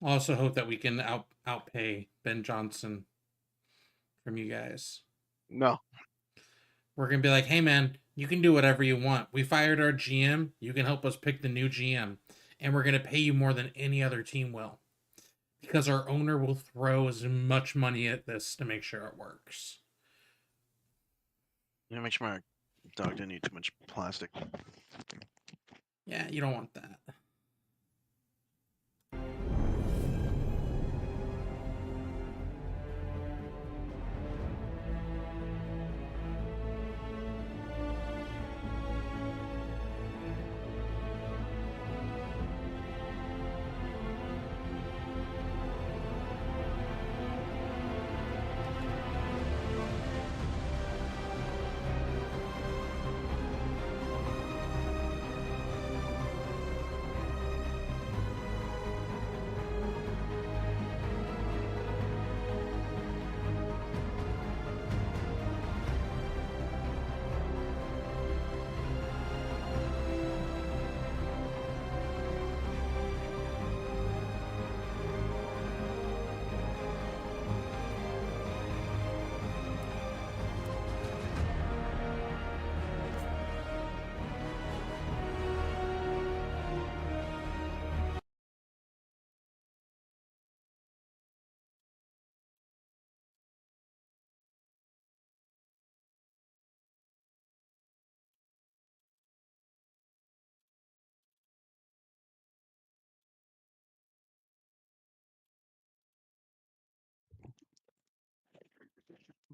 I also hope that we can outpay Ben Johnson from you guys. No. We're gonna be like, hey man, you can do whatever you want. We fired our GM. You can help us pick the new GM, and we're gonna pay you more than any other team will, because our owner will throw as much money at this to make sure it works. Make sure my dog didn't eat too much plastic. Yeah, you don't want that.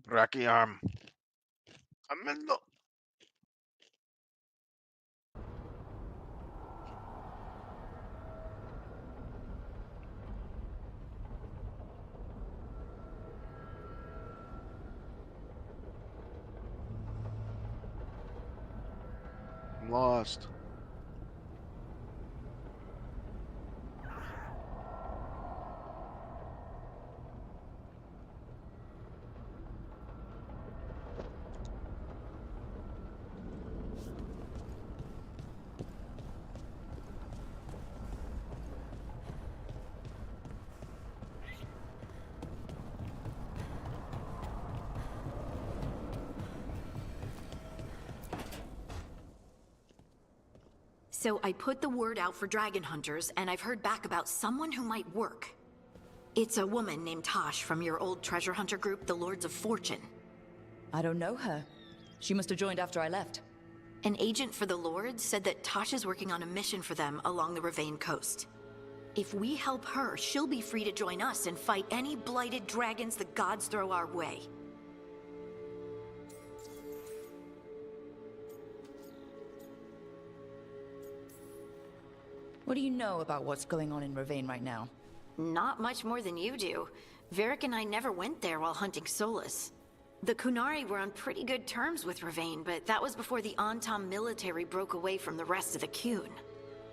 Brachioarm. Amendo. I'm lost. So I put the word out for dragon hunters, and I've heard back about someone who might work. It's a woman named Tosh from your old treasure hunter group, the Lords of Fortune. I don't know her. She must have joined after I left. An agent for the Lords said that Tosh is working on a mission for them along the Ravane coast. If we help her, she'll be free to join us and fight any blighted dragons the gods throw our way. What do you know about what's going on in Ravane right now? Not much more than you do. Varric and I never went there while hunting Solus. The Kunari were on pretty good terms with Ravane, but that was before the Antam military broke away from the rest of the Qun.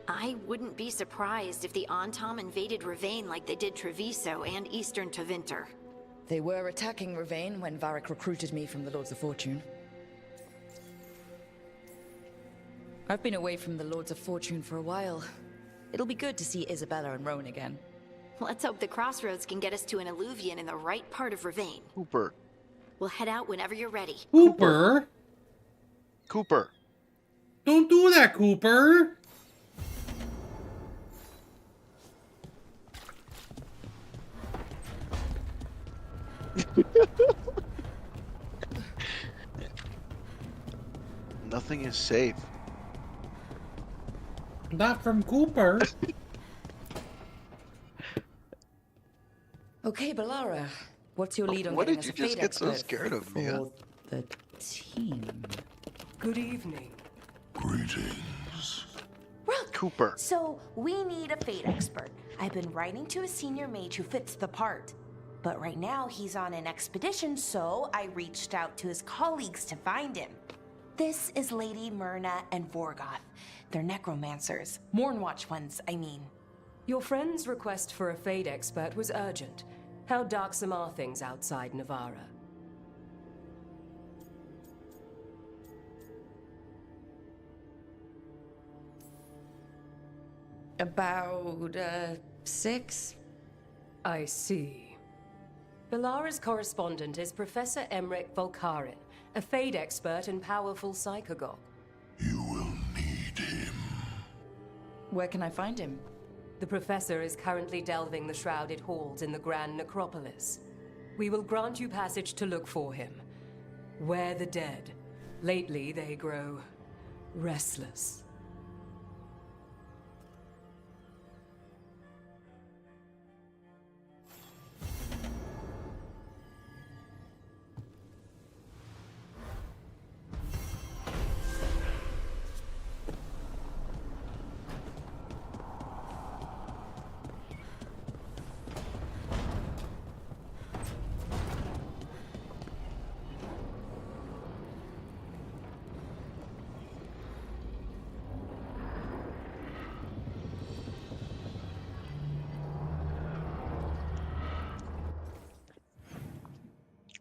I wouldn't be surprised if the Antam invaded Ravane like they did Treviso and Eastern Tevinter. They were attacking Ravane when Varric recruited me from the Lords of Fortune. I've been away from the Lords of Fortune for a while. It'll be good to see Isabella and Rowan again. Let's hope the crossroads can get us to an alluvion in the right part of Ravane. Cooper. We'll head out whenever you're ready. Cooper? Cooper. Don't do that, Cooper! Nothing is safe. Not from Cooper. Okay, Balara. What's your lead on What getting did us you a just fate get so expert scared of me, huh? for the team? Good evening. Greetings. Cooper. So, we need a fate expert. I've been writing to a senior mage who fits the part. But right now, he's on an expedition, so I reached out to his colleagues to find him. This is Lady Myrna and Vorgoth. They're necromancers. Mournwatch ones, I mean. Your friend's request for a fate expert was urgent. How darksome are things outside Navarra? About, 6? I see. Belara's correspondent is Professor Emmerich Volkarin, a Fade expert and powerful psychagogue. You will need him. Where can I find him? The Professor is currently delving the shrouded halls in the Grand Necropolis. We will grant you passage to look for him. Where the dead. Lately, they grow restless.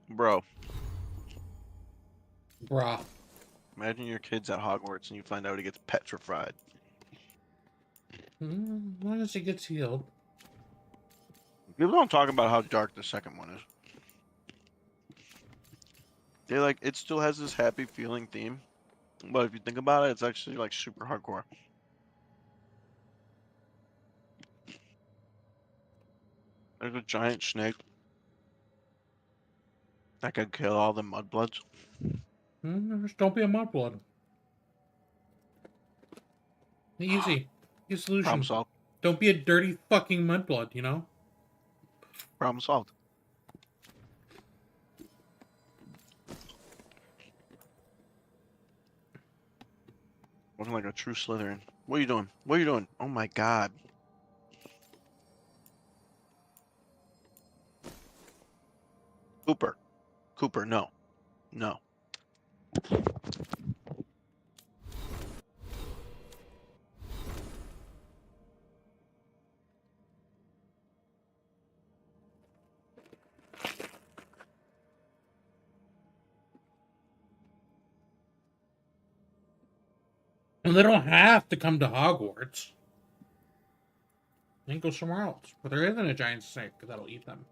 Bro, Bruh. imagine your kid's at Hogwarts and you find out he gets petrified. As long as he gets healed. People don't talk about how dark the second one is. They like, it still has this happy feeling theme, but if you think about it, it's actually like super hardcore. There's a giant snake that could kill all the mudbloods. Just don't be a mudblood. Easy. Easy solution. Problem solved. Don't be a dirty fucking mudblood, you know? Problem solved. Looking like a true Slytherin. What are you doing? What are you doing? Oh my god. Cooper. Cooper, no. No. And they don't have to come to Hogwarts. They can go somewhere else. But there isn't a giant snake that'll eat them.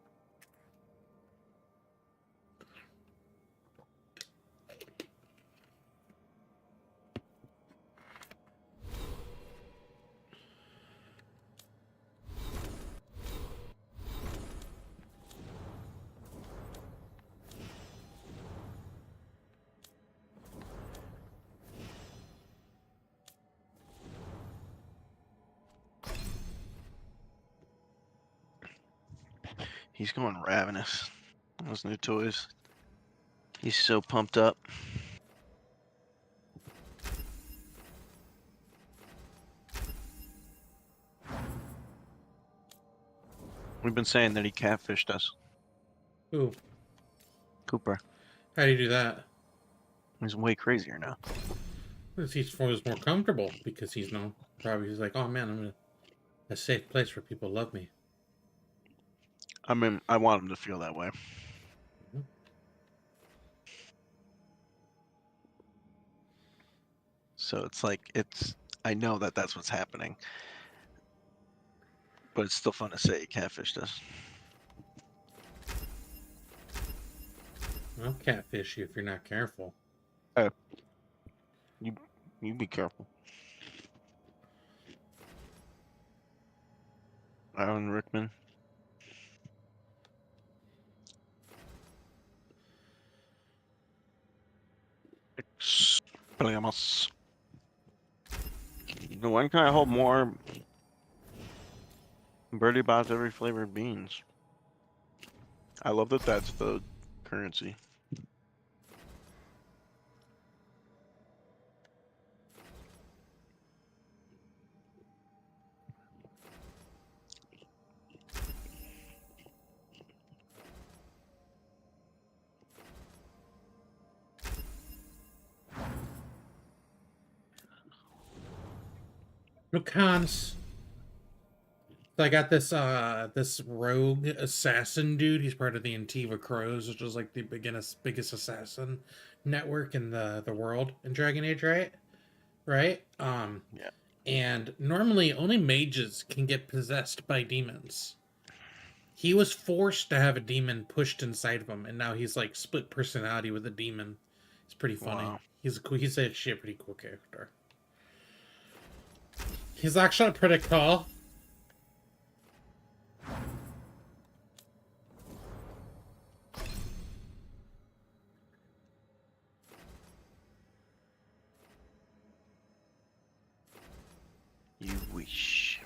He's going ravenous. Those new toys. He's so pumped up. We've been saying that he catfished us. Ooh. Cooper. How do you do that? He's way crazier now. Because he's more comfortable. Because he's like, oh man, I'm in a safe place where people love me. I mean, I want him to feel that way. So it's like, I know that that's what's happening. But it's still fun to say he catfished us. I'll catfish you if you're not careful. You be careful. Alan Rickman. Expelliarmus. When can I hold more Birdie Bots every flavored beans? I love that that's the currency. No cons. So I got this rogue assassin dude. He's part of the Antiva Crows, which is like the biggest assassin network in the world in Dragon Age, right? Right? Yeah. And normally only mages can get possessed by demons. He was forced to have a demon pushed inside of him, and now he's like split personality with a demon. It's pretty funny. Wow. He's actually a pretty cool character. He's actually pretty cool. You wish.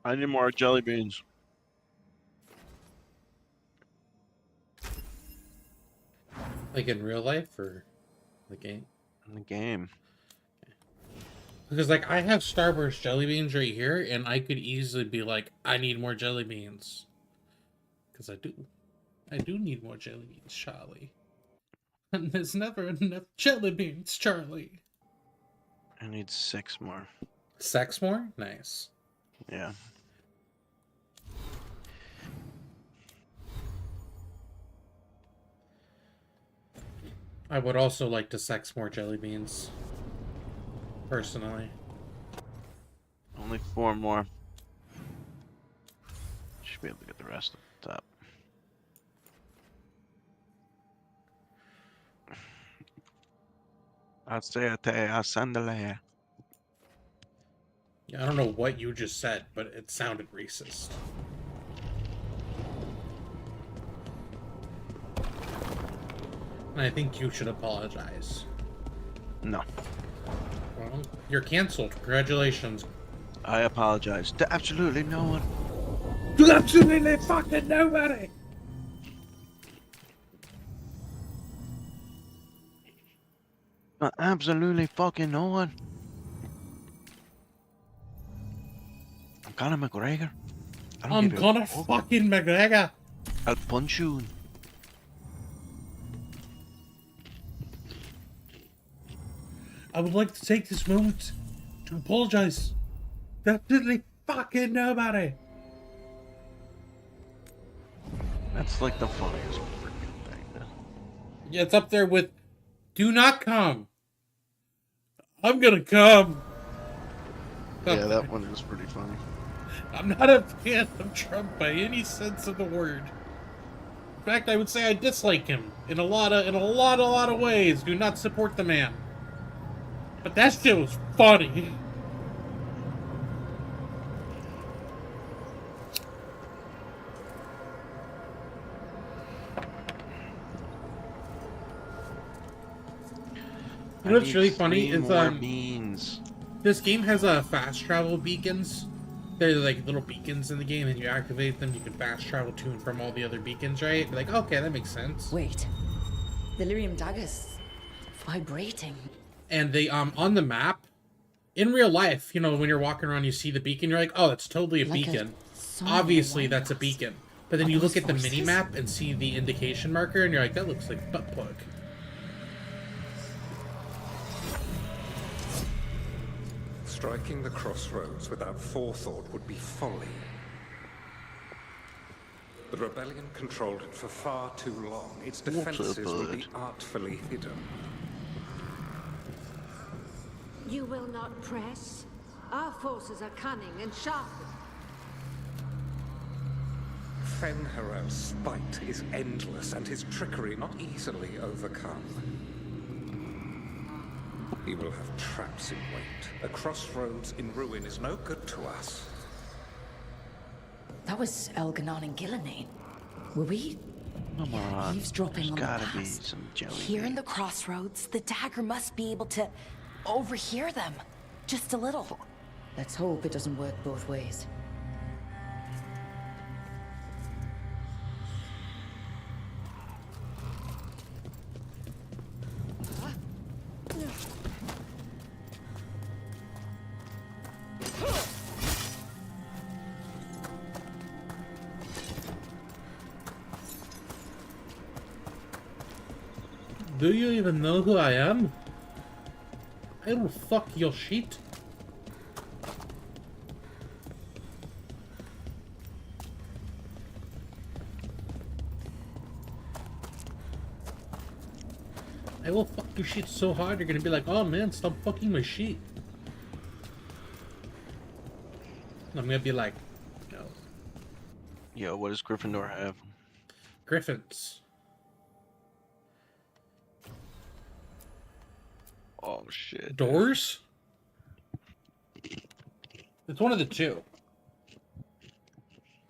I need more jelly beans. Like in real life or the game? In the game. Because like I have Starburst jelly beans right here, and I could easily be like, I need more jelly beans. Because I do need more jelly beans, Charlie. And there's never enough jelly beans, Charlie. I need 6 more. Sex more? Nice. Yeah. I would also like to sex more jelly beans. Personally. Only 4 more. Should be able to get the rest at the top. Asandale. Yeah, I don't know what you just said, but it sounded racist. And I think you should apologize. No. Well, you're canceled. Congratulations. I apologize to absolutely no one. To absolutely fucking nobody! Absolutely fucking no one. I'm Conor McGregor. I'm Conor fucking McGregor. I'll punch you. I would like to take this moment to apologize to absolutely fucking nobody. That's like the funniest freaking thing. Yeah, it's up there with do not come. I'm gonna come. Yeah, that one was pretty funny. I'm not a fan of Trump by any sense of the word. In fact, I would say I dislike him in a lot of ways. Do not support the man. But that shit was funny. You know what's really funny is beans. This game has fast travel beacons. They're like little beacons in the game, and you activate them, you can fast travel to and from all the other beacons, right? You're like, okay, that makes sense. Wait. The lyrium dagger's vibrating. And they on the map, in real life, you know, when you're walking around, you see the beacon, you're like, oh, that's totally a Like beacon. song Obviously, of that's a wonders. beacon. But then Are you those look at the forces? mini map and see the indication marker, and you're like, that looks like butt plug. Striking the crossroads without forethought would be folly. The rebellion controlled it for far too long. Its defenses will be artfully hidden. You will not press? Our forces are cunning and sharp. Fen'Harel's spite is endless and his trickery not easily overcome. He will have traps in wait. A crossroads in ruin is no good to us. That was Elganon and Gillenane. Were we Come on. eavesdropping There's on gotta the be past? some jelly Here in the beans. crossroads, the dagger must be able to overhear them. Just a little. Let's hope it doesn't work both ways. Do you even know who I am? I will fuck your shit. I will fuck your shit so hard you're gonna be like, oh man, stop fucking my shit. I'm gonna be like, no. Yo, what does Gryffindor have? Griffins. Oh shit. Doors? It's one of the two.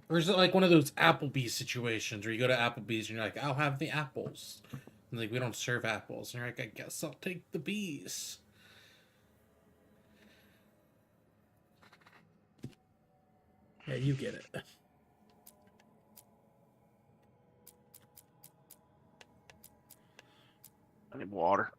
Or is it like one of those Applebee's situations where you go to Applebee's and you're like, I'll have the apples. And like, we don't serve apples. And you're like, I guess I'll take the bees. Yeah, you get it. I need water.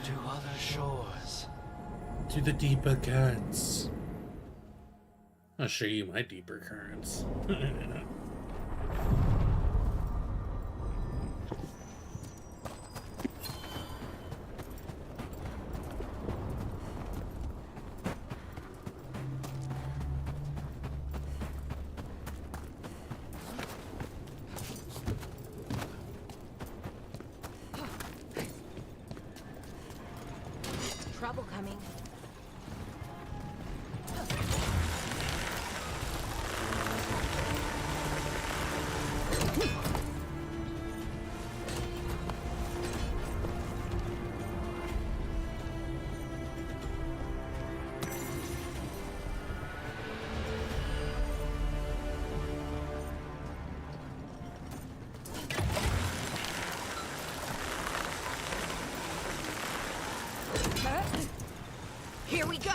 To other shores. To the deeper currents. I'll show you my deeper currents. Trouble coming. Here we go.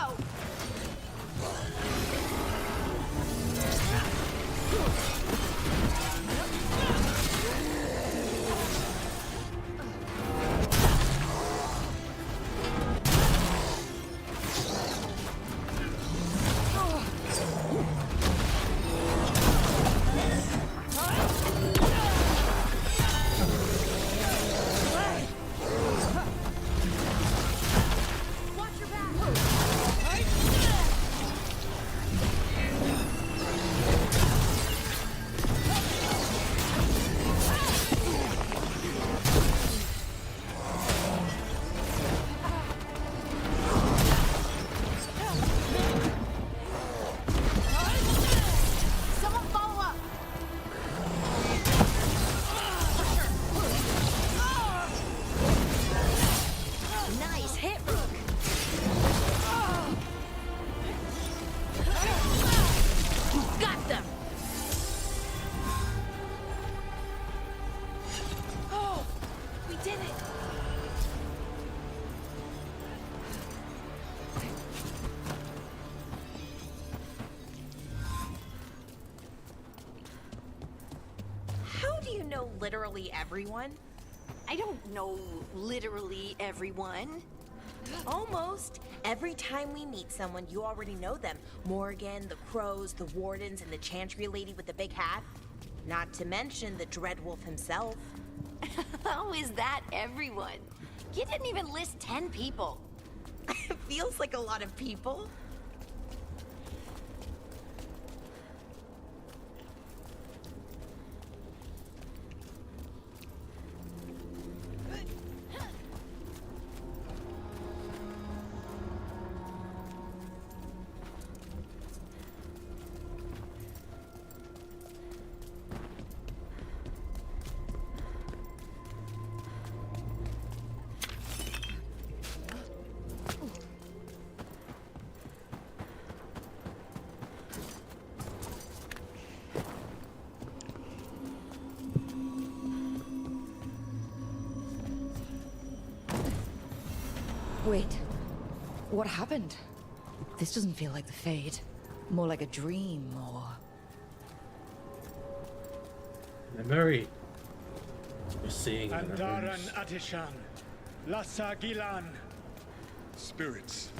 Literally everyone? I don't know literally everyone. Almost. Every time we meet someone, you already know them. Morgan, the Crows, the Wardens, and the Chantry lady with the big hat. Not to mention the Dreadwolf himself. How is that everyone? You didn't even list 10 people. It feels like a lot of people. Wait. What happened? This doesn't feel like the Fade. More like a dream, or... Memory. We're seeing Andaran memories. Atishan. Lassa Gilan. Spirits,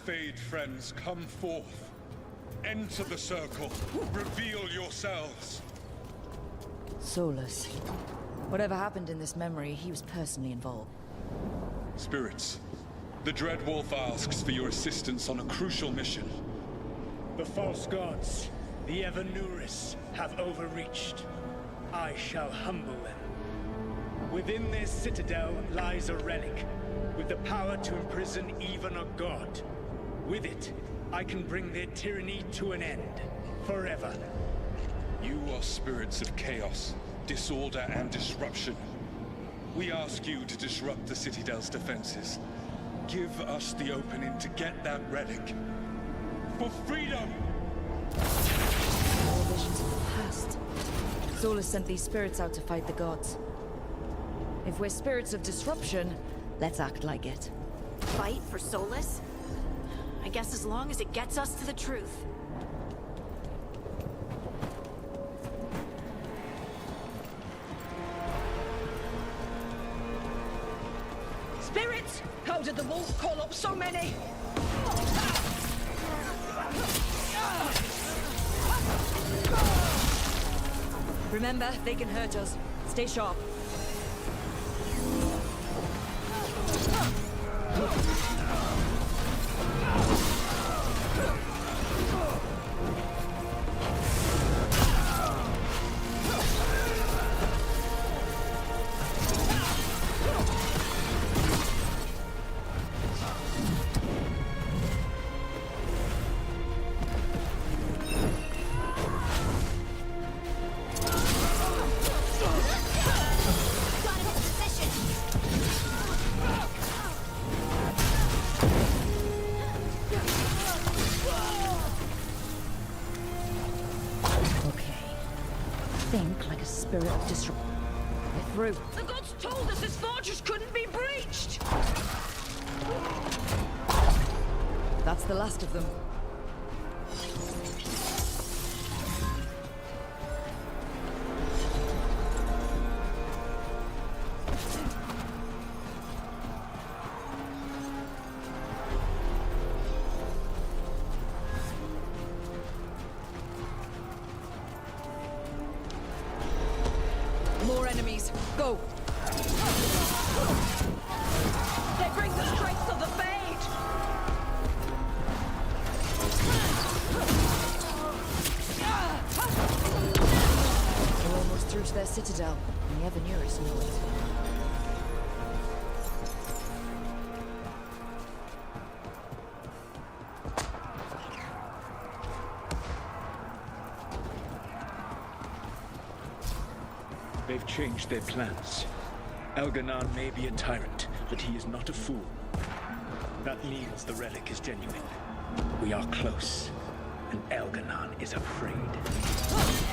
Fade friends, come forth. Enter the circle. Reveal yourselves. Solus. Whatever happened in this memory, he was personally involved. Spirits, the Dread Wolf asks for your assistance on a crucial mission. The false gods, the Evanuris, have overreached. I shall humble them. Within this citadel lies a relic, with the power to imprison even a god. With it, I can bring their tyranny to an end, forever. You are spirits of chaos, disorder, and disruption. We ask you to disrupt the Citadel's defenses. Give us the opening to get that relic. For freedom! More visions of the past. Solus sent these spirits out to fight the gods. If we're spirits of disruption, let's act like it. Fight for Solus? I guess as long as it gets us to the truth. Spirits! How did the wolf call up so many? Remember, they can hurt us. Stay sharp. Think like a spirit of disruption. We're through. The gods told us this fortress couldn't be breached! That's the last of them. More enemies. Go! They bring the strength of the Fade! We're almost through to their citadel, and the Evanuris know it. They've changed their plans. Elganon may be a tyrant, but he is not a fool. That means the relic is genuine. We are close, and Elganon is afraid.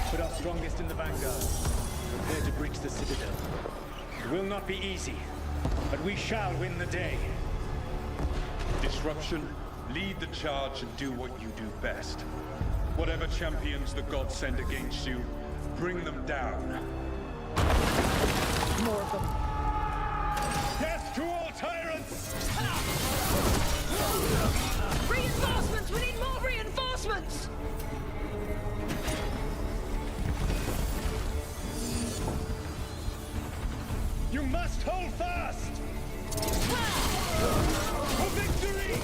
Put our strongest in the vanguard. Prepare to breach the citadel. It will not be easy, but we shall win the day. Disruption, lead the charge and do what you do best. Whatever champions the gods send against you, bring them down. More of them. Death to all tyrants! Reinforcements! We need more reinforcements! You must hold fast! For victory!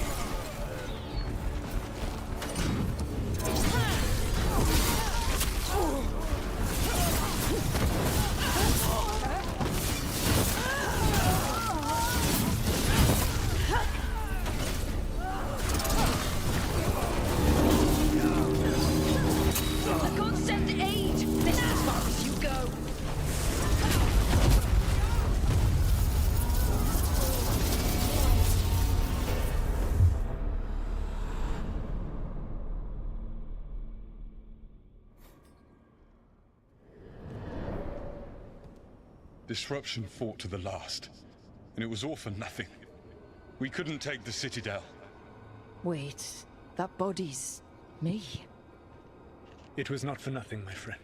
The gods sent aid! This is as far as you go! Disruption fought to the last, and it was all for nothing. We couldn't take the Citadel. Wait, that body's me. It was not for nothing, my friend.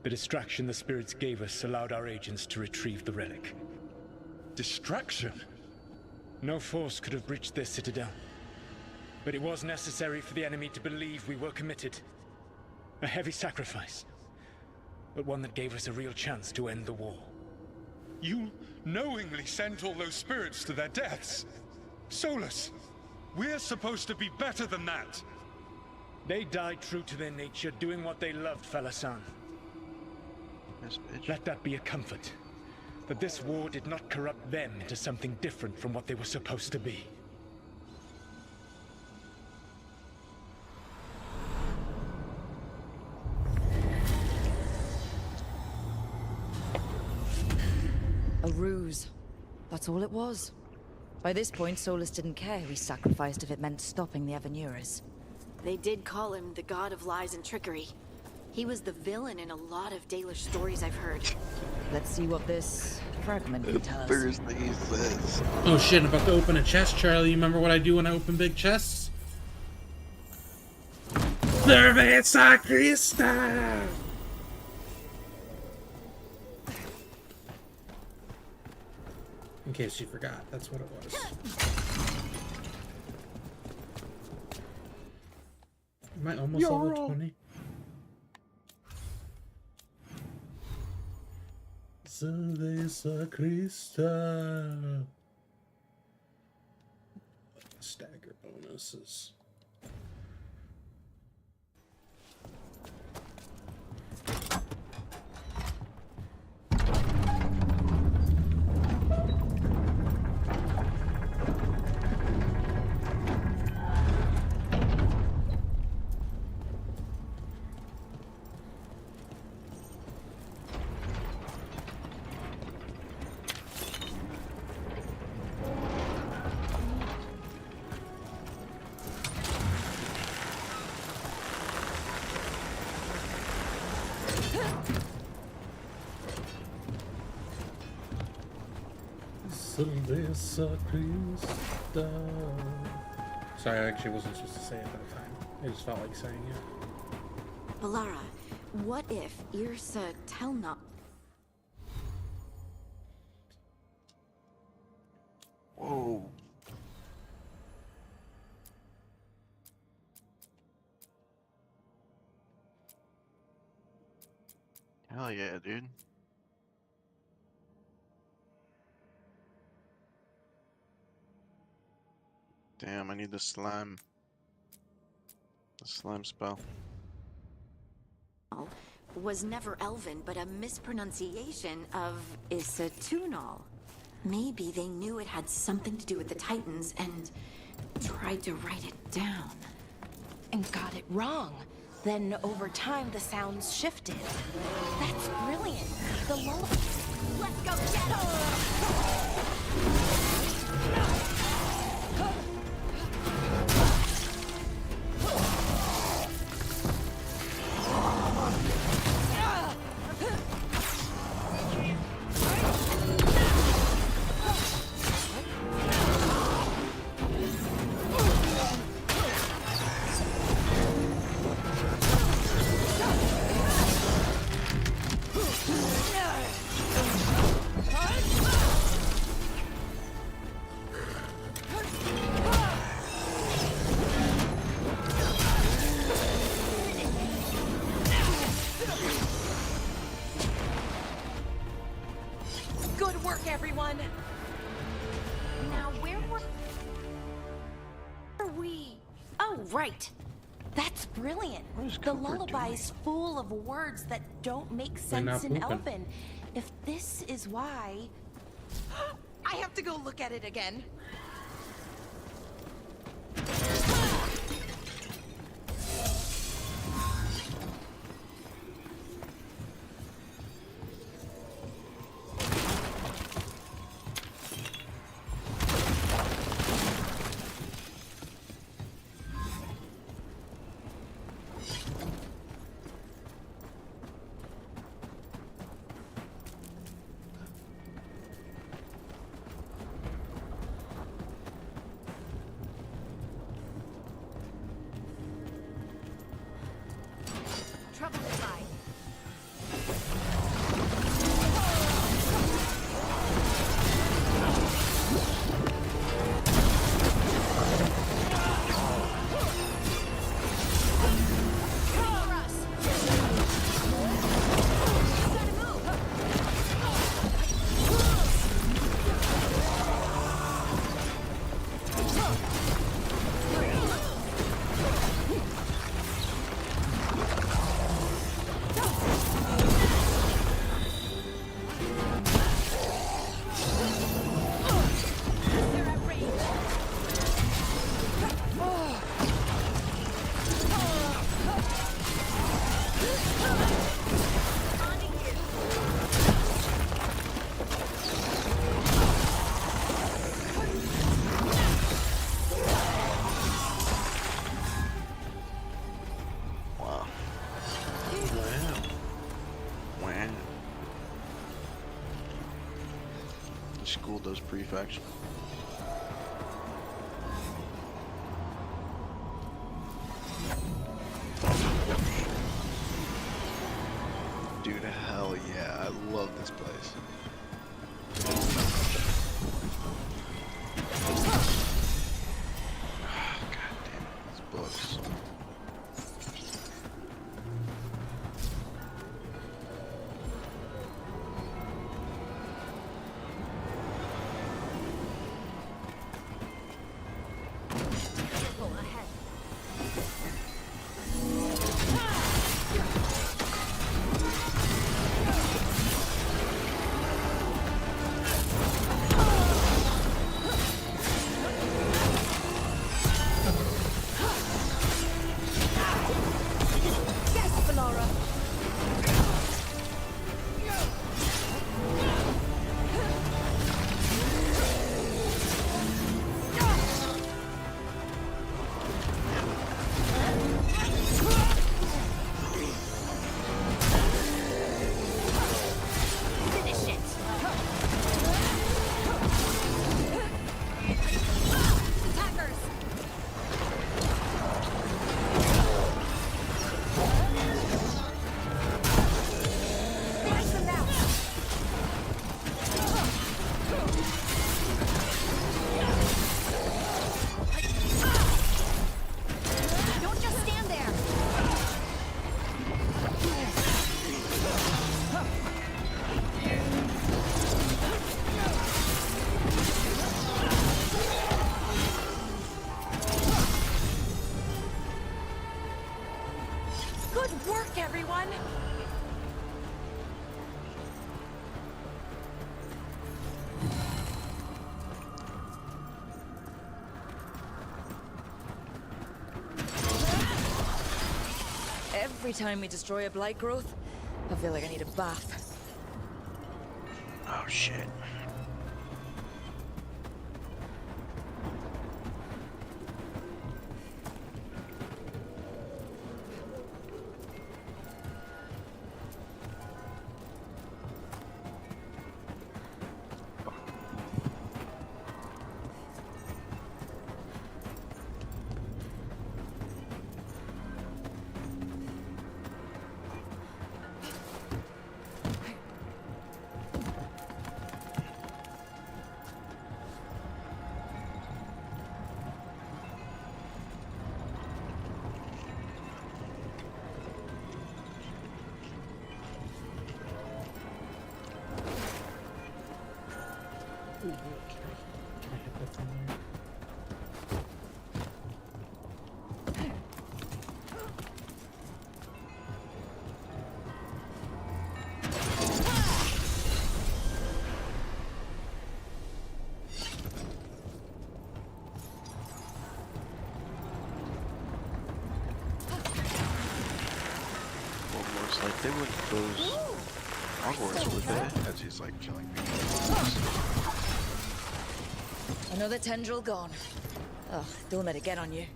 The distraction the spirits gave us allowed our agents to retrieve the relic. Distraction? No force could have breached this Citadel. But it was necessary for the enemy to believe we were committed. A heavy sacrifice, but one that gave us a real chance to end the war. You knowingly sent all those spirits to their deaths? Solus, we're supposed to be better than that. They died true to their nature, doing what they loved, Falasan. Yes, bitch. Let that be a comfort. That this war did not corrupt them into something different from what they were supposed to be. A ruse. That's all it was. By this point, Solus didn't care who he sacrificed if it meant stopping the Avenuras. They did call him the god of lies and trickery. He was the villain in a lot of Dalish stories I've heard. Let's see what this fragment can tell us. First thing he says. Oh shit, I'm about to open a chest, Charlie. You remember what I do when I open big chests? Cerveza Crista! In case you forgot, that's what it was. Am I almost level 20? Cerveza Crista. Stagger bonuses. Cerveza Crista. Sorry, I actually wasn't supposed to say it that time. I just felt like saying it. Balara, what if Irsa Telna... Whoa. Hell yeah, dude. Damn, I need the slime. The slime spell. was never Elven, but a mispronunciation of Isatunal. Maybe they knew it had something to do with the Titans and tried to write it down. And got it wrong. Then over time the sounds shifted. That's brilliant. The lullaby. Let's go get her! Good work, everyone! Now, where were we? Oh, right. That's brilliant. The lullaby's full of words that don't make sense in Elven. If this is why... I have to go look at it again. schooled those prefects. Dude, hell yeah, I love this place. God damn it, these books. Everyone! Every time we destroy a blight growth, I feel like I need a bath. Oh shit. Can I hit that from there? Well, most like they wouldn't close Hogwarts, would they? As he's like killing people. Another tendril gone. Ugh, don't let it get on you.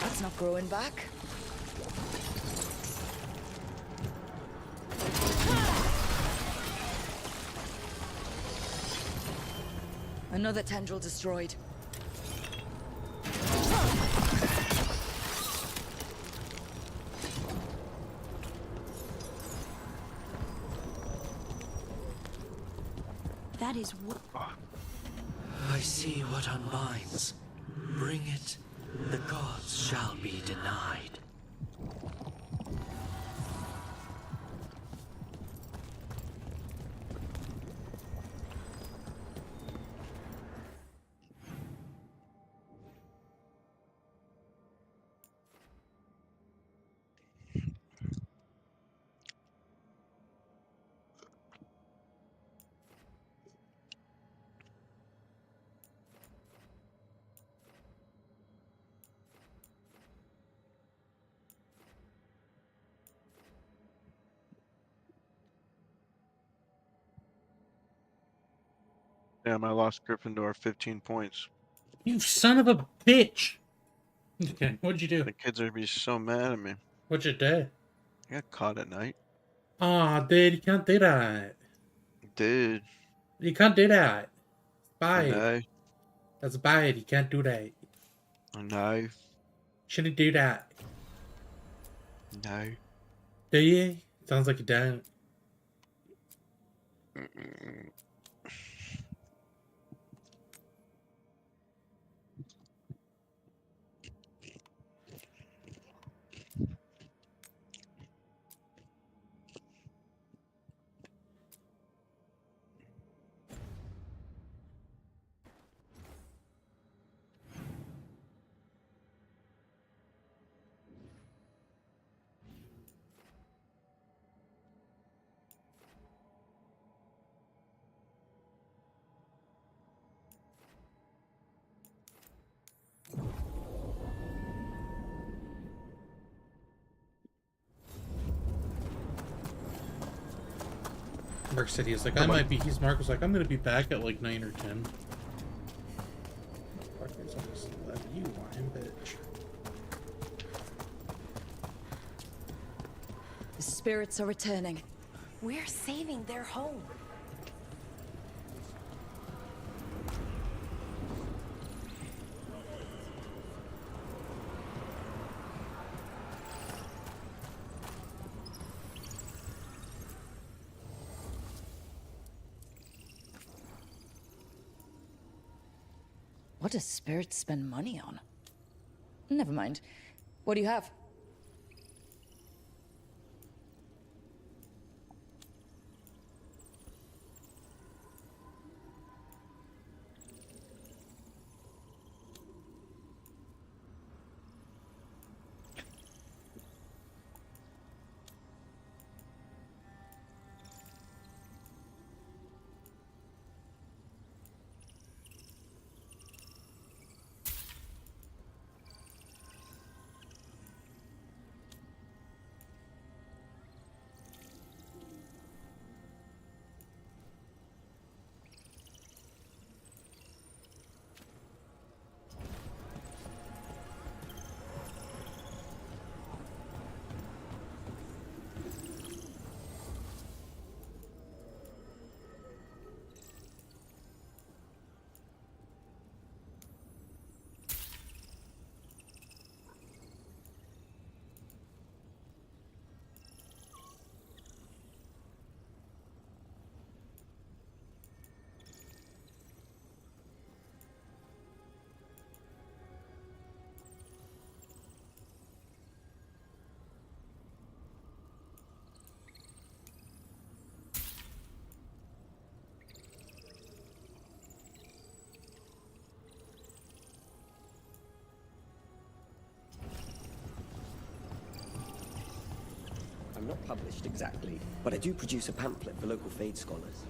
That's not growing back. Another tendril destroyed. That is what. I see what unbinds. Bring it, the gods shall be denied. Damn, I lost Gryffindor 15 points. You son of a bitch! Okay, what'd you do? The kids are gonna be so mad at me. What'd you do? I got caught at night. Aw, dude, you can't do that. Dude, You can't do that. It's I bad. know. That's bad. You can't do that. I know. Shouldn't do that. No. Do you? Sounds like you don't. Mm-mm. Mark said he was like, I might be. Mark was like, I'm gonna be back at like 9 or 10. Fuckers, I'm just let you lying bitch. The spirits are returning. We're saving their home. What does spirits spend money on? Never mind. What do you have? I'm not published exactly, but I do produce a pamphlet for local Fade scholars.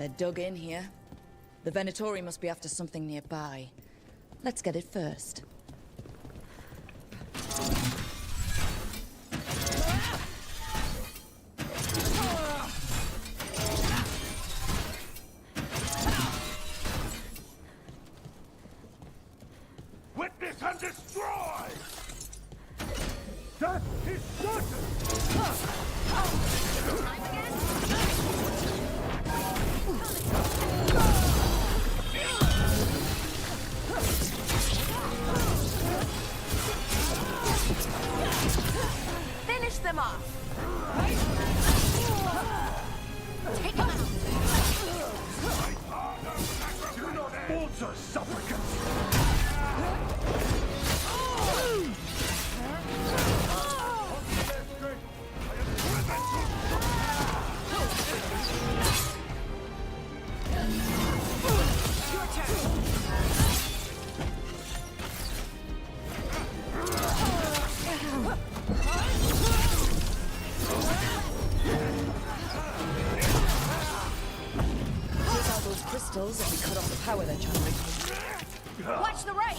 They're dug in here. The Venatori must be after something nearby. Let's get it first. Witness and destroy! Death is certain! Finish them off! Take him out! Do not falter, supplicants! Your turn! Take out those crystals and we cut off the power they're channeling. Watch the right!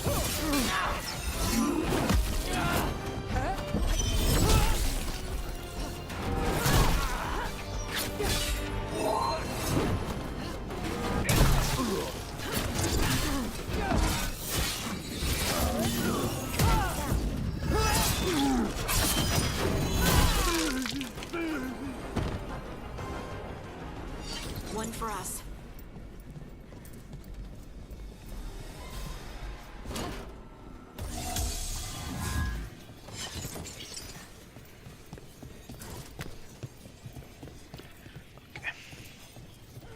One for us.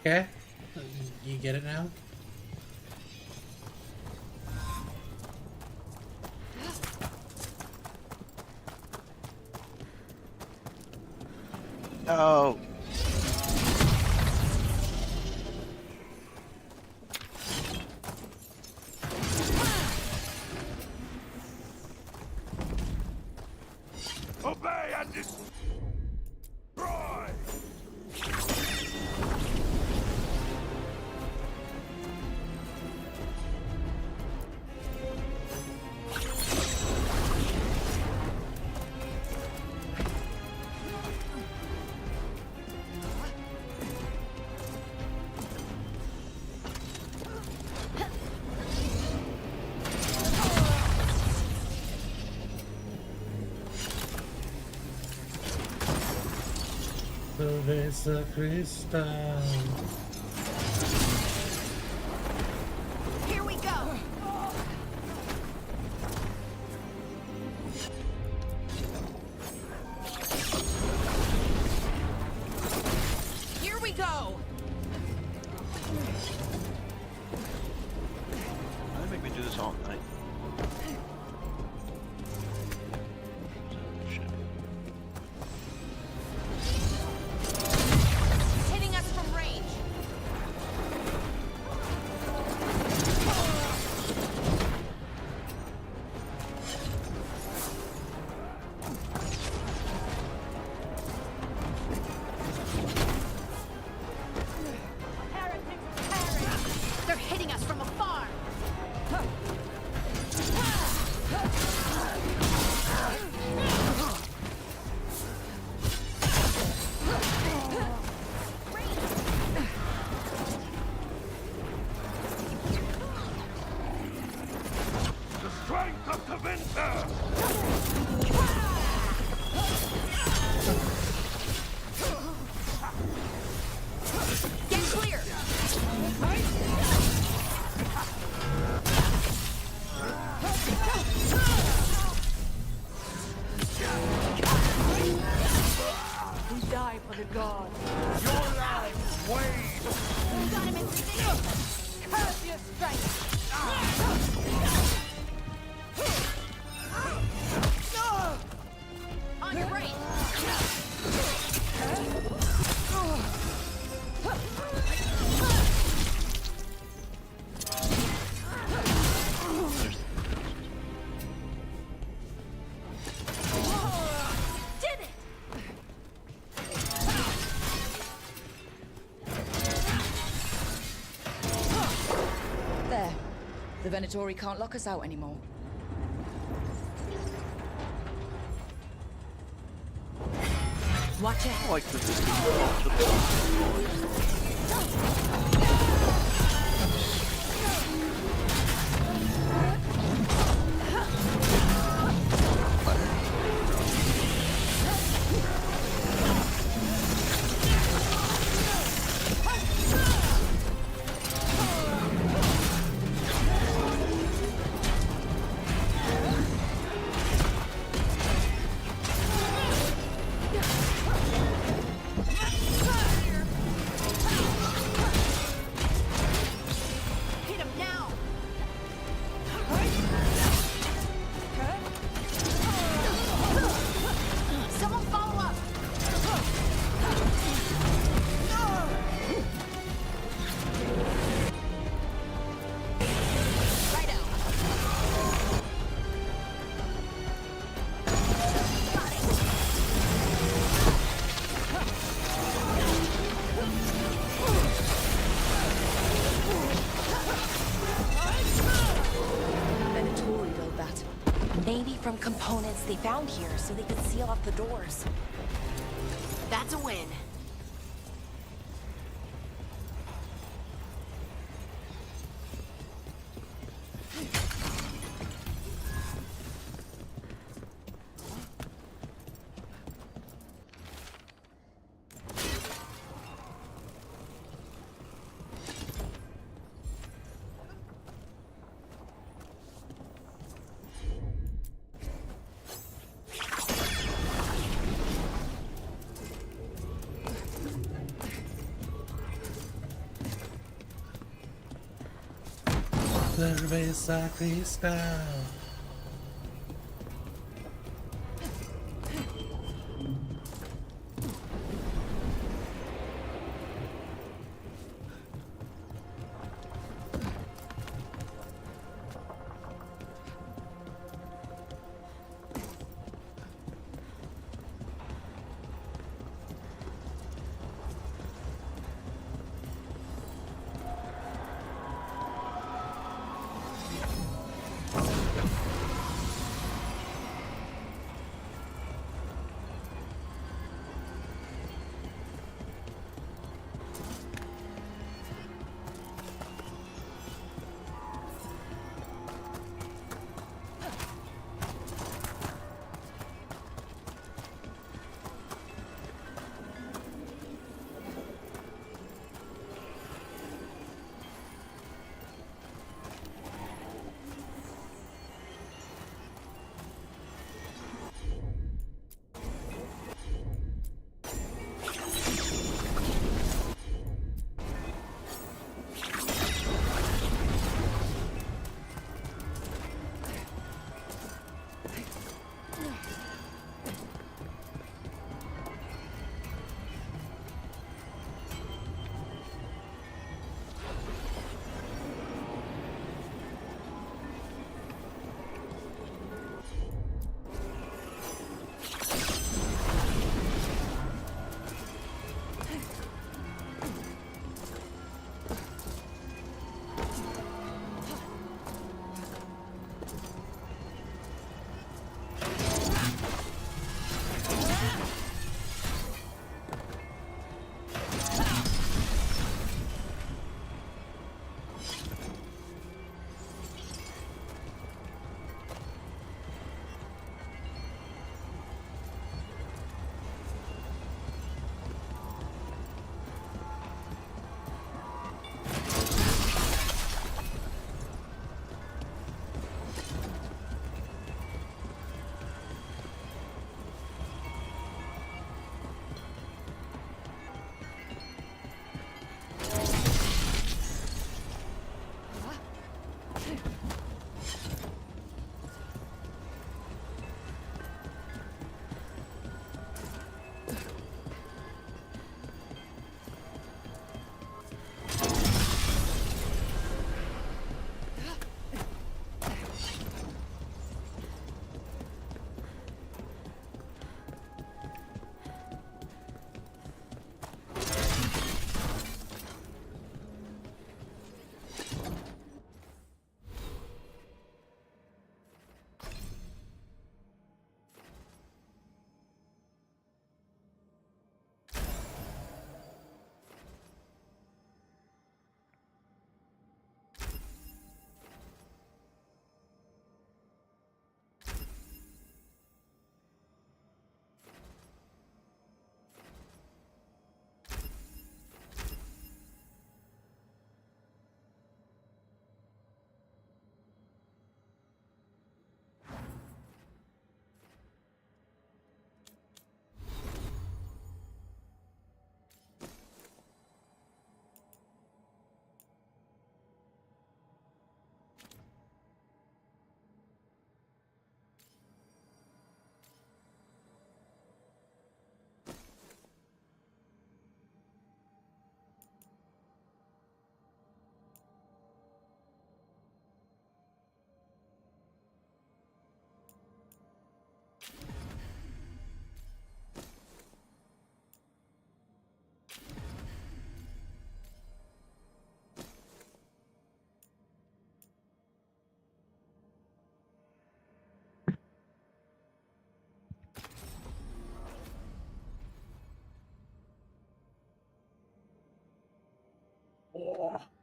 Okay. You get it now? No. Obey and destroy! Cerveza Cristal. Here we go! Here we go! Why make me do this all night? Hitting us from range. They're hitting us from afar! The strength of Tevinter! Get clear! The Venatori can't lock us out anymore. Watch it. Like this is the Hit him now! Someone follow up! Venatori built that. Maybe from components they found here so they could seal off the doors. That's a win. Cerveza Cristal.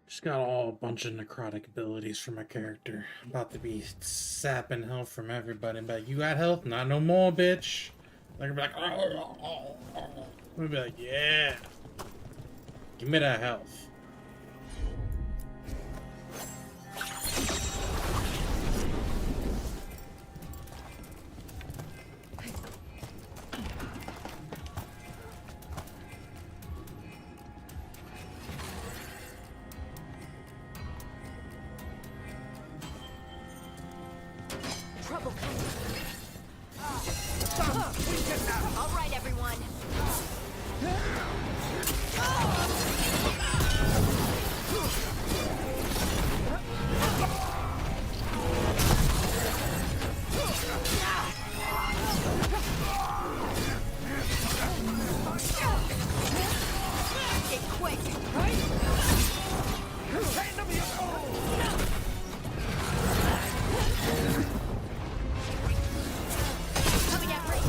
Just got all a bunch of necrotic abilities for my character. About to be sapping health from everybody. But you got health? Not no more, bitch. They're gonna be like, I'm gonna be like, yeah. Give me that health. Trouble coming. All right, everyone. Get quick. Coming at range.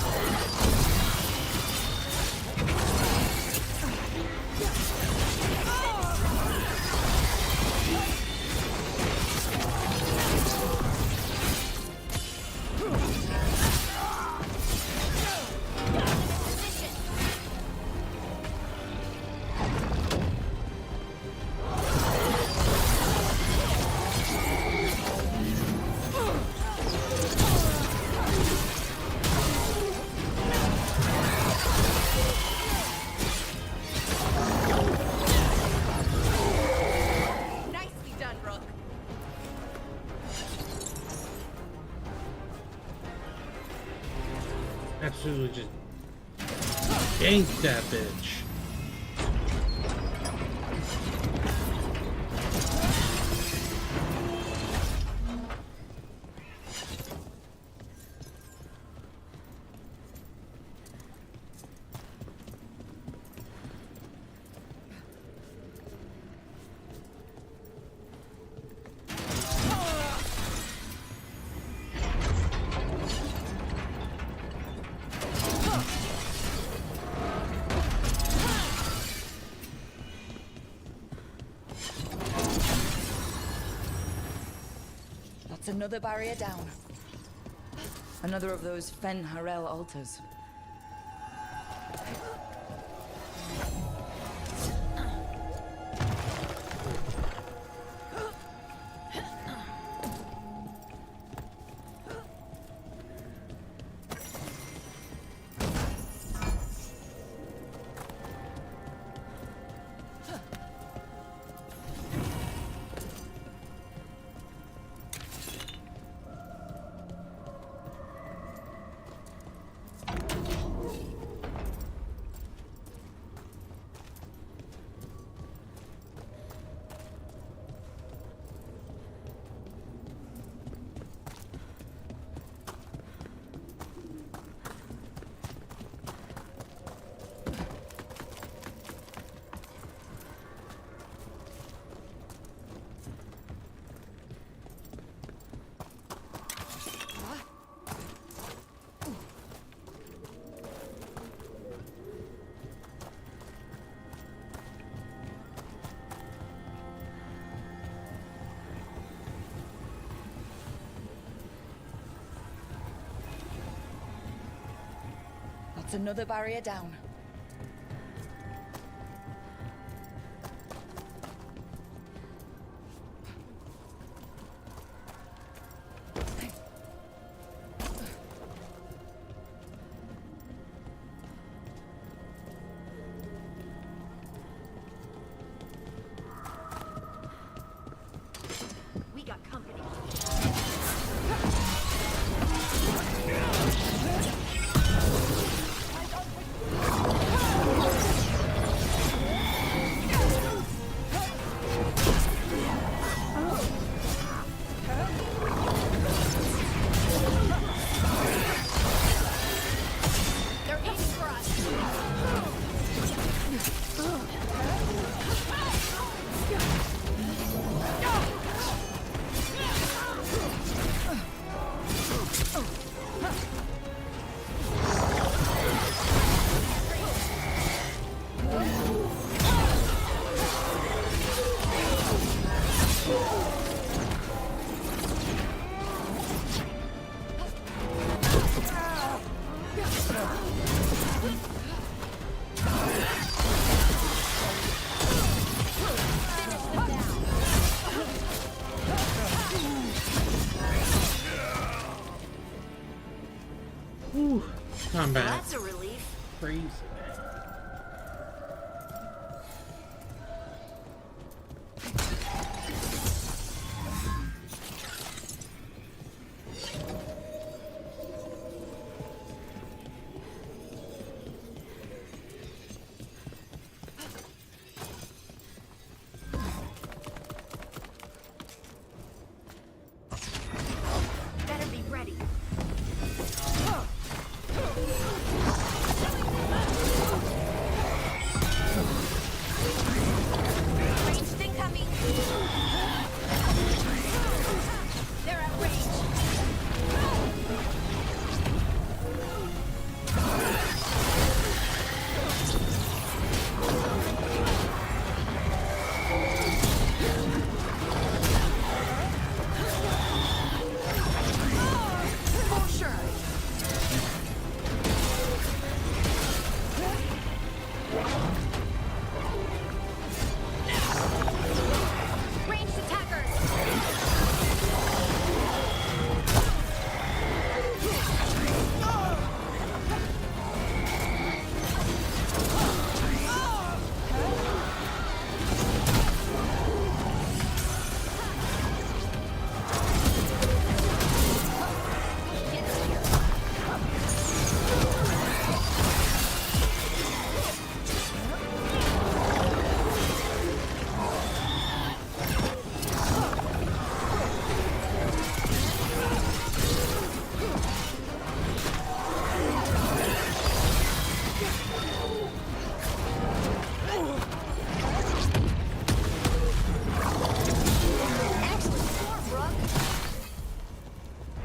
Nicely done, Rook. Absolutely just gank that bitch. That's another barrier down. Another of those Fen Harel altars. That's another barrier down. We got company. I'm back. That's a relief. Crazy. Better be ready. Ranged incoming. They're at range. For sure. Ranged attackers.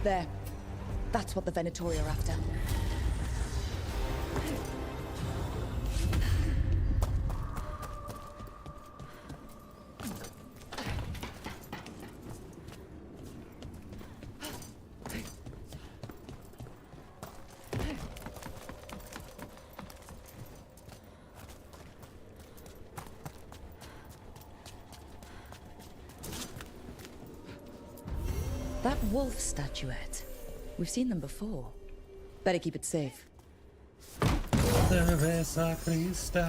There. That's what the Venatori are after. That wolf statuette. We've seen them before. Better keep it safe. Cerveza Cristal.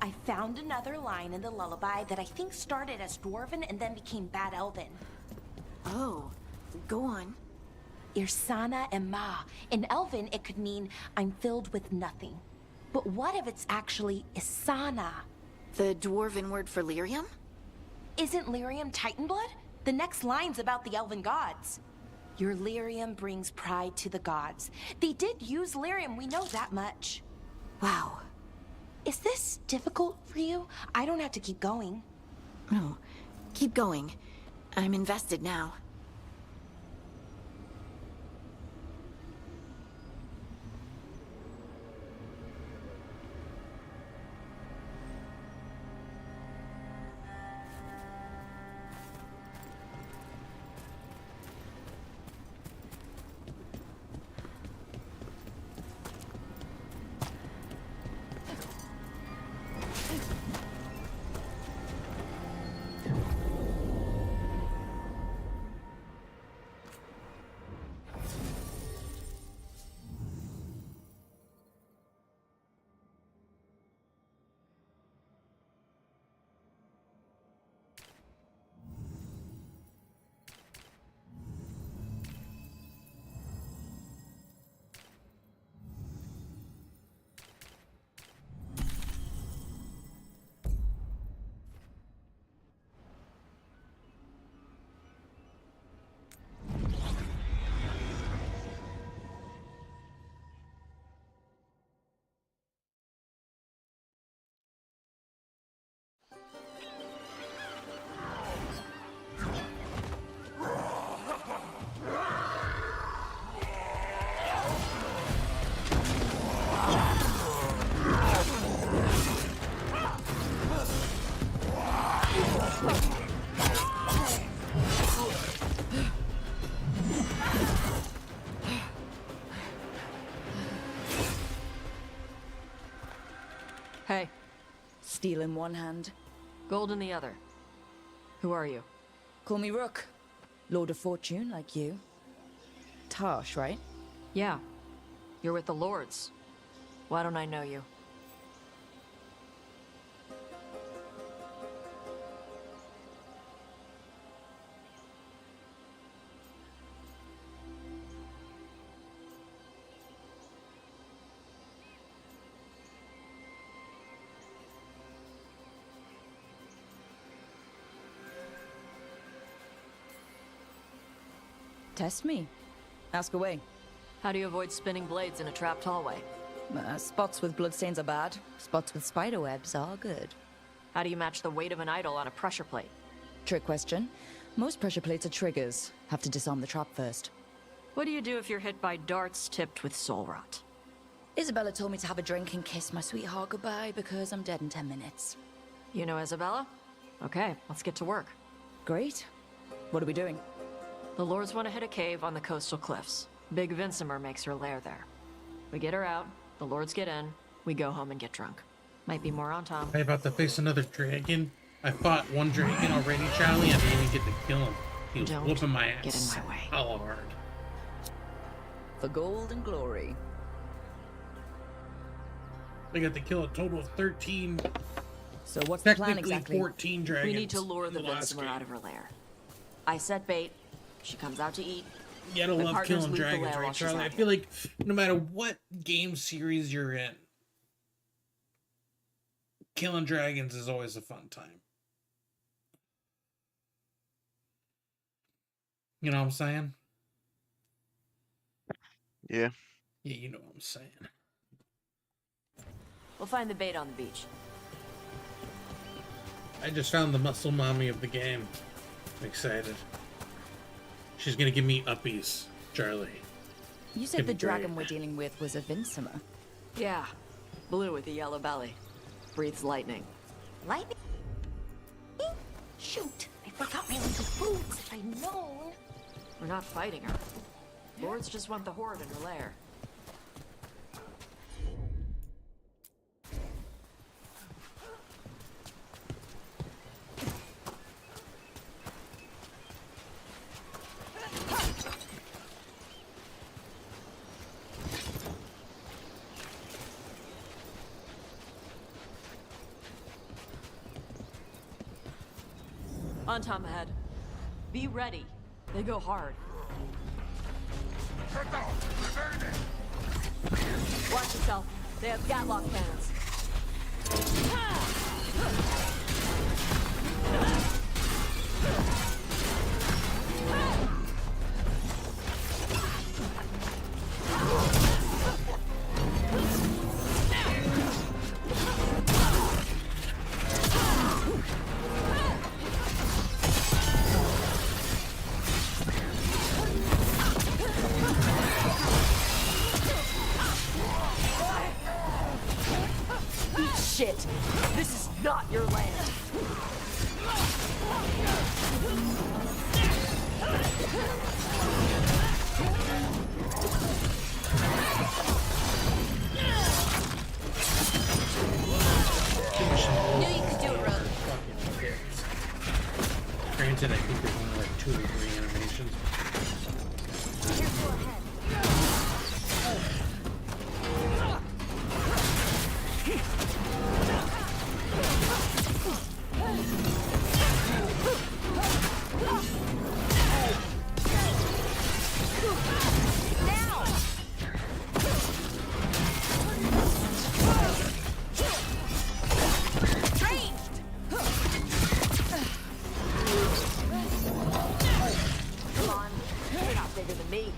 I found another line in the lullaby that I think started as Dwarven and then became Bad Elven. Oh, go on. Irsana Emma. In Elven, it could mean I'm filled with nothing. But what if it's actually Isana? The Dwarven word for lyrium? Isn't lyrium Titan blood? The next line's about the Elven gods. Your lyrium brings pride to the gods. They did use lyrium, we know that much. Wow. Is this difficult for you? I don't have to keep going. No, keep going. I'm invested now. Hey. Steel in one hand. Gold in the other. Who are you? Call me Rook. Lord of Fortune, like you. Tarsh, right? Yeah. You're with the Lords. Why don't I know you? Test me. Ask away. How do you avoid spinning blades in a trapped hallway? Spots with bloodstains are bad. Spots with spiderwebs are good. How do you match the weight of an idol on a pressure plate? Trick question. Most pressure plates are triggers. Have to disarm the trap first. What do you do if you're hit by darts tipped with soul rot? Isabella told me to have a drink and kiss my sweetheart goodbye because I'm dead in 10 minutes. You know Isabella? Okay, let's get to work. Great. What are we doing? The Lords want to hit a cave on the coastal cliffs. Big Vincimer makes her lair there. We get her out, the Lords get in, we go home and get drunk. Might be more on Tom. I'm about to face another dragon. I fought one dragon already, Charlie. I didn't even get to kill him. He was whooping my ass. Get in my way. Hella hard. For gold and glory. I got to kill a total of 13. So what's the plan Technically exactly? 14 dragons. We need to lure the last Vincimer game. out of her lair. I set bait, she comes out to eat. You gotta My love partners killing loot the dragons, lair while right, she's Charlie? I out feel like no matter what game series you're in, killing dragons is always a fun time. You know what I'm saying? Yeah. Yeah, you know what I'm saying. We'll find the bait on the beach. I just found the muscle mommy of the game. I'm excited. She's gonna give me uppies, Charlie. You said the dragon we're dealing with was a Vincimer. Yeah, blue with a yellow belly. Breathes lightning. Lightning? Shoot, I forgot my winter boots. If I'd known. We're not fighting her. Lords just want the horde in her lair. On Tom ahead. Be ready. They go hard. Watch yourself. They have Gatlock cannons. shit! This is not your land! Knew you could do it, Rogue. Granted, I think there's only like 2 or 3 animations. Careful ahead. Come on, you're not bigger than me.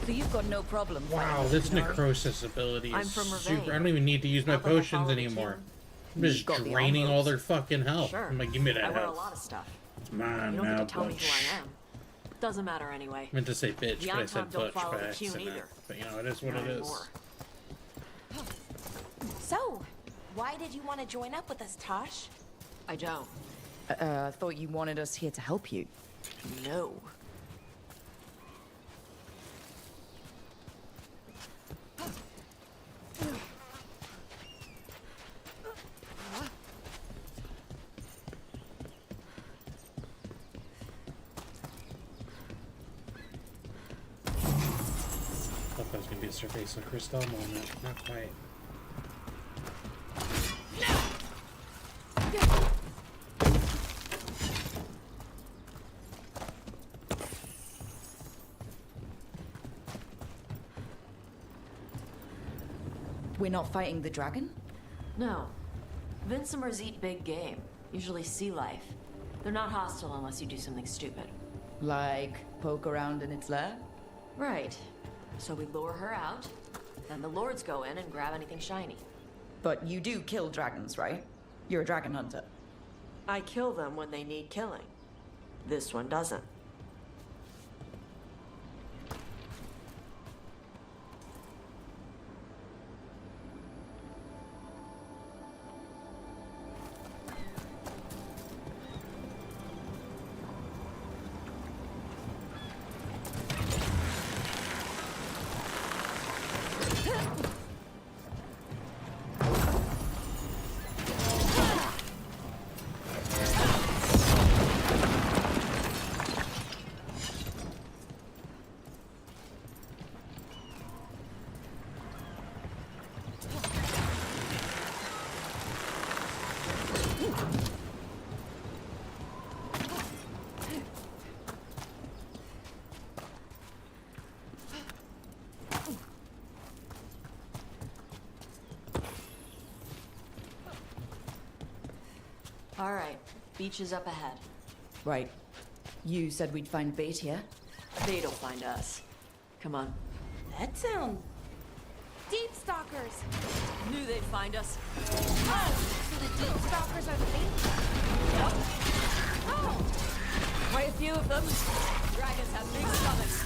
So you've got no problem. Wow, this necrosis ability I'm is from super. Ravane. I don't even need to use my Not like I potions follow the anymore. king. I'm just Got the draining all envelopes. their fucking health. Sure. I'm like, give me that I wear a health. lot of stuff. Come on You don't now, get to tell me Butch. who I am. Doesn't matter anyway. I meant to say bitch, The but I said Anton don't Butch follow by the accident. Q either. But you know, it is what Not it is. anymore. So, why did you want to join up with us, Tosh? I don't. I thought you wanted us here to help you. No. Thought that was gonna be a Surface of Crystal moment. Not quite. We're not fighting the dragon? No. Vincimers eat big game. Usually sea life. They're not hostile unless you do something stupid. Like poke around in its lair? Right. So we lure her out, then the lords go in and grab anything shiny. But you do kill dragons, right? You're a dragon hunter. I kill them when they need killing. This one doesn't. All right, beach is up ahead. Right. You said we'd find bait here? They don't find us. Come on. That sounds... Deep Stalkers! Knew they'd find us. Oh, so the Deep Stalkers are the bait? Yep. Oh! Quite a few of them. Dragons have big stomachs.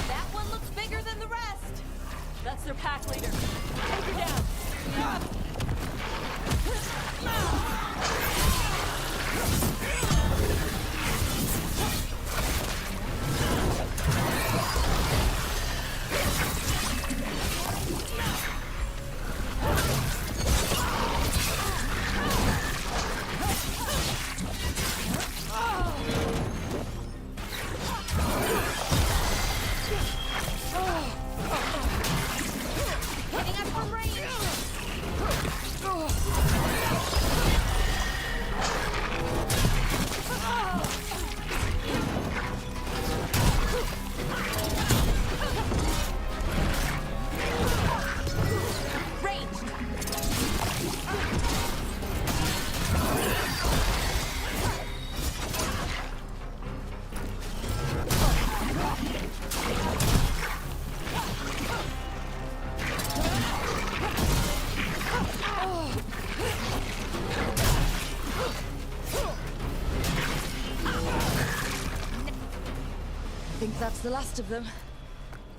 That think that's the last of them.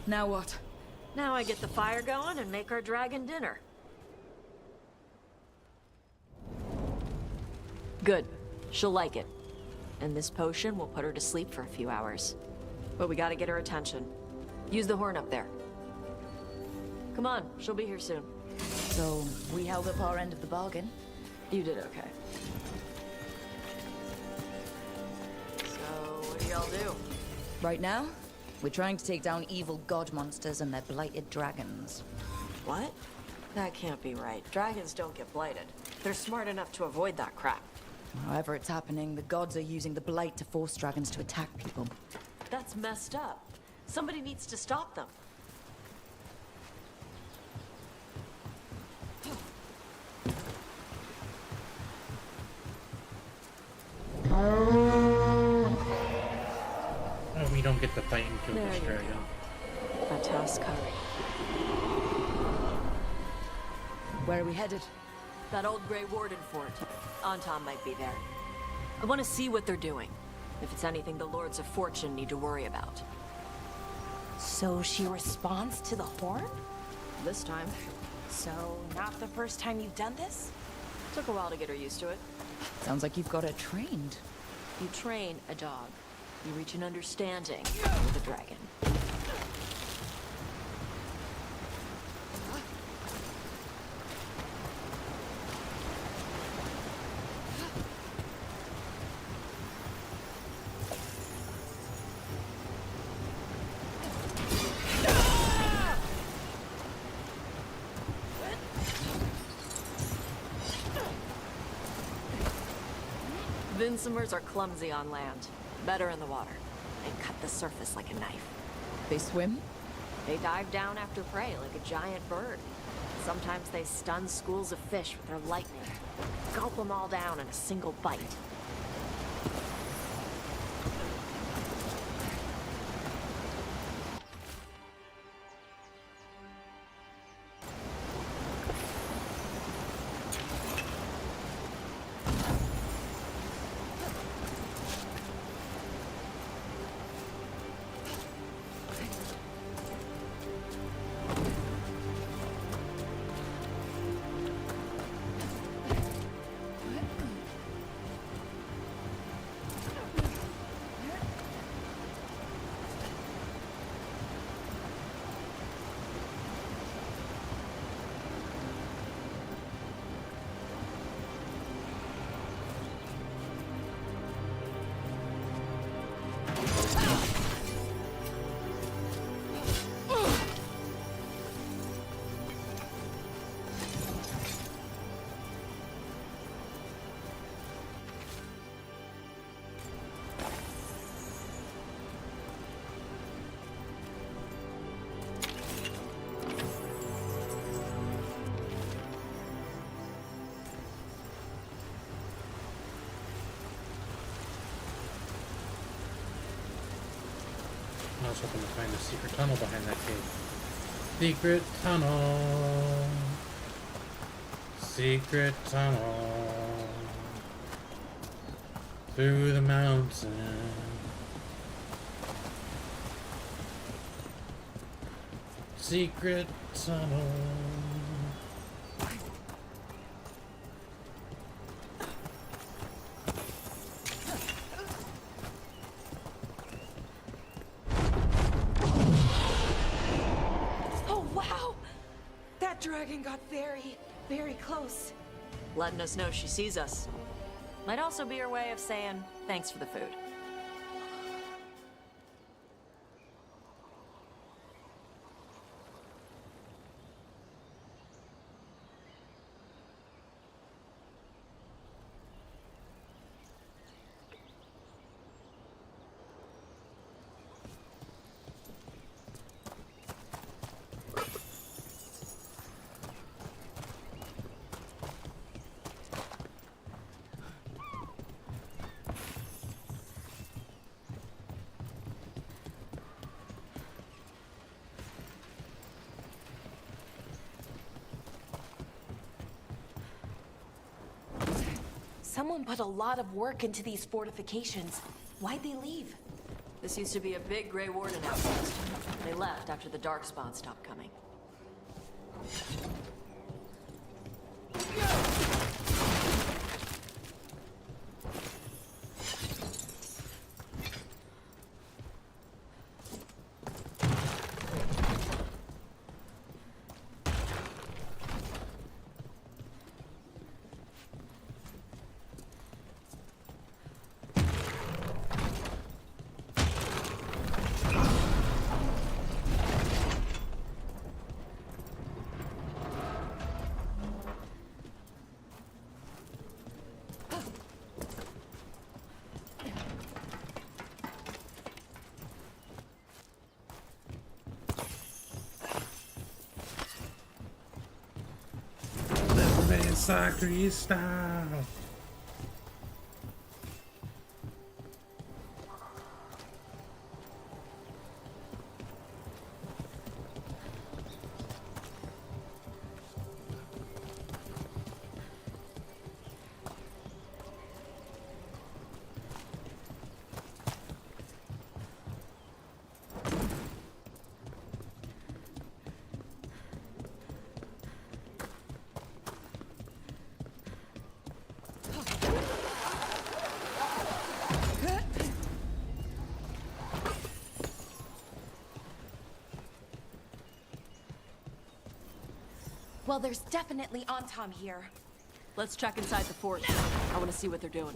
Now what? Now I get the fire going and make our dragon dinner. Good. She'll like it. And this potion will put her to sleep for a few hours. But we gotta get her attention. Use the horn up there. Come on, she'll be here soon. So, we held up our end of the bargain. You did okay. So, what do y'all do? Right now, we're trying to take down evil god monsters and their blighted dragons. What? That can't be right. Dragons don't get blighted. They're smart enough to avoid that crap. However it's happening, the gods are using the blight to force dragons to attack people. That's messed up. Somebody needs to stop them. Oh, we don't get to fight and kill There this you dragon. go. A task curry. Where are we headed? That old Grey Warden fort. Anton might be there. I want to see what they're doing. If it's anything the Lords of Fortune need to worry about. So she responds to the horn? This time. So, not the first time you've done this? Took a while to get her used to it. Sounds like you've got her trained. You train a dog. You reach an understanding with a dragon. Vincimers are clumsy on land, better in the water. They cut the surface like a knife. They swim? They dive down after prey like a giant bird. Sometimes they stun schools of fish with their lightning. Gulp them all down in a single bite. I was hoping to find a secret tunnel behind that cave. Secret tunnel. Secret tunnel. Through the mountain. Secret tunnel. Oh, wow! That dragon got very, very close. Letting us know she sees us. Might also be her way of saying thanks for the food. Someone put a lot of work into these fortifications. Why'd they leave? This used to be a big Grey Warden outpost. They left after the Darkspawn stopped coming. Sacristyle. Well, there's definitely Antom here. Let's check inside the fort. I want to see what they're doing.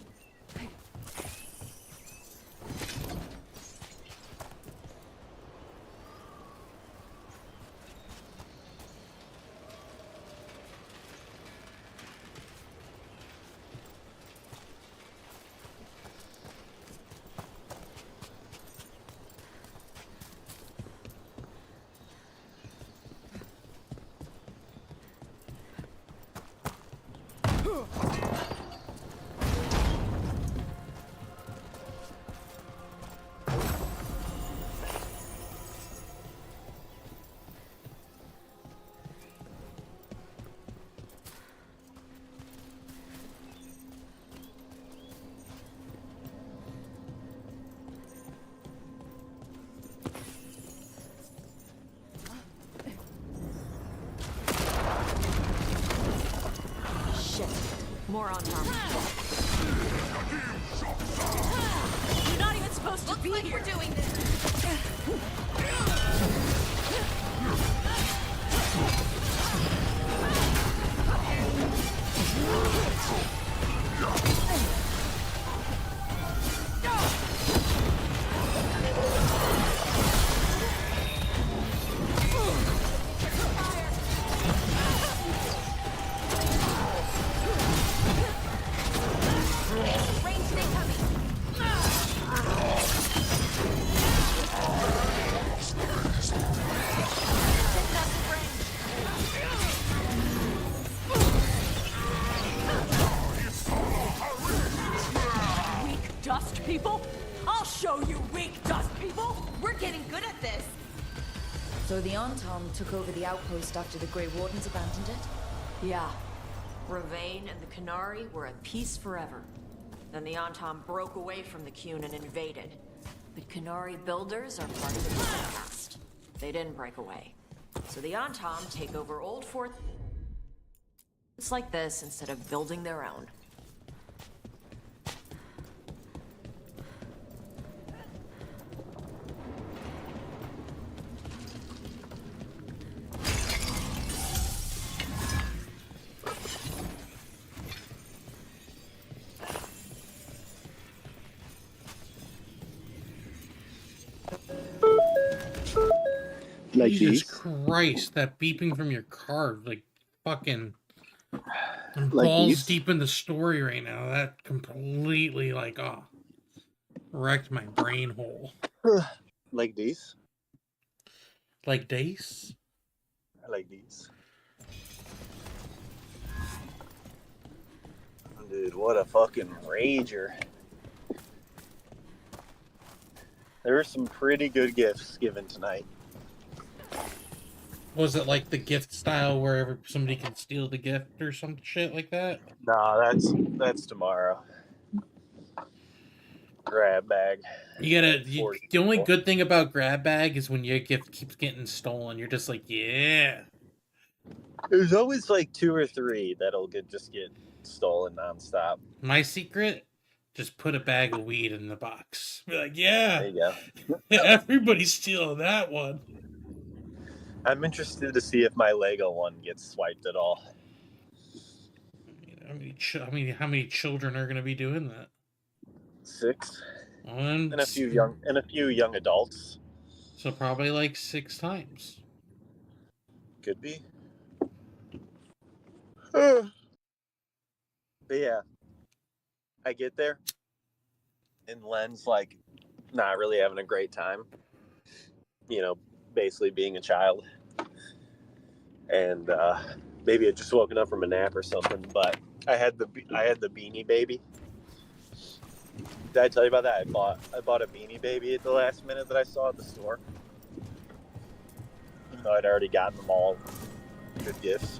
More on Tom. You're not even supposed to be here. We're doing this. Dust people? I'll show you weak dust people! We're getting good at this. So the Antom took over the outpost after the Grey Wardens abandoned it? Yeah. Ravane and the Qunari were at peace forever. Then the Antom broke away from the Qun and invaded. But Qunari builders are part of the past. They didn't break away. So the Antom take over old forts like this instead of building their own. Like Jesus these? Christ, that beeping from your car, like fucking I'm Like balls these? deep in the story right now. That completely wrecked my brain hole. Like these? Like Dace? I like these. Dude, what a fucking rager. There were some pretty good gifts given tonight. Was it like the gift style where somebody can steal the gift or some shit like that? Nah, that's tomorrow. grab bag. You gotta. Like 40 The only people. good thing about grab bag is when your gift keeps getting stolen. You're just like, yeah. There's always like 2 or 3 that'll just get stolen nonstop. My secret: just put a bag of weed in the box. Be like, yeah. There you go. Everybody's stealing that one. I'm interested to see if my Lego one gets swiped at all. How many children are going to be doing that? 6. And a few young adults. So probably like 6 times. Could be. But yeah, I get there, and Len's like not really having a great time. You know, basically being a child, and maybe I'd just woken up from a nap or something. But I had the Beanie Baby. Did I tell you about that? I bought a Beanie Baby at the last minute that I saw at the store. Even though I'd already gotten them all good gifts.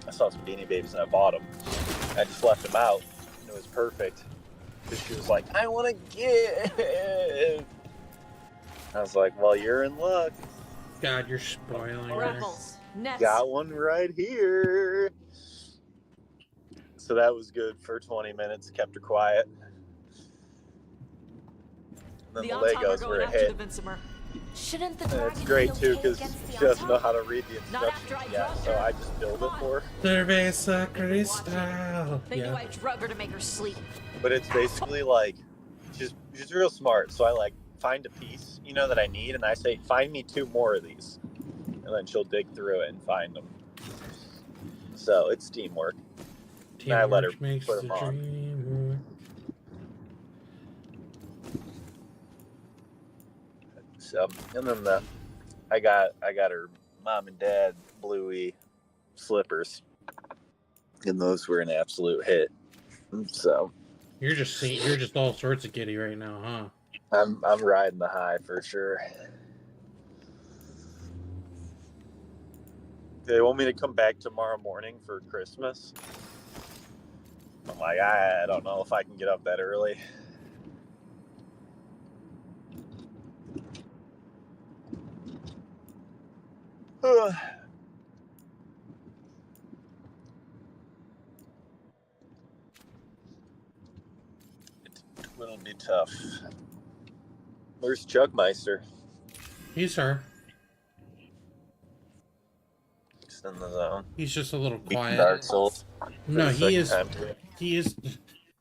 I saw some Beanie Babies and I bought them. I just left them out, and it was perfect. Because she was like, I want to give. I was like, well, you're in luck. God, you're spoiling Rebels. Got one right here. So that was good for 20 minutes. Kept her quiet. And then the Legos were a hit. Shouldn't the And dragon it's great be too okay because against the she doesn't know Autop? how to read the instructions yet, so I just build it for her. Cerveza Cristal. They knew I drug her to make her sleep. But it's basically like she's real smart. So I like find a piece, that I need, and I say, find me 2 more of these, and then she'll dig through it and find them. So it's teamwork. And I let her put them on. So, and then I got her mom and dad Bluey slippers, and those were an absolute hit. So you're just all sorts of giddy right now, huh? I'm riding the high for sure. They want me to come back tomorrow morning for Christmas. I'm like, I don't know if I can get up that early. It'll be tough. Where's Chugmeister? He's her. He's in the zone. He's just a little quiet. Dark Souls. No, he is. He's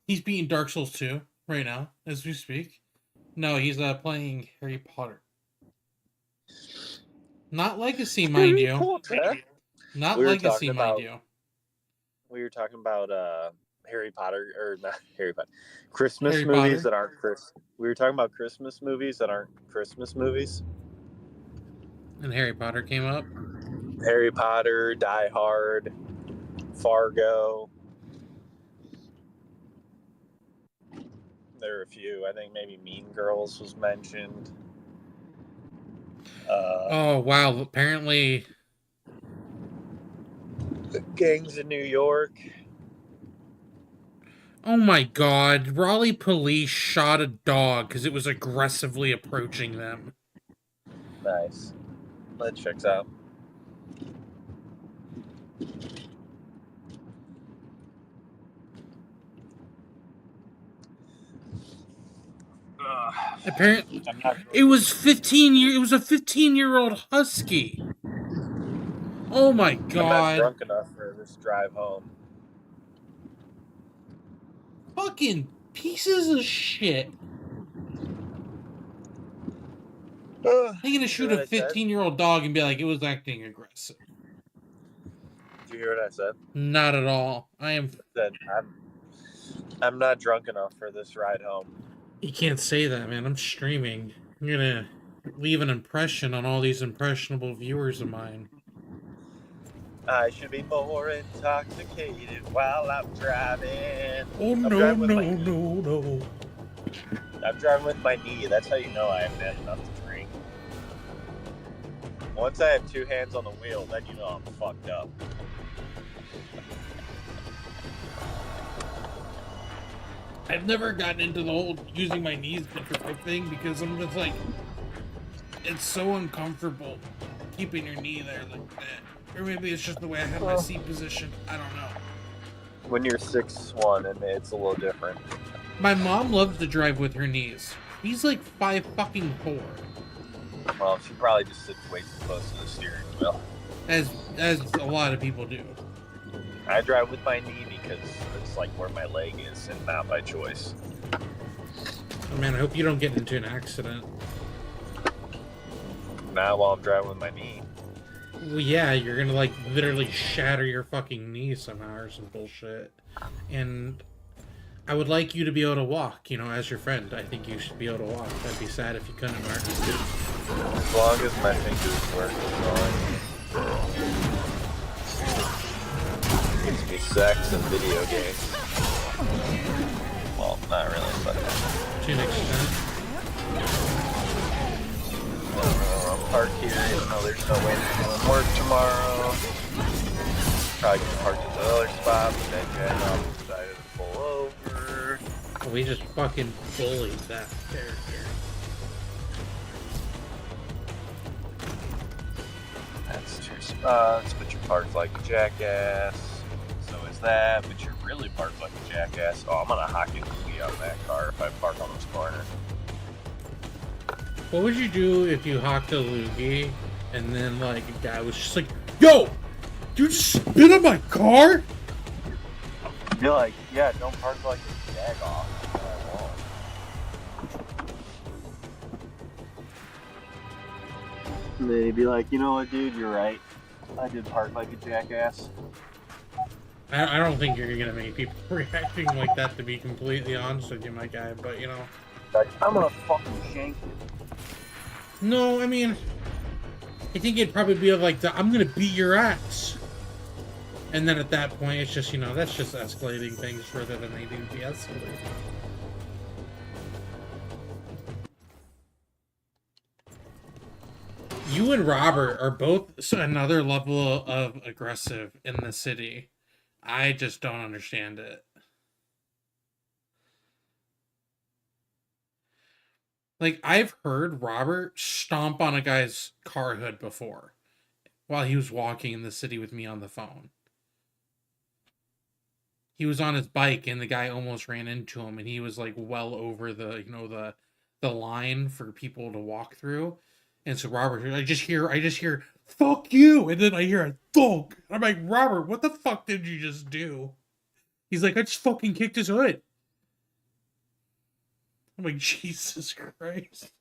beating Dark Souls 2 right now as we speak. No, he's playing Harry Potter. Not Legacy, mind you. Not Legacy, mind you. We were talking about Harry Potter, or not Harry Potter, Christmas Harry movies Potter. that aren't Chris. We were talking about Christmas movies that aren't Christmas movies. And Harry Potter came up. Harry Potter, Die Hard, Fargo. There are a few. I think maybe Mean Girls was mentioned. Oh wow! Apparently, Gangs in New York. oh my God! Raleigh police shot a dog because it was aggressively approaching them. Nice. That checks out. Apparently, it was 15 year. It was a 15-year-old husky. Oh my I'm not God! drunk enough for this drive home. Fucking pieces of shit. They're gonna shoot a 15-year-old dog and be like, it was acting aggressive. Did you hear what I said? Not at all. I'm not drunk enough for this ride home. You can't say that, man. I'm streaming. I'm gonna leave an impression on all these impressionable viewers of mine. I should be more intoxicated while I'm driving. Oh no, no. I'm driving with my knee. That's how you know I haven't had enough to drink. Once I have 2 hands on the wheel, then you know I'm fucked up. I've never gotten into the whole using my knees different type thing because I'm just like, it's so uncomfortable keeping your knee there like that. Or maybe it's just the way I have my seat position. I don't know. When you're 6'1", and it's a little different. My mom loves to drive with her knees. He's like 5'4". Well, she probably just sits way too close to the steering wheel. As a lot of people do. I drive with my knee because it's like where my leg is and not by choice. Oh man, I hope you don't get into an accident. Not while I'm driving with my knee. Well, yeah, you're gonna like literally shatter your fucking knee somehow or some bullshit. And I would like you to be able to walk, you know, as your friend. I think you should be able to walk. That'd be sad if you couldn't, Mark. As long as my fingers work, it's fine. Gives me sex and video games. Well, not really, but to an extent. I'm parked here, even though there's no way to do work tomorrow. Probably gonna park at the other spot, but then Jen decided to pull over. We just fucking bullied that character. That's 2 spots, but you're parked like a jackass. So is that, but you're really parked like a jackass. Oh, I'm gonna hockey loogie out that car if I park on this corner. What would you do if you hocked a loogie and then like a guy was just like, yo! You just spit on my car? I'd be like, yeah, don't park like a jag off. And then he'd be like, you know what, dude, you're right. I did park like a jackass. I don't think you're gonna make people reacting like that, to be completely honest with you, my guy, but you know. Like, I'm gonna fucking shank you. No, I mean, I think it'd probably be like the, I'm gonna beat your ass. And then at that point, it's just, you know, that's just escalating things further than they do de-escalate. You and Robert are both another level of aggressive in the city. I just don't understand it. Like, I've heard Robert stomp on a guy's car hood before while he was walking in the city with me on the phone. He was on his bike and the guy almost ran into him and he was like well over the, you know, the line for people to walk through. And so Robert, I just hear, fuck you. And then I hear a thunk. I'm like, Robert, what the fuck did you just do? He's like, I just fucking kicked his hood. I'm like, Jesus Christ.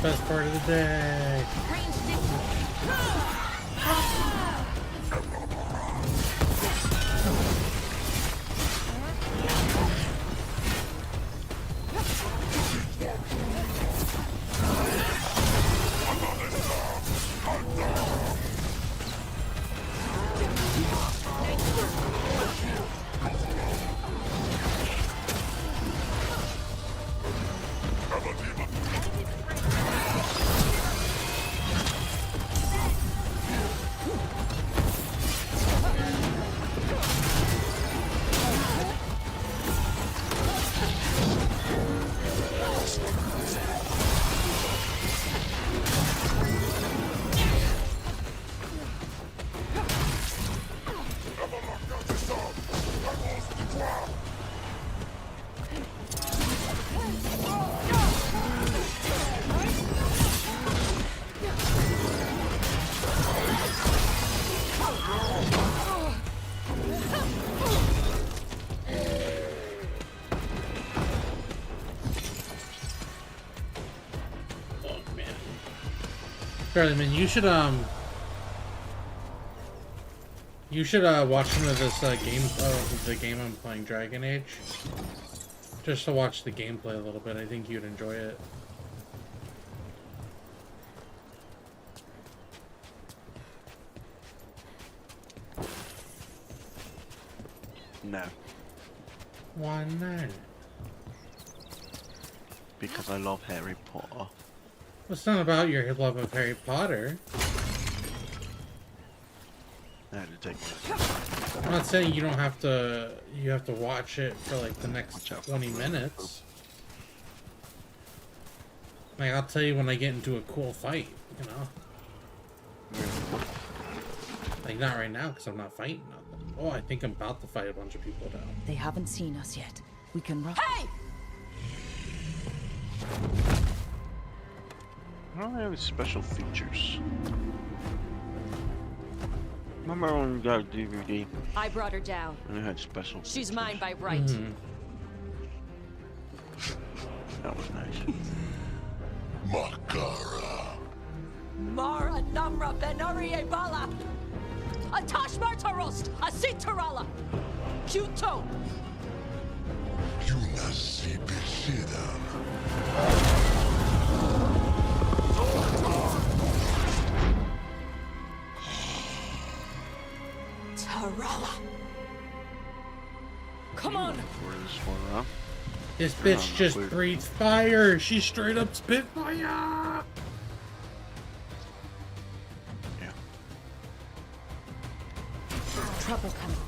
Best part of the day. Charlie, man, you should watch some of this the game I'm playing, Dragon Age. Just to watch the gameplay a little bit. I think you'd enjoy it. No. Why not? Because I love Harry Potter. It's not about your love of Harry Potter. I had to take I'm not saying you don't have to. You have to watch it for like the next 20 minutes. Like I'll tell you when I get into a cool fight, you know. Like not right now because I'm not fighting nothing. Oh, I think I'm about to fight a bunch of people now. They haven't seen us yet. We can run. Hey! I don't have any special features. Remember when we got a DVD I brought her down. and it had special She's features? mine by right. That was nice. Makara. Mara Namra Benarie Bala. Atash Martarost. Asitarala. Kuto. Yunasi Bishida. Tarala. Come on. This bitch just breathes fire. She straight up spit fire. Trouble coming.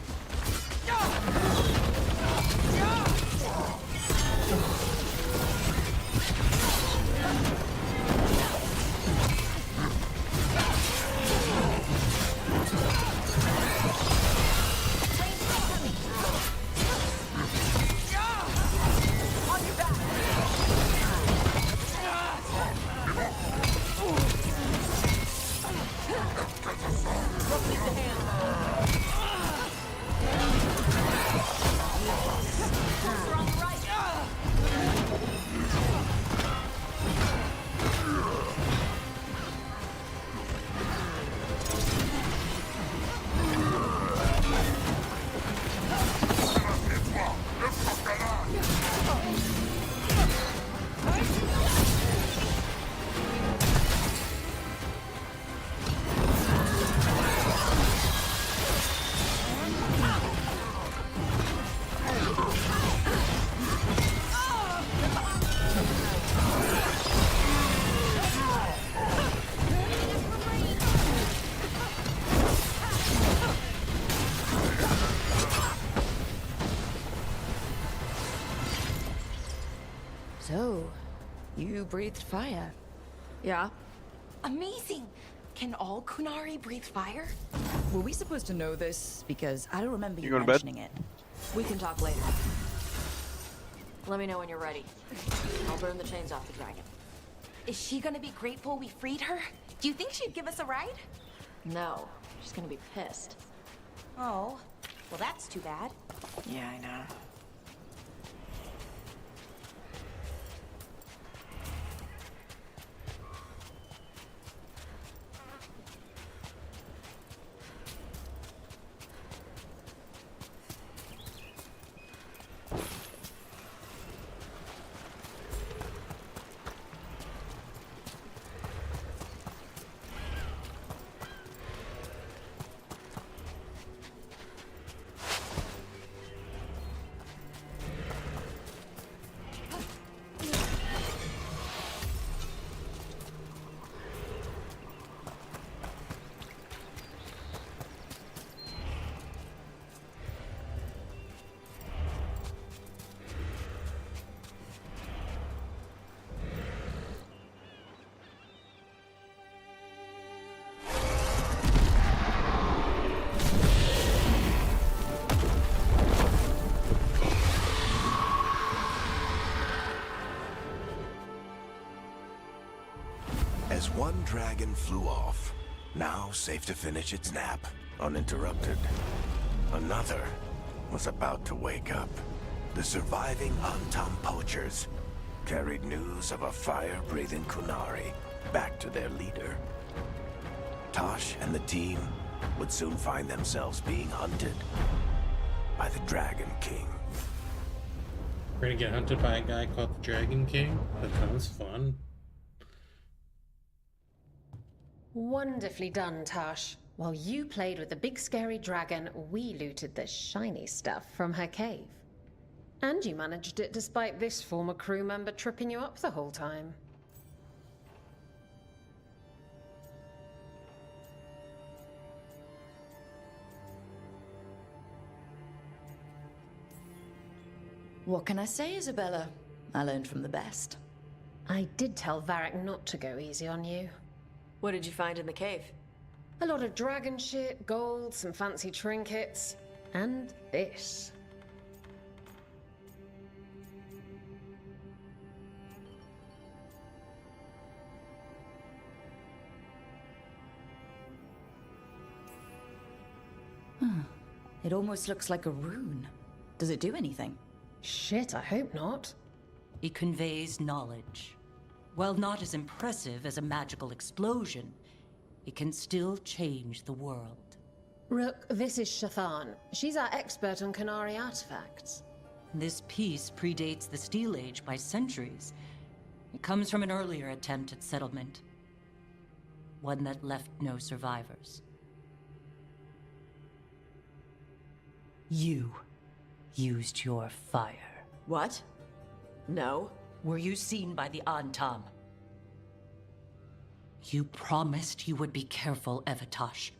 So, you breathed fire. Yeah. Amazing! Can all Kunari breathe fire? Were we supposed to know this? Because I don't remember you going to bed? mentioning it. We can talk later. Let me know when you're ready. I'll burn the chains off the dragon. Is she gonna be grateful we freed her? Do you think she'd give us a ride? No, she's gonna be pissed. Oh, well that's too bad. Yeah, I know. As one dragon flew off, now safe to finish its nap, uninterrupted, another was about to wake up. The surviving Antam poachers carried news of a fire-breathing Kunari back to their leader. Tosh and the team would soon find themselves being hunted by the Dragon King. We're gonna get hunted by a guy called the Dragon King? That sounds fun. Wonderfully done, Tosh. While you played with the big scary dragon, we looted the shiny stuff from her cave. And you managed it despite this former crew member tripping you up the whole time. What can I say, Isabella? I learned from the best. I did tell Varric not to go easy on you. What did you find in the cave? A lot of dragon shit, gold, some fancy trinkets, and this. It almost looks like a rune. Does it do anything? Shit, I hope not. It conveys knowledge. While not as impressive as a magical explosion, it can still change the world. Rook, this is Shathan. She's our expert on Qunari artifacts. This piece predates the Steel Age by centuries. It comes from an earlier attempt at settlement. One that left no survivors. You used your fire. What? No. Were you seen by the Antam? You promised you would be careful, Evatosh.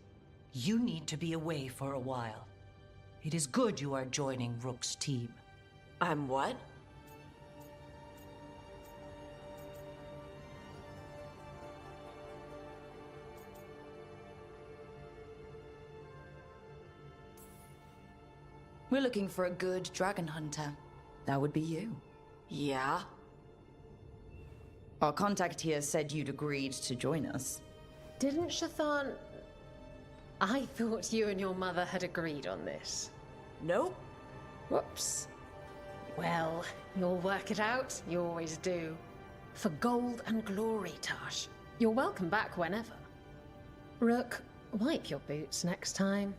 You need to be away for a while. It is good you are joining Rook's team. I'm what? We're looking for a good dragon hunter. That would be you. Yeah? Our contact here said you'd agreed to join us. Didn't Shathan... I thought you and your mother had agreed on this. Nope. Whoops. Well, you'll work it out. You always do. For gold and glory, Tosh. You're welcome back whenever. Rook, wipe your boots next time.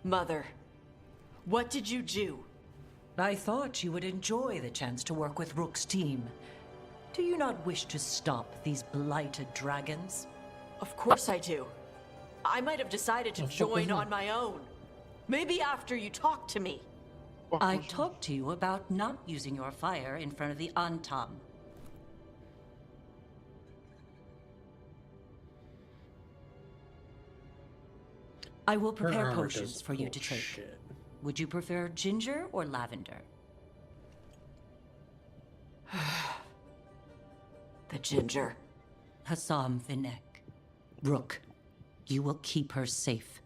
Mother, what did you do? I thought you would enjoy the chance to work with Rook's team. Do you not wish to stop these blighted dragons? Of course I do. I might have decided to join on my own. Maybe after you talked to me. I talked to you about not using your fire in front of the Antam. I will prepare potions for you to take. Would you prefer ginger or lavender? The ginger. Hassam Vinek. Rook, you will keep her safe.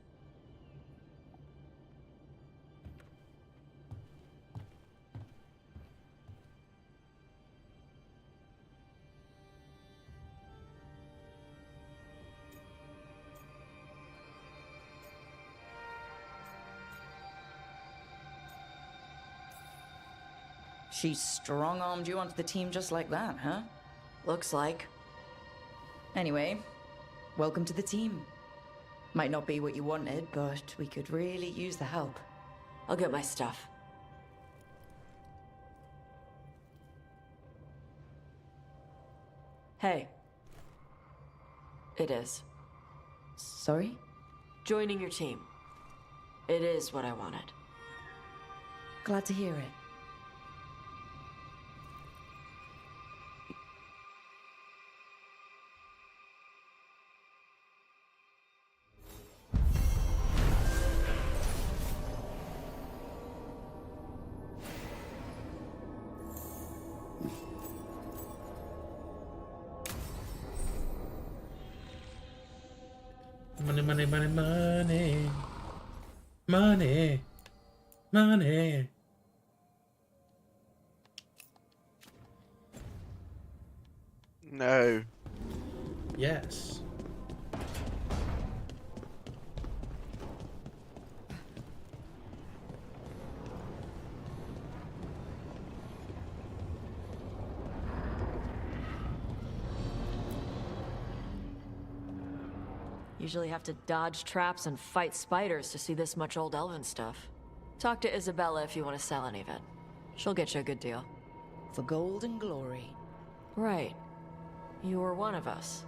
She strong-armed you onto the team just like that, huh? Looks like. Anyway, welcome to the team. Might not be what you wanted, but we could really use the help. I'll get my stuff. Hey. It is. Sorry? Joining your team. It is what I wanted. Glad to hear it. Money, money, money, money. Money. Money. No. Yes. Usually have to dodge traps and fight spiders to see this much old elven stuff. Talk to Isabella if you want to sell any of it. She'll get you a good deal. For gold and glory. Right. You were one of us.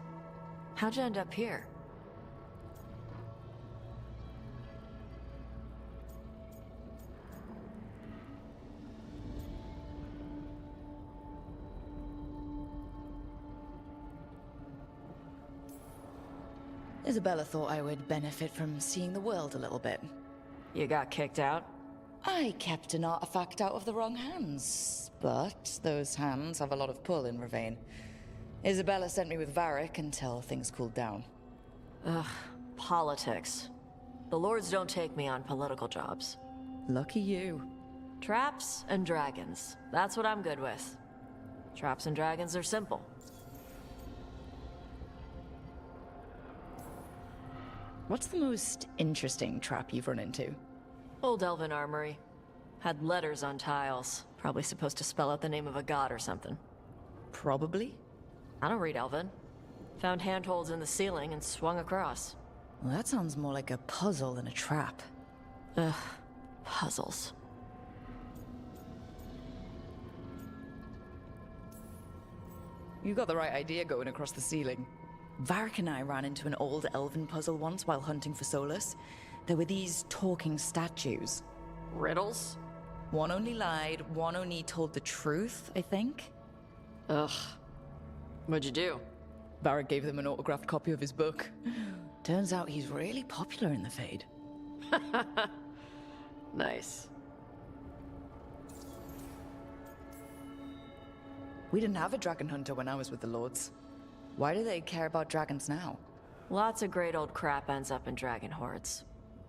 How'd you end up here? Isabella thought I would benefit from seeing the world a little bit. You got kicked out? I kept an artifact out of the wrong hands, but those hands have a lot of pull in Ravane. Isabella sent me with Varric until things cooled down. Ugh, politics. The lords don't take me on political jobs. Lucky you. Traps and dragons. That's what I'm good with. Traps and dragons are simple. What's the most interesting trap you've run into? Old elven armory. Had letters on tiles. Probably supposed to spell out the name of a god or something. Probably? I don't read elven. Found handholds in the ceiling and swung across. Well, that sounds more like a puzzle than a trap. Ugh, puzzles. You got the right idea going across the ceiling. Varric and I ran into an old elven puzzle once while hunting for Solus. There were these talking statues. Riddles? One only lied, one only told the truth, I think. Ugh. What'd you do? Varric gave them an autographed copy of his book. Turns out he's really popular in the Fade. Nice. We didn't have a dragon hunter when I was with the Lords. Why do they care about dragons now? Lots of great old crap ends up in dragon hordes.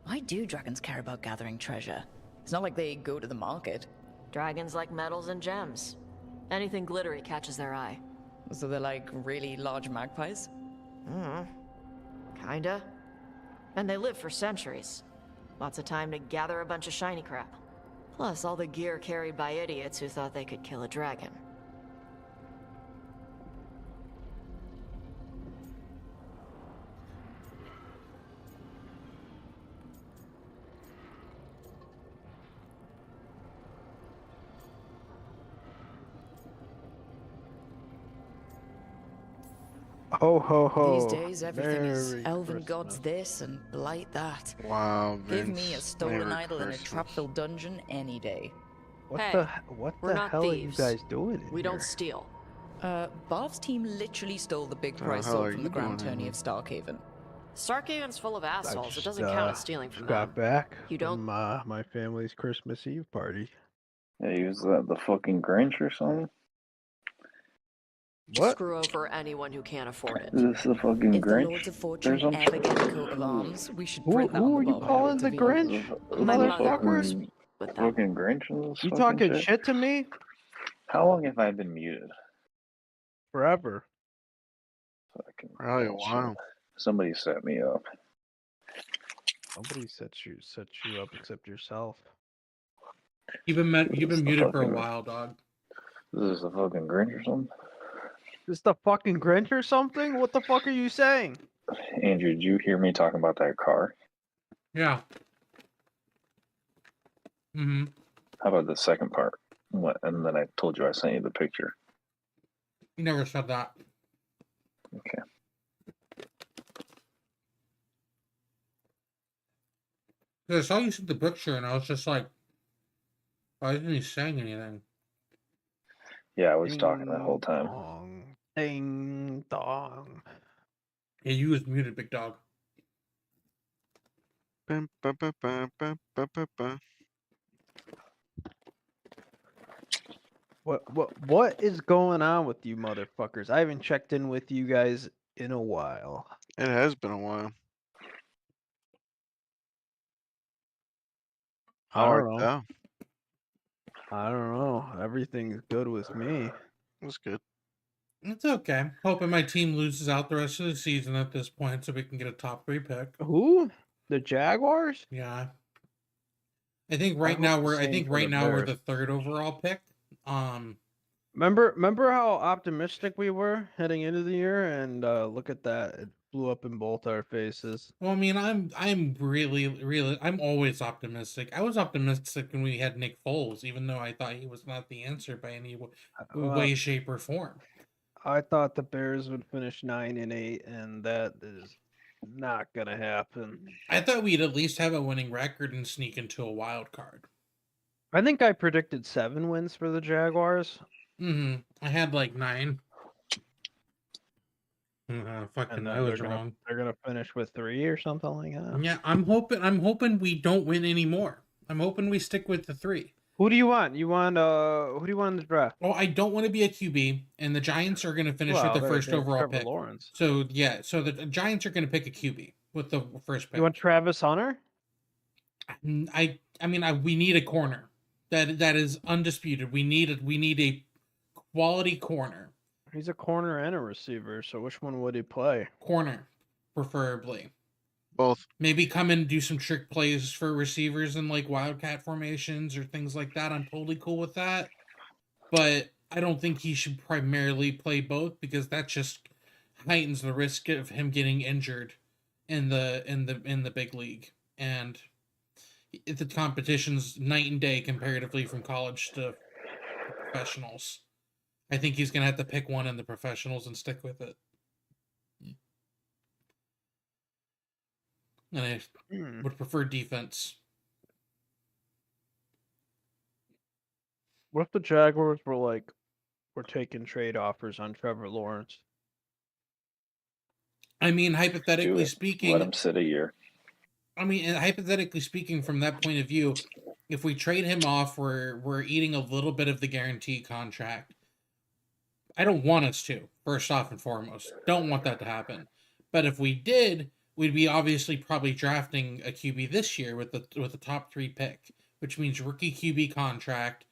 Why do dragons care about gathering treasure? It's not like they go to the market. Dragons like metals and gems. Anything glittery catches their eye. So they're like really large magpies? Kinda. And they live for centuries. Lots of time to gather a bunch of shiny crap. Plus all the gear carried by idiots who thought they could kill a dragon. Ho ho ho. These days, everything is Merry elven Christmas. gods this and blight that. Wow, Give Vince. me a stolen Merry idol in a Christmas. trap-filled dungeon any day. What Hey, the we're not hell thieves. are you guys doing in We here? don't steal. Barb's team literally stole the big the prize hell are sword from the you Grand doing in Tourney here? of Starkhaven. Starkhaven's full of I assholes. It just, doesn't count as stealing from just them. got back You don't? from my family's Christmas Eve party. Hey, was that the fucking Grinch or something? What? Screw over anyone who can't afford it. Is this the fucking If the Grinch? Lords of Fortune There's ever get a coat of arms, we should Who, print that who on are the you bottom calling of the the Grinch? My mother Motherfuckers? works with them. Fucking Grinch and this You fucking talking shit to me? How long have I been muted? Forever. Fucking Probably a bullshit. while. Somebody set me up. Nobody sets you up except yourself. You've been It's the muted for a fucking- while, dog. This is the fucking Grinch or something? This the fucking Grinch or something? What the fuck are you saying? Andrew, did you hear me talking about that car? Yeah. Mm-hmm. How about the second part? What? And then I told you I sent you the picture. You never said that. Okay. I saw you sent the picture, and I was just like, why isn't he saying anything? Yeah, I was talking that whole time. Dong, ding dong. Yeah, you was muted, big dog. Bum, ba, ba, ba, ba, ba, ba, ba. What is going on with you motherfuckers? I haven't checked in with you guys in a while. It has been a while. How I art don't know. thou? I don't know. Everything's good with me. That's good. It's okay. Hoping my team loses out the rest of the season at this point, so we can get a top 3 pick. Who? The Jaguars? Yeah. I think right hope now the we're same for the we're Bears. the 3rd overall pick. Remember how optimistic we were heading into the year, and look at that. It blew up in both our faces. Well, I mean, I'm really I'm always optimistic. I was optimistic when we had Nick Foles, even though I thought he was not the answer by any way, shape, or form. I thought the Bears would finish 9-8, and that is not gonna happen. I thought we'd at least have a winning record and sneak into a wild card. I think I predicted 7 wins for the Jaguars. I had like 9. Fucking, I was wrong. They're gonna finish with 3 or something like that. Yeah, I'm hoping we don't win anymore. I'm hoping we stick with the 3. Who do you want? Who do you want in the draft? Well, I don't want to be a QB, and the Giants are going to finish with the first overall pick. Lawrence. So yeah, so the Giants are going to pick a QB with the first pick. You want Travis Hunter? I mean, we need a corner. That is undisputed. We need a quality corner. He's a corner and a receiver, so which one would he play? Corner, preferably. Both. Maybe come and do some trick plays for receivers in like wildcat formations or things like that. I'm totally cool with that. But I don't think he should primarily play both, because that just heightens the risk of him getting injured in the big league. And the competition's night and day comparatively from college to professionals. I think he's gonna have to pick one in the professionals and stick with it. And I would prefer defense. What if the Jaguars were taking trade offers on Trevor Lawrence? I mean, hypothetically speaking, let him sit a year. I mean, hypothetically speaking, from that point of view, if we trade him off, we're eating a little bit of the guarantee contract. I don't want us to, first off and foremost. Don't want that to happen. But if we did, we'd be obviously probably drafting a QB this year with the top 3 pick, which means rookie QB contract,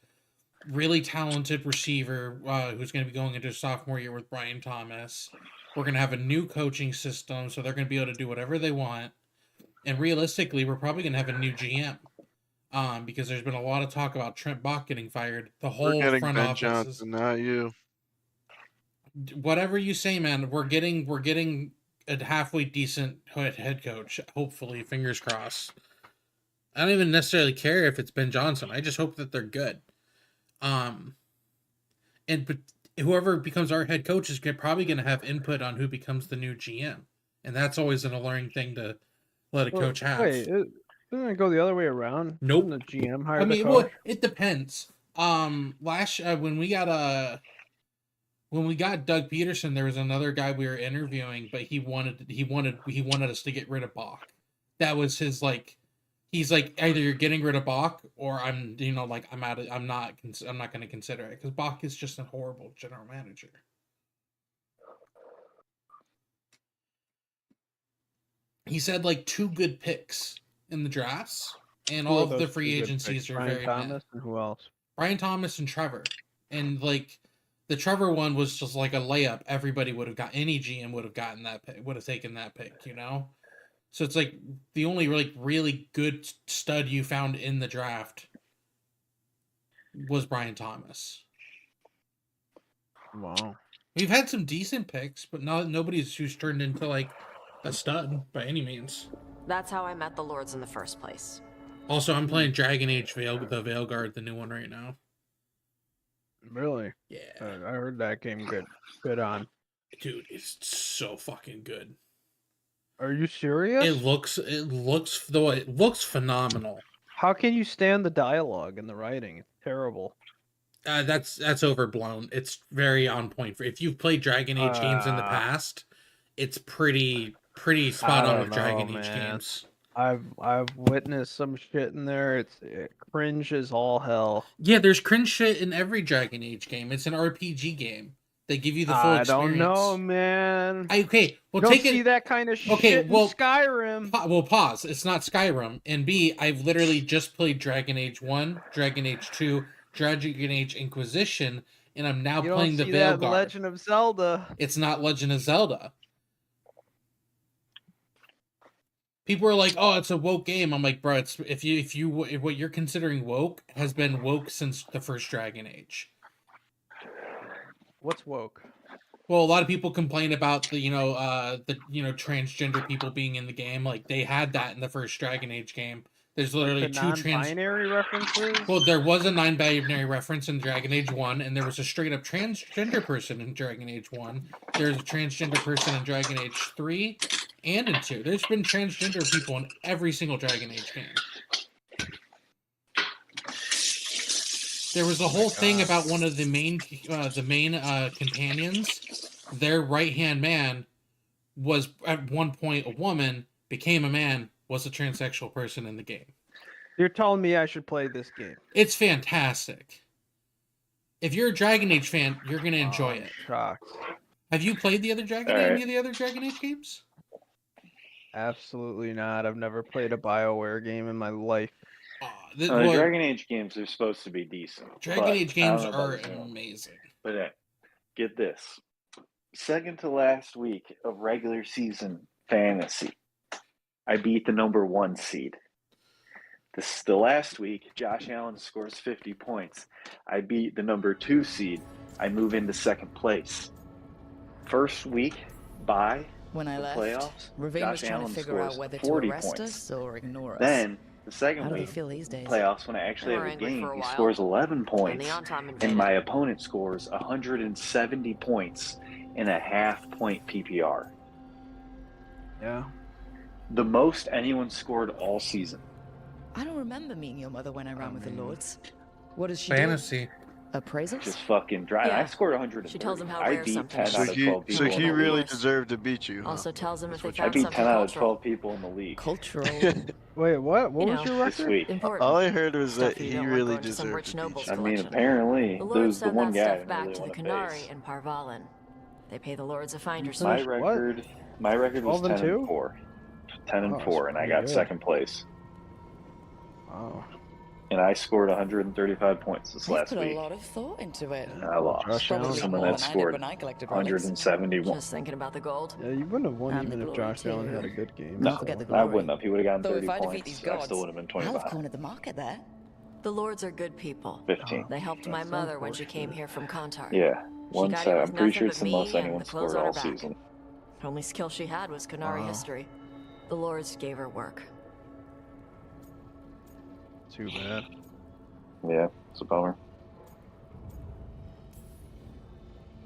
really talented receiver who's going to be going into sophomore year with Brian Thomas. We're going to have a new coaching system, so they're going to be able to do whatever they want. And realistically, we're probably going to have a new GM. Because there's been a lot of talk about Trent Bach getting fired. The whole front Ben office Johnson, not you. Whatever you say, man. We're getting a halfway decent head coach. Hopefully, fingers crossed. I don't even necessarily care if it's Ben Johnson. I just hope that they're good. But whoever becomes our head coach is probably going to have input on who becomes the new GM, and that's always an alluring thing to let a coach have. Wait, doesn't it go the other way around? Nope. Doesn't the GM hire the coach? Well, it depends. When we got Doug Peterson, there was another guy we were interviewing, but he wanted us to get rid of Bach. That was his he's like, either you're getting rid of Bach or I'm not going to consider it, because Bach is just a horrible general manager. He said 2 good picks in the drafts, and all of the free agencies are very Thomas and who else? Brian Thomas and Trevor. And the Trevor one was just like a layup. Everybody would have got, any GM would have gotten that pick, would have taken that pick, So it's the only really good stud you found in the draft was Brian Thomas. Wow. We've had some decent picks, but nobody's who's turned into a stud by any means. That's how I met the Lords in the first place. Also, I'm playing Dragon Age the Veilguard, the new one right now. Really? Yeah. I heard that game good on. Dude, it's so fucking good. Are you serious? It looks phenomenal. How can you stand the dialogue and the writing? It's terrible. That's overblown. It's very on point. If you've played Dragon Age games in the past, it's pretty spot on with Dragon Age games. I've witnessed some shit in there. It cringe as all hell. Yeah, there's cringe shit in every Dragon Age game. It's an RPG game. They give you the full experience. I don't know, man. Okay, well, don't see that kind of shit in Skyrim. Well, pause. It's not Skyrim. And B, I've literally just played Dragon Age 1, Dragon Age 2, Dragon Age Inquisition, and I'm now playing the Veilguard. Legend of Zelda. It's not Legend of Zelda. People are like, "Oh, it's a woke game." I'm like, "Bro, it's if what you're considering woke has been woke since the first Dragon Age." What's woke? Well, a lot of people complain about the transgender people being in the game. Like they had that in the first Dragon Age game. There's literally the two non-binary references. Well, there was a non-binary reference in Dragon Age 1, and there was a straight-up transgender person in Dragon Age 1. There's a transgender person in Dragon Age 3 and in 2. There's been transgender people in every single Dragon Age game. There was a whole thing about one of the main companions. Their right-hand man was, at one point, a woman, became a man, was a transsexual person in the game. You're telling me I should play this game? It's fantastic. If you're a Dragon Age fan, you're gonna enjoy it. Shocked. Have you played the other any of the other Dragon Age games? Absolutely not. I've never played a BioWare game in my life. The Dragon Age games are supposed to be decent. Dragon Age games are amazing. But get this. Second to last week of regular season fantasy, I beat the number 1 seed. The last week, Josh Allen scores 50 points. I beat the number 2 seed. I move into second place. First week, when I left, playoffs, Ravine was Josh trying Allen to figure scores out whether to 40 arrest points. us or ignore us. Then, the second How do week, they feel these days? playoffs, when I actually We're have a angry game, for a he while. scores 11 points, the Antom and invaded. my opponent scores 170 points in a half-point PPR. Yeah. The most anyone scored all season. I don't remember meeting your mother when I ran with the Lords. What does she Fantasy. do? Appraisals? Just fucking drive. Yeah. I scored 130. She tells him how I rare beat something 10 is. out of 12 people. So in he the really league. deserved to beat you. Also tells him if they I found beat something 10 out of cultural. 12 people in the league. Cultural. Wait, what? What You was know, your This record? week. Important. All I heard was Stuff that you he don't want really going to some deserved rich to beat noble's you. I mean, collection. apparently, The there Lords was the send one that guy I stuff didn't back really to the want to Canary face. in Parvalin. They pay the Lords a finder's My fee. record, my record was 10 and 4. 10 and Oh, 4, and I pretty got good. second place. Wow. And I scored 135 points this I last put week. a lot of thought into it. And I lost. Josh Allen. Probably Someone more that than I did scored when I collected relics. 171. Just thinking about the gold. Yeah, you wouldn't have won And the even if glory Josh Allen too. had a good game. No, forget the I glory. wouldn't have. He would have gotten Though 30 if I defeat points. these I gods, still would have been I'll have 25. cornered the market there. The Lords are good people. 15. They helped my That's mother when she unfortunate. came here from Kontar. Yeah. She got here I'm with pretty sure nothing it's the but most me and anyone the clothes scored on her all back. season. The only skill she had was Canary Wow. history. The Lords gave her work. Too bad. Yeah, it's a bummer.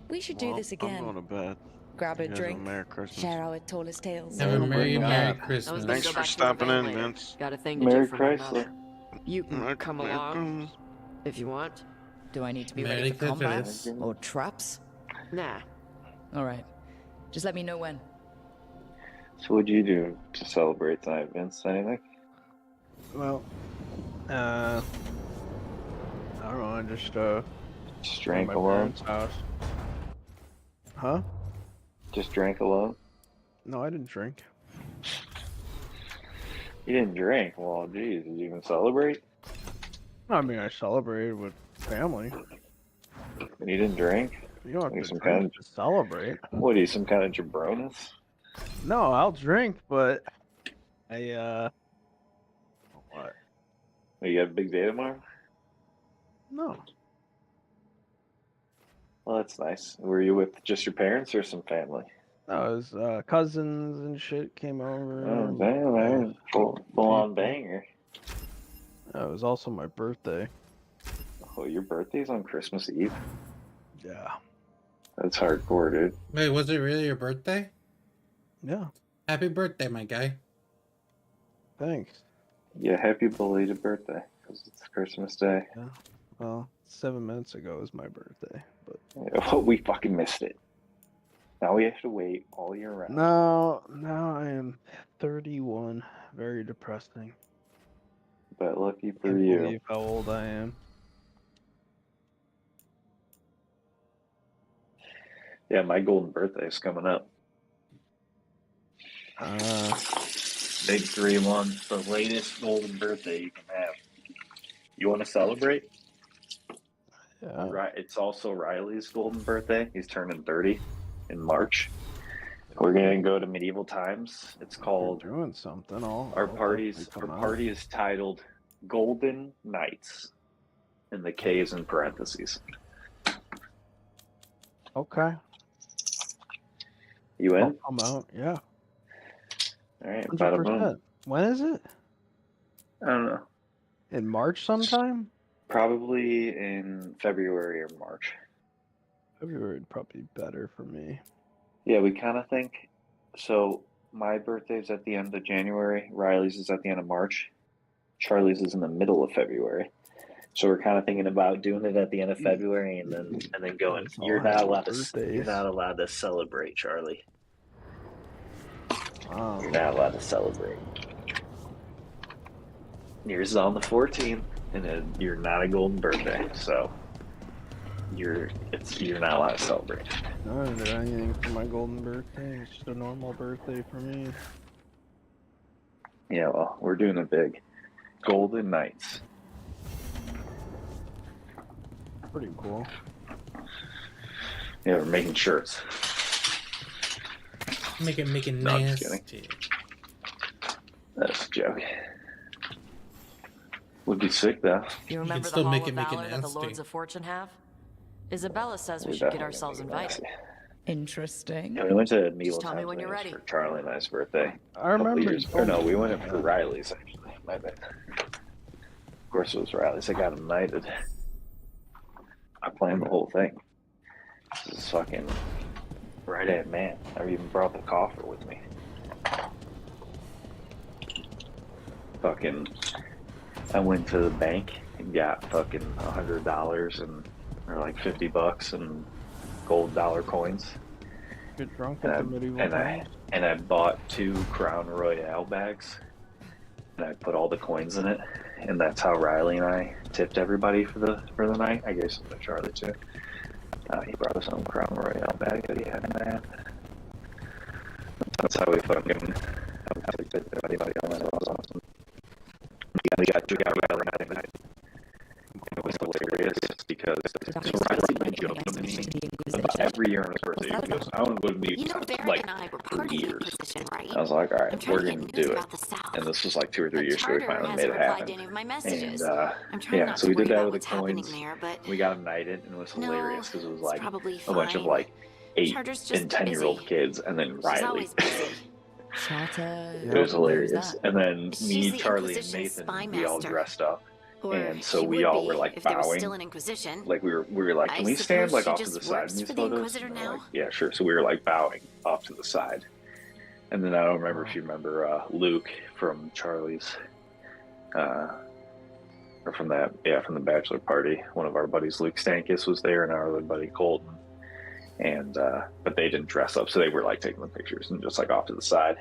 We should do Well, this I'm again. going to bed. Grab a You guys have drink, Merry Christmas. share our tallest tales. Have a Merry Merry Christmas. Thanks go for back to stopping Ravine in, later. Vince. Got a thing to Merry do for my Chrysler. mother. You can Merry- come Merry along Christmas. if you want. Do I need to be Merry ready for combat Christmas. or traps? Nah. All right. Just let me know when. So what'd you do to celebrate tonight, Vince? Anything? Well, I don't know. I just Just at drank my alone? parents' house. Huh? Just drank alone? No, I didn't drink. You didn't drink? Well, geez, did you even celebrate? I mean, I celebrated with family. And you didn't drink? You don't have Like to some drink kind to celebrate. What are you, some kind of jabronis? No, I'll drink, but what? Oh, you have a big day tomorrow? No. Well, that's nice. Were you with just your parents or some family? No, it was cousins and shit came over. Oh, and, damn, man. Full on banger. It was also my birthday. Oh, your birthday's on Christmas Eve? Yeah. That's hardcore, dude. Wait, was it really your birthday? Yeah. Happy birthday, my guy. Thanks. Yeah, happy belated birthday, because it's Christmas Day. Yeah. Well, 7 minutes ago was my birthday, but Yeah, we fucking missed it. Now we have to wait all year round. now I am 31. Very depressing. But lucky for Can't you. believe how old I am. Yeah, my golden birthday is coming up. Big 3-1, the latest golden birthday you can have. You want to celebrate? Yeah. Right. It's also Riley's golden birthday. He's turning 30 in March. We're gonna go to medieval times. It's called. You're doing something. Our party is titled Golden Knights, and the K is in parentheses. Okay. You in? I'm out. Yeah. All right, bada boom. 100%. When is it? I don't know. In March sometime? Probably in February or March. February would probably be better for me. Yeah, we kind of think. So my birthday's at the end of January. Riley's is at the end of March. Charlie's is in the middle of February. So we're kind of thinking about doing it at the end of February and then going. You're not allowed to celebrate, Charlie. Wow. You're not allowed to celebrate. Yours is on the 14th, and you're not a golden birthday, so you're not allowed to celebrate. I don't do anything for my golden birthday. It's just a normal birthday for me. Yeah, well, we're doing it big. Golden Knights. Pretty cool. Yeah, we're making shirts. Make it No, I'm nasty. just kidding. That's a joke. Would be sick though. You remember the Hall of Valor that the Lords of Fortune have? Isabella says we should get ourselves invited. Interesting. Yeah, we went to Needle Just tell me when you're ready. for Charlie and I's birthday. I remember. Or no, we went for Riley's actually. My bad. Of course it was Riley's. I got him knighted. I planned the whole thing. This is fucking right at man. I even brought the coffer with me. Fucking, I went to the bank and got fucking $100 or like $50 and gold dollar coins. Get drunk at the medieval times. And I bought 2 Crown Royale bags. And I put all the coins in it, and that's how Riley and I tipped everybody for the night. I gave some to Charlie too. He brought us some Crown Royale bag that he had in that. That's how we fucking tipped everybody on that. It was awesome. We got Riley that night. It was hilarious because Riley joked to me about every year on his birthday. He goes, I want to go to meetings like for years. I was like, all right, we're going to do it. And this was like 2 or 3 years ago. We finally made it happen. And yeah, so we did that with the coins. We got them knighted, and it was hilarious because it was like a bunch of like 8 and 10-year-old kids, and then Riley. It was hilarious. And then me, Charlie, and Nathan, we all dressed up. And so we all were like bowing. Like we were like, can we stand like off to the side in these photos? Like, yeah, sure. So we were like bowing off to the side. And then I don't remember if you remember Luke from Charlie's, or from the bachelor party. One of our buddies, Luke Stankus, was there, and our other buddy Colton. And but they didn't dress up, so they were like taking the pictures and just like off to the side.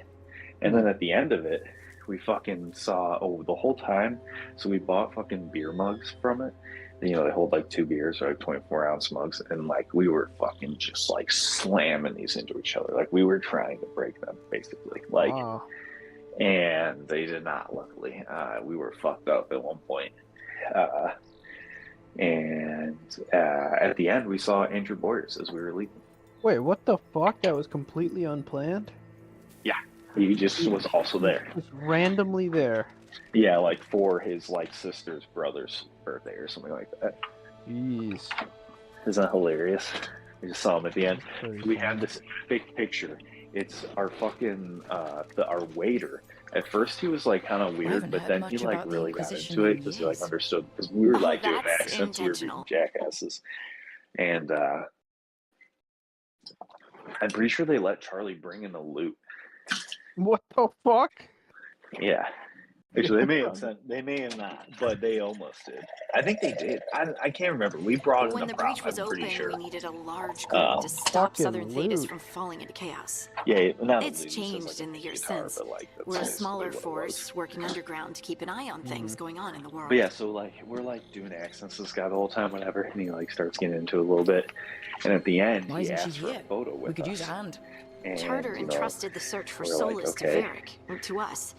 And then at the end of it, we fucking saw the whole time. So we bought fucking beer mugs from it. And, you know, they hold like 2 beers or like 24-ounce mugs, and like we were fucking just like slamming these into each other. Like we were trying to break them, basically. Like, and they did not. Luckily, we were fucked up at one point. And at the end, we saw Andrew Boyers as we were leaving. Wait, what the fuck? That was completely unplanned? Yeah, he just was also there. Just randomly there. Yeah, like for his like sister's brother's birthday or something like that. Jeez. Isn't that hilarious? We just saw him at the end. We had this fake picture. It's our fucking our waiter. At first he was like kind of weird, but then he like really got into it because he like understood, because we were like doing accents, we were being jackasses. And I'm pretty sure they let Charlie bring in the loot. What the fuck? Yeah. Actually, they may have not, but they almost did. I think they did. I can't remember. We brought in the prop, I'm pretty sure. We needed a large group to stop Southern Thetas from falling into chaos. Yeah, it's changed in the years since. We're a smaller force working underground to keep an eye on things going on in the world. But yeah, so like we're like doing accents to this guy the whole time, whatever, and he like starts getting into it a little bit, and at the end he asks for a photo with us. We could use a hand. And, Charter entrusted the search for Solus to Varric, to us.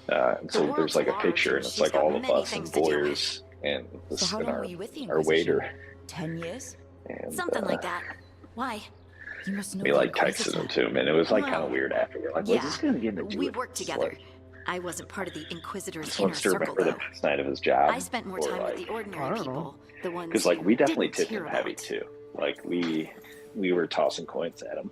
So there's like a picture, and it's like all of us and Boyers and this and our waiter. 10 years? And, something like that. Why? You must know. We like texted him to him, and it was like kind of weird after. We're like, what's this gonna get into? We worked together. I wasn't part of the Inquisitor's inner wants to circle, remember though. the best night of his job. I spent more time with the ordinary people, the ones because like we definitely tipped hear him heavy too. Like we were tossing coins at him.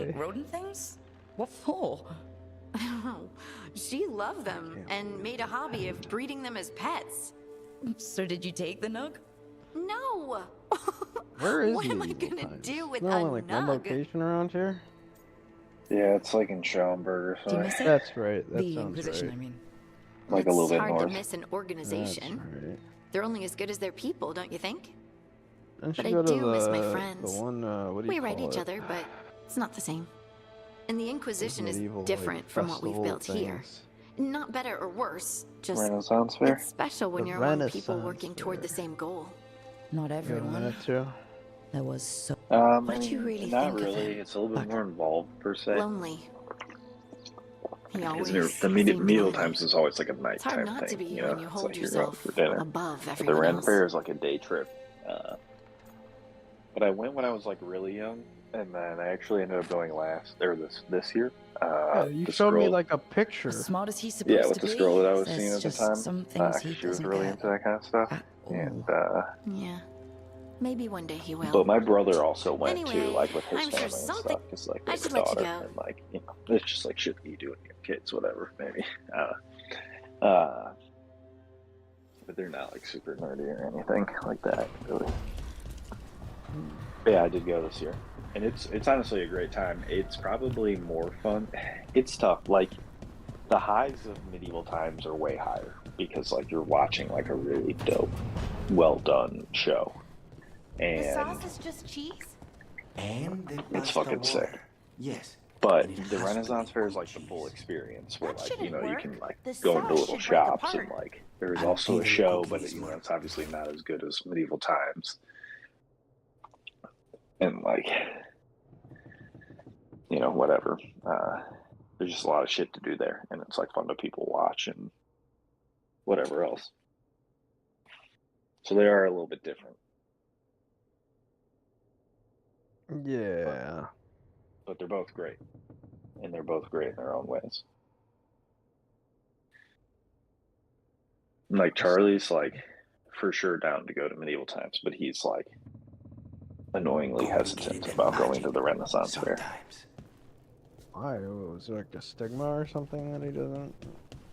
giant rodent things? What for? I don't know. She loved them and made a hobby of breeding them as pets. So did you take the nug? No! Where is What am I medieval gonna times? do with Isn't there a only, like, one nug? location around here? Yeah, it's like in Schaumburg or Do you something. miss it? That's right. That The sounds Inquisition, right. I mean. Like a It's little bit hard north. to miss an organization. That's right. They're only as good as their people, don't you think? Didn't But you I go to do miss my the friends. one? What do We you write call each it? other, but it's not the same. And the Inquisition is medieval, like, different from what we've festival built here. things. Not better or worse, just Renaissance Fair? it's special when The you're among people Renaissance working toward the same goal. Not You go to everyone. that too? There was so. What did you really not think of really. him? It's a little bit more involved per se. Lonely. He always Because the seemed meal lonely. times is always like a It's nighttime hard not thing. to be You know, when you it's hold like you're going yourself for dinner. above But the everyone Ren else. Fair is like a day trip. But I went when I was like really young, and then I actually ended up going this year. Yeah, you this showed me girl- like a picture. As smart as he's supposed Yeah, to with be. this girl that I was there's seeing at the just time. some things he She was doesn't really get. into that kind of stuff. And Yeah. Maybe one day he will. but my brother also went Anyway, too, like with his I'm sure family and something- stuff, because like they I have should a let you daughter, go. and like it's just like shit that you do when you have kids, whatever, maybe. But they're not like super nerdy or anything like that, really. But yeah, I did go this year, and it's honestly a great time. It's probably more fun. It's tough. Like the highs of medieval times are way higher because like you're watching like a really dope, well done show, The and sauce is just cheese? And they it's passed fucking the sick. water. Yes. But And it the has Renaissance to be Fair is good like the full cheese. experience, where That like you shouldn't know you work. can like The go into sauce little should break shops and apart. like there's I'm also a feeding show, but cookies, you know Mark. it's obviously not as good as medieval times. And like you know whatever, there's just a lot of shit to do there, and it's like fun to people watch and whatever else. So they are a little bit different, Yeah. but they're both great, and they're both great in their own ways. And, like Charlie's like for sure down to go to medieval times, but he's like annoyingly hesitant about going to the Renaissance Fair. Why? Was there like a stigma or something that he doesn't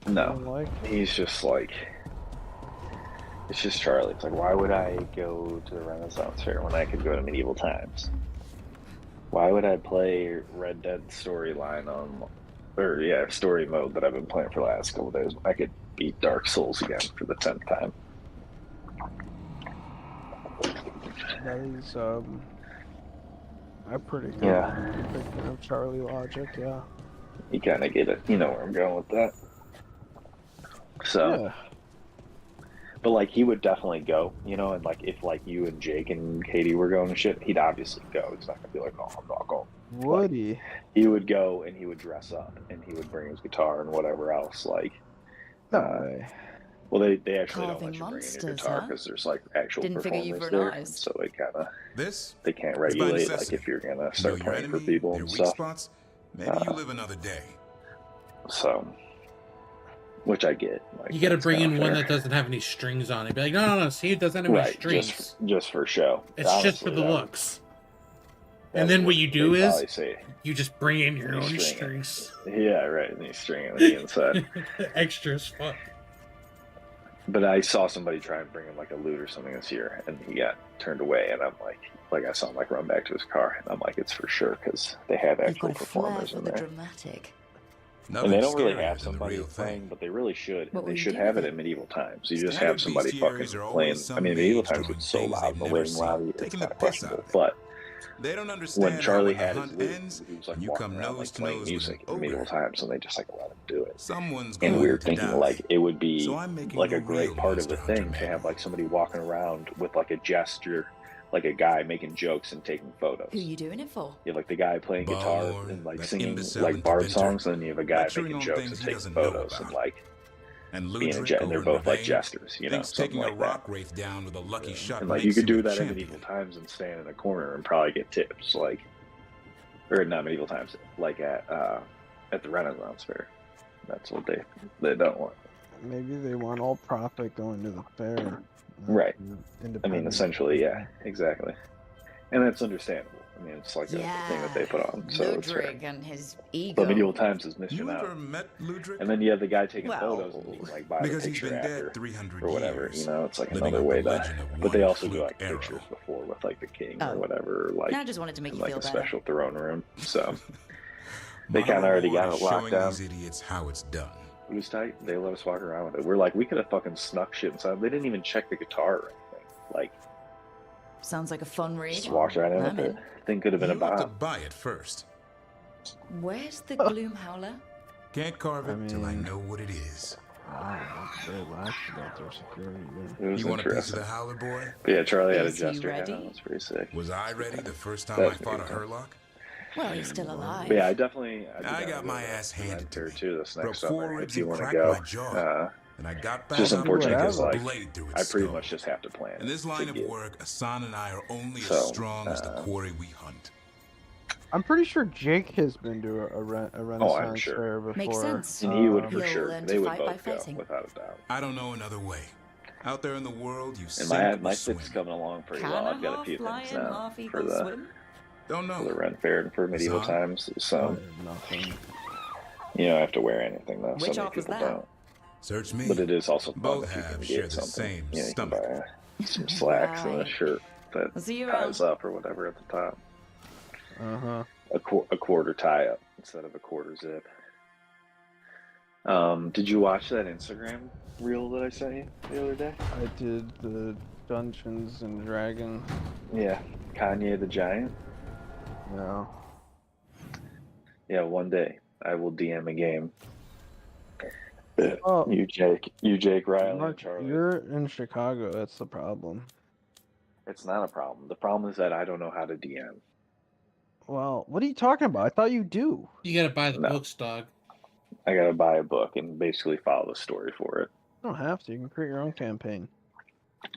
No, like? he's just like, it's just Charlie. It's like, why would I go to the Renaissance Fair when I could go to medieval times? Why would I play Red Dead storyline story mode that I've been playing for the last couple days? I could beat Dark Souls again for the 10th time. That is a pretty good depiction of Charlie logic, yeah. You kind of get it. You know where I'm going with that. So, Yeah. but like he would definitely go, you know, and like if like you and Jake and Katie were going and shit, he'd obviously go. He's not gonna be like, oh, I'm not going. Would he? He would go and he would dress up and he would bring his guitar and whatever else. Like, No way. well, they actually don't Carving let you bring in your monsters, guitar huh? because there's like actual Didn't figure you performers for an there, artist. so they kind of This they can't is by regulate like necessity. if you're gonna Know start your playing for enemy, people their and weak stuff. spots. Maybe you live another day. So, which I get. Like, You got to that's bring kinda in one fair. that doesn't have any strings on it. Be like, no. See, it doesn't have any Right, strings. just for show. It's just for Honestly, the that would- looks. that And then would what you do they'd is probably say, you just bring in your You own string it. strings. yeah, right, and he's stringing on the inside. Extra as fuck. But I saw somebody try and bring him like a lute or something this year, and he got turned away. And I'm like I saw him like run back to his car, and I'm like, it's for sure because they have You've actual got a flair performers for in the there. dramatic. And they don't really scarier have than the somebody real playing, thing. but they really should. What They will you should do have with it it? in medieval times. You just Standard have somebody bestiaries fucking are always playing. some I mean, medieval mage times doing it's so things loud. they've The never waiting seen, lobby is taking kind the of piss questionable. out of it. But They don't understand when Charlie how when had the his hunt lute, ends, he was like and you walking come around like nose to playing nose with music an in medieval ogre. times, and they just like let him do it. Someone's And going we were to thinking die. like it would be So I'm making like a a great real part of the Monster Hunter thing to manual. have like somebody walking around with like a gesture, like a guy making jokes and taking photos. Who are you doing it for? You have like the guy playing guitar Balmorn, and like that singing imbecile like bard inventor, songs, and then you have a guy lecturing making on jokes things and he taking doesn't know photos about. and like And being a Ludric jet, and they're over in both like Ravane jesters, you know, thinks something taking like a that. rock wraith down with a lucky shot And like you makes could do him a that in champion. medieval times and stand in a corner and probably get tips, like, or not medieval times, like at the Renaissance Fair. That's what they don't want. Maybe they want all profit going to the fair. Right. I mean, Independent. essentially, yeah, exactly. And that's understandable. I mean, it's like a thing that they put on. So it's fair. Ludwig and his ego. But medieval times is mission You out. ever met Ludwig? And then you have the guy taking Well, photos and you can like buy because the he's picture been after dead 300 or whatever. years, You know, it's like living another out way the to. legend of But they one also do flute like arrow. pictures before with like the king Oh. or whatever, like I just wanted to make in you like feel a better. special throne room. So they My kind of already reward got is it locked showing down. these idiots how it's done. It was tight. They let us walk around with it. We're like, we could have fucking snuck shit inside. They didn't even check the guitar or anything. Like, Sounds like a fun read. just walked right in I'm with it. in. Thing could have been You have to about. buy it first. Where's the Gloom Howler? Can't carve it till I know what it is. Very lax about their security. It was You want a piece of interesting. the Howler, boy? But yeah, Charlie had a Is he jester hat ready? on. It's pretty sick. Was I ready the first time That's I fought a pretty cool. Herlock? Well, he's still alive. But yeah, I definitely. I got my ass handed to me. too this Broke next 4 summer ribs if you and want to cracked go. my jaw. And I got back Just up unfortunate and because got a like blade through I its pretty skull. much just have to plan. In this to line of get- work, Hassan and I are only So, as strong as the quarry we hunt. I'm pretty sure Jake has been to a Renaissance sure. fair before. Makes sense. And he would for He'll sure. learn to They would fight by both go fighting. without a doubt. I don't know another way. Out there in the world, you And sink my or my swim. fit's coming along pretty Kinda well. I've got a half few lion, things now half for eagle the swim. Don't for know. the Ren Fair and for medieval Hassan? times. So Nothing. you don't have to wear anything though. Which So many off was people that? don't. Search me. But it is also fun Both if you have can share get the something. same You know, you can stomach. buy some slacks and a Right. shirt that I'll see you ties around. up or whatever at the top. Uh-huh. A quarter tie up instead of a quarter zip. Did you watch that Instagram reel that I sent you the other day? I did the Dungeons and Dragons. Yeah, Kanye the Giant. No. Yeah, one day I will DM a game. Oh, You Jake, Riley, and Mark, Charlie. you're in Chicago. That's the problem. It's not a problem. The problem is that I don't know how to DM. Well, what are you talking about? I thought you do. You gotta buy the No. books, dog. I gotta buy a book and basically follow the story for it. You don't have to. You can create your own campaign.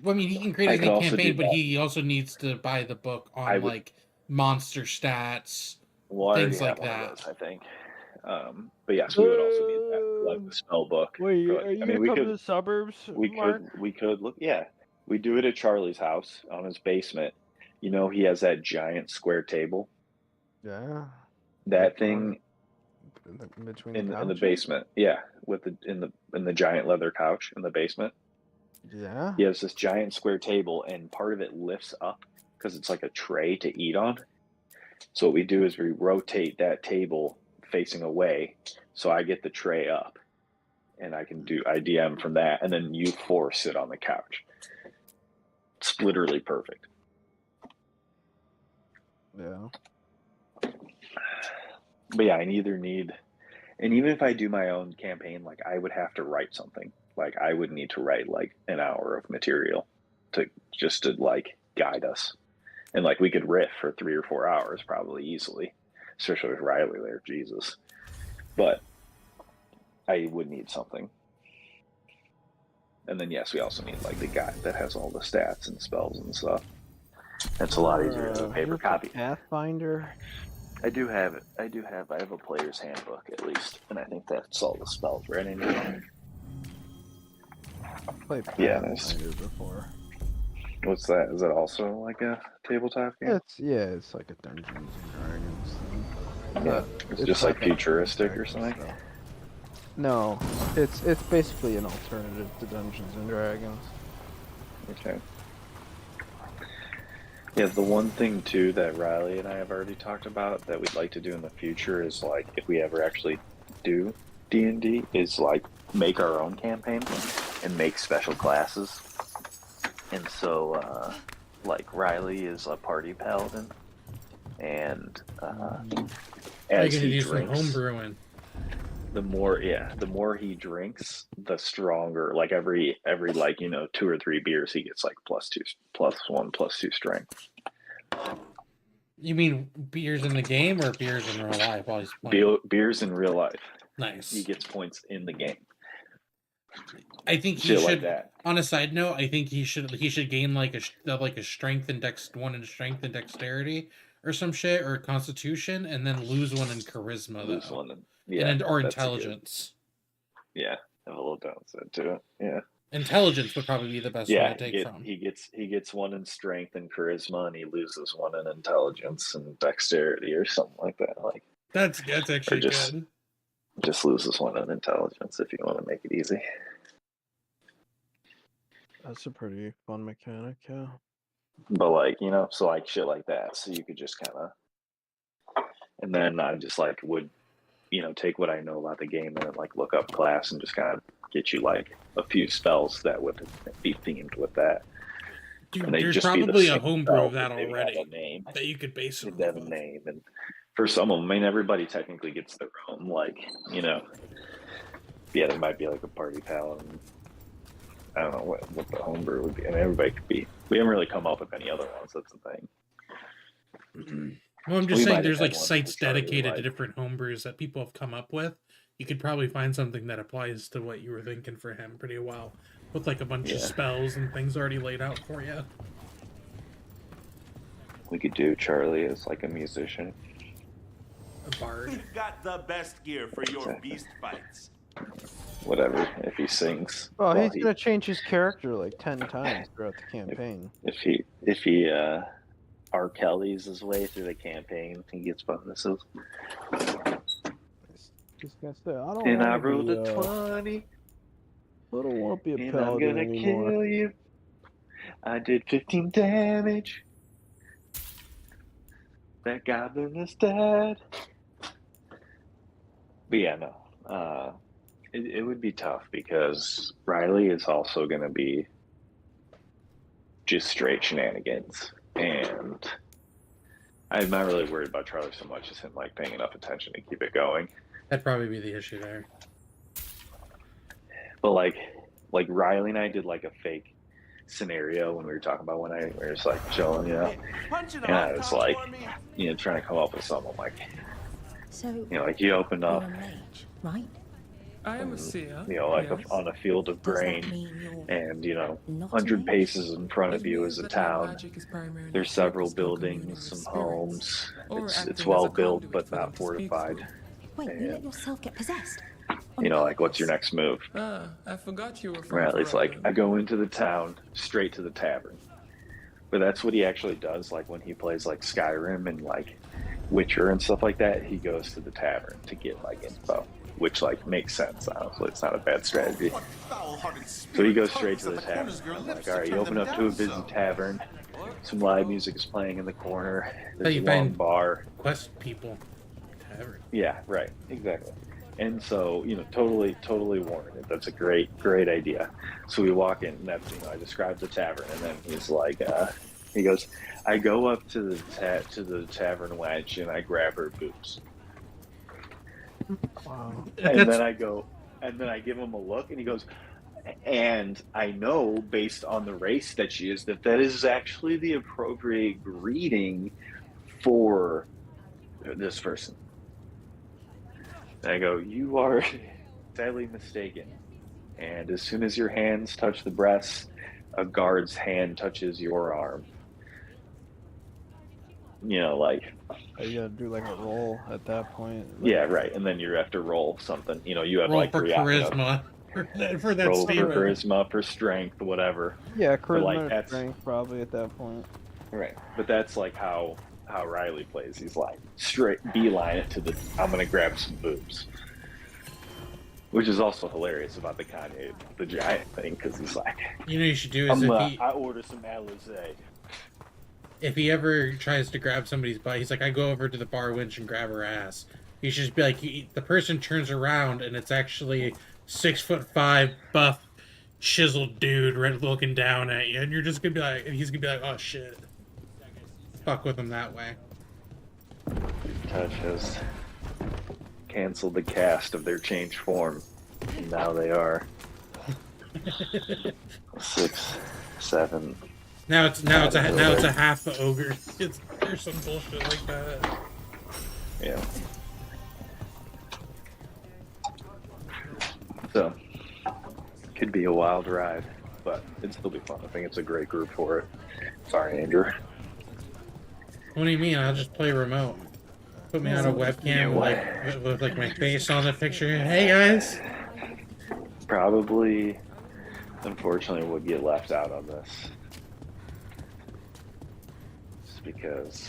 Well, I mean, he can create I his could own also campaign, do but that. he also needs to buy the book on I would- like monster stats, Well, I things already like have one that. of those, I think. But yes, we would also need that, like the spell book. Wait, for, are like- you I mean, gonna we come could, to the suburbs, we Mark? could look. Yeah, we do it at Charlie's house on his basement. You know, he has that giant square table. Yeah. That thing Between in the couches? basement. Yeah, with the in the giant leather couch in the basement. Yeah. He has this giant square table, and part of it lifts up because it's like a tray to eat on. So what we do is we rotate that table facing away, so I get the tray up, and I can do IDM from that, and then you four sit on the couch. It's literally perfect. Yeah. But yeah, I either need, and even if I do my own campaign, like I would have to write something. Like I would need to write like an hour of material to just to like guide us, and like we could riff for 3 or 4 hours probably easily, especially with Riley there, Jesus. But I would need something, and then yes, we also need like the guide that has all the stats and spells and stuff. It's a lot easier than a paper copy. Pathfinder. I have a player's handbook at least, and I think that's all the spells right in here. I've played Yeah, Pathfinder before. What's that? Is it also like a tabletop game? It's like a Dungeons and Dragons thing. Yeah, it's just like a futuristic or Dragons something. stuff. No, it's basically an alternative to Dungeons and Dragons. Okay. Yeah, the one thing too that Riley and I have already talked about that we'd like to do in the future is like if we ever actually do D&D is like make our own campaign and make special classes. And so like Riley is a party paladin, and You're as gonna he do some drinks, homebrewing. the more he drinks, the stronger. Like every like 2 or 3 beers, he gets like +1, +2 strength. You mean beers in the game or beers in real life while he's playing? Beers in real life. Nice. He gets points in the game. I think he Shit should. like that. On a side note, I think he should gain like a strength and one in strength and dexterity or some shit, or constitution, and then lose one in charisma Lose though. one, yeah, or that's a good- intelligence. Yeah, have a little downside to it. Yeah. Intelligence would probably be the best one Yeah, to take from. he gets one in strength and charisma, and he loses one in intelligence and dexterity or something like that. Like That's actually just, good. Just loses one in intelligence if you want to make it easy. That's a pretty fun mechanic, yeah. But like, you know, so like shit like that. So you could just kind of, and then I just like would, you know, take what I know about the game and like look up class and just kind of get you like a few spells that would be themed with that. Dude, And they'd there's just be the probably a same homebrew spell, of that but they would already have a name. that you could base it They'd have a name, and for some of them, I mean, everybody technically gets their own. Like, you know, yeah, there might be like a party paladin. I don't know what the homebrew would be. I mean, everybody could be. We haven't really come up with any other ones. That's the thing. Well, I'm just We saying might there's have like had one sites for Charlie, dedicated to like- different homebrews that people have come up with. You could probably find something that applies to what you were thinking for him pretty well, with like a bunch of Yeah. spells and things already laid out for you. We could do Charlie as like a musician. A bard. We've got the best gear for your Exactly. beast fights. Whatever, if he sings. Well, Well, he's gonna change his character like 10 times throughout the campaign. If he R. Kelly's his way through the campaign, he gets bonuses. Just gonna say, I don't And I wanna rolled be, a 20. I don't want to be a And I'm paladin gonna anymore. kill you. I did 15 damage. That goblin is dead. But yeah, no. It would be tough because Riley is also going to be just straight shenanigans. And I'm not really worried about Charlie so much as him like paying enough attention to keep it going. That'd probably be the issue there. But like Riley and I did like a fake scenario when we were talking about when we were just like chilling, you know. And I was like, you know, trying to come up with something like, So, you know, like you opened up, you're a mage, right? I am a seer. you know, like yes. on a field of Does that grain, mean you're and you know, not a 100 mage? paces in front of It you means is a that my town. magic is primarily There's several focused on communing buildings, with some spirits, homes. or It's acting as well a built conduit but for them not to speak fortified. Wait, you let And yourself get possessed? you know, like what's your next move? Ah, I forgot you were from Riley's like, Ferelden. I go into the town, straight to the tavern. But that's what he actually does. Like when he plays like Skyrim and like Witcher and stuff like that, he goes to the tavern to get like info, which like makes sense. Honestly, it's not a bad strategy. So he goes straight to the tavern. I'm like, all right, you open up to a busy tavern. Some live music is playing in the corner. There's a you long find bar. Quest people. Tavern. Yeah, right, exactly. And so, you know, totally warranted. That's a great idea. So we walk in, and that's, you know, I describe the tavern, and then he's like, he goes, I go up to the tavern wench, and I grab her boobs. Wow. And then I give him a look, and he goes, and I know based on the race that she is, that is actually the appropriate greeting for this person. And I go, you are sadly mistaken. And as soon as your hands touch the breasts, a guard's hand touches your arm. You know, like... You gotta do like a roll at that point. Yeah, right. And then you have to roll something. You know, you have Roll like for charisma. For that roll statement. for charisma, for strength, whatever. Yeah, But, charisma like, and that's strength probably at that point. right. But that's like how Riley plays. He's like straight beeline it to the. I'm gonna grab some boobs, which is also hilarious about the Kanye the Giant thing because he's like, You know, what you should do is I order some Alizé. if he ever tries to grab somebody's butt, he's like, I go over to the bar wench and grab her ass. You should just be like, the person turns around and it's actually 6'5" buff chiseled dude right looking down at you, and you're just gonna be like, and he's gonna be like, oh shit. Fuck with him that way. Touch has canceled the cast of their changed form, and now they are 6, 7. Now it's a half ogre. There's some bullshit like that. Yeah. So, could be a wild ride, but it'd still be fun. I think it's a great group for it. Sorry, Andrew. What do you mean? I'll just play remote. Put me on a webcam with like my face on the picture. Hey guys. Probably unfortunately would get left out on this. Just because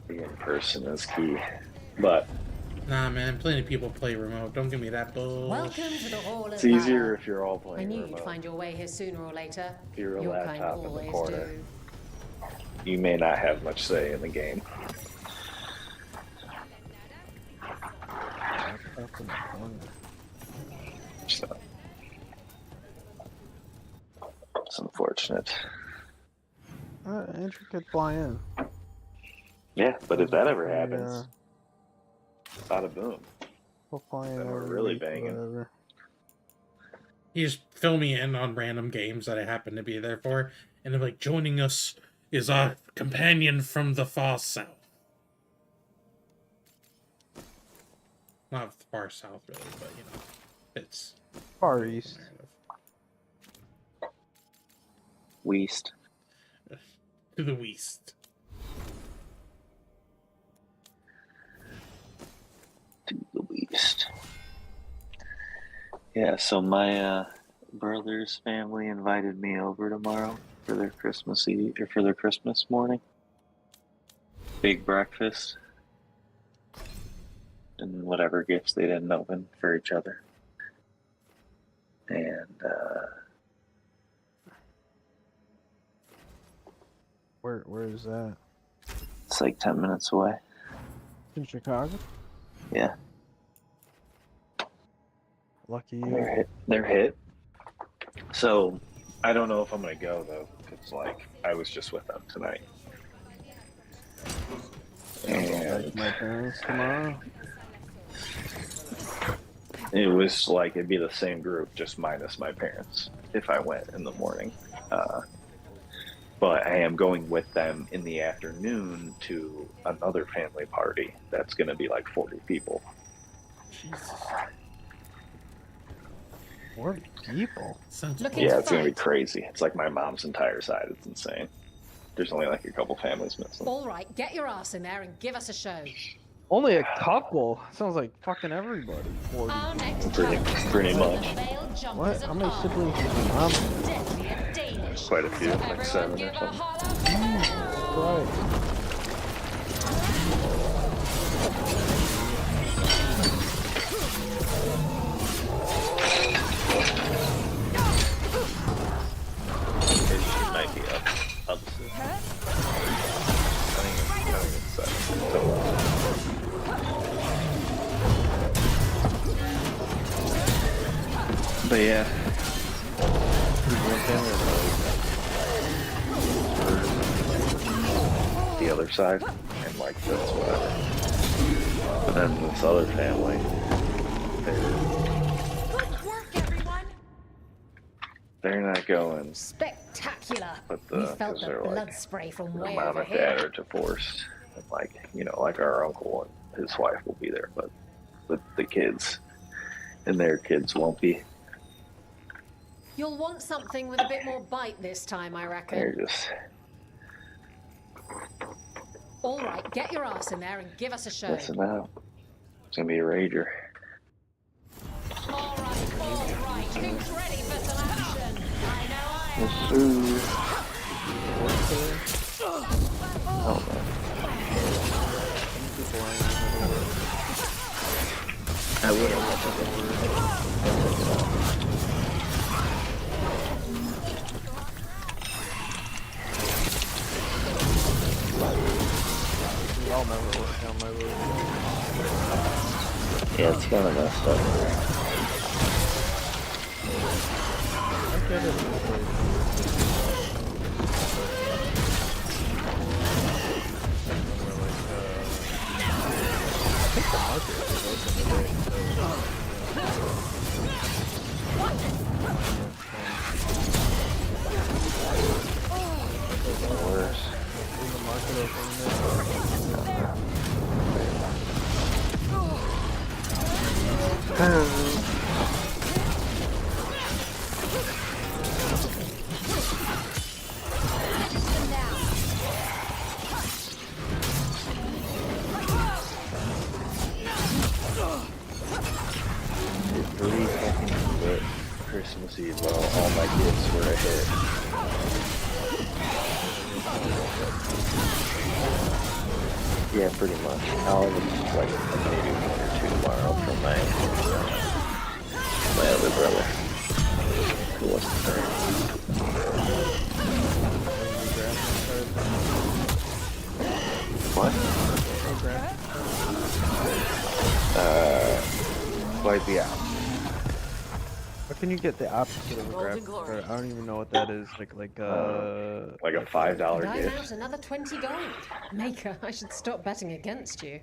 the in-person is key. But Nah, man, plenty of people play remote. Don't give me that bull. Welcome to the Hall of it's easier Valor. if you're all I playing knew remote. you'd find your way here sooner or later. Your Your kind laptop in the always corner. do. You may not have much say in the game. So, it's unfortunate. Andrew could fly in. Yeah, but if that ever happens, bada boom. We'll fly in. Then we're every really week, banging. whatever. You just fill me in on random games that I happen to be there for, and they're like, joining us is our companion from the far south. Not far south, really, but you know, it's Far east. West. To the west. To the west. Yeah, so my brother's family invited me over tomorrow for their Christmas Eve, or for their Christmas morning. Big breakfast. And whatever gifts they didn't open for each other. And Where is that? it's like 10 minutes away. In Chicago? Yeah. Lucky you. They're hit. So I don't know if I'm gonna go though, because like I was just with them tonight. And My parents tomorrow. it was like it'd be the same group, just minus my parents if I went in the morning. But I am going with them in the afternoon to another family party that's going to be like 40 people. Jesus. 40 people? Yeah, it's going to be crazy. It's like my mom's entire side. It's insane. There's only like a couple families missing. All right, get your ass in there and give us a show. Only a couple? Sounds like fucking everybody. 40. Pretty much. What? How many siblings does your mom have? Quite a few, like 7 or something. Right. She might be up soon. I think it's 7. But yeah. The other side, and like that's whatever. But then this other family, they're not going. Spectacular. But You felt the they're blood like, spray from my way mom over and dad here. are divorced, and like like our uncle and his wife will be there, but the kids and their kids won't be. You'll want something with a bit more bite this time, I They're reckon. just. All right, get your ass in there and give us a show. Listen out. It's gonna be a rager. All right. Who's ready for some action? I know Yes, sir. Oh man. I would have. I'll never work down my road. Yeah, it's kind of messed up. I get it. I think the market is open. Worse. Is the market open? It's 3 fucking Christmas Eve, well, all my gifts were a hit. Yeah, pretty much. I'll have like maybe one or two tomorrow from my other brother, who wasn't there. What? Quite the opposite. How can you get the opposite of a graphics card? I don't even know what that is. Like a $5 And I'm gift. out another 20 gold. Maker, I should stop betting against you.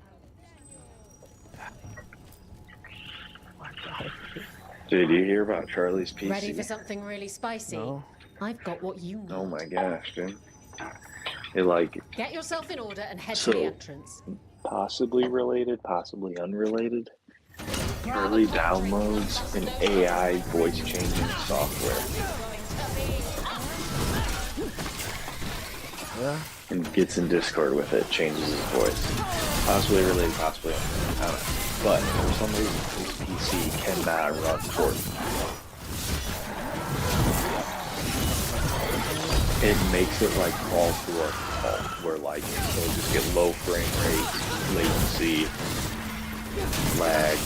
Did you hear about Charlie's PC? Ready for something really spicy? No. I've got what you need. Oh my gosh, dude. It like Get yourself in order and head So- to the entrance. possibly related, possibly unrelated. Charlie downloads an AI voice changing software. Yeah. And gets in Discord with it, changes his voice. Possibly related, possibly unrelated. I don't know. But for some reason, his PC cannot run Fortnite. It makes it like fall to a halt, where like it'll just get low frame rates, latency, lag.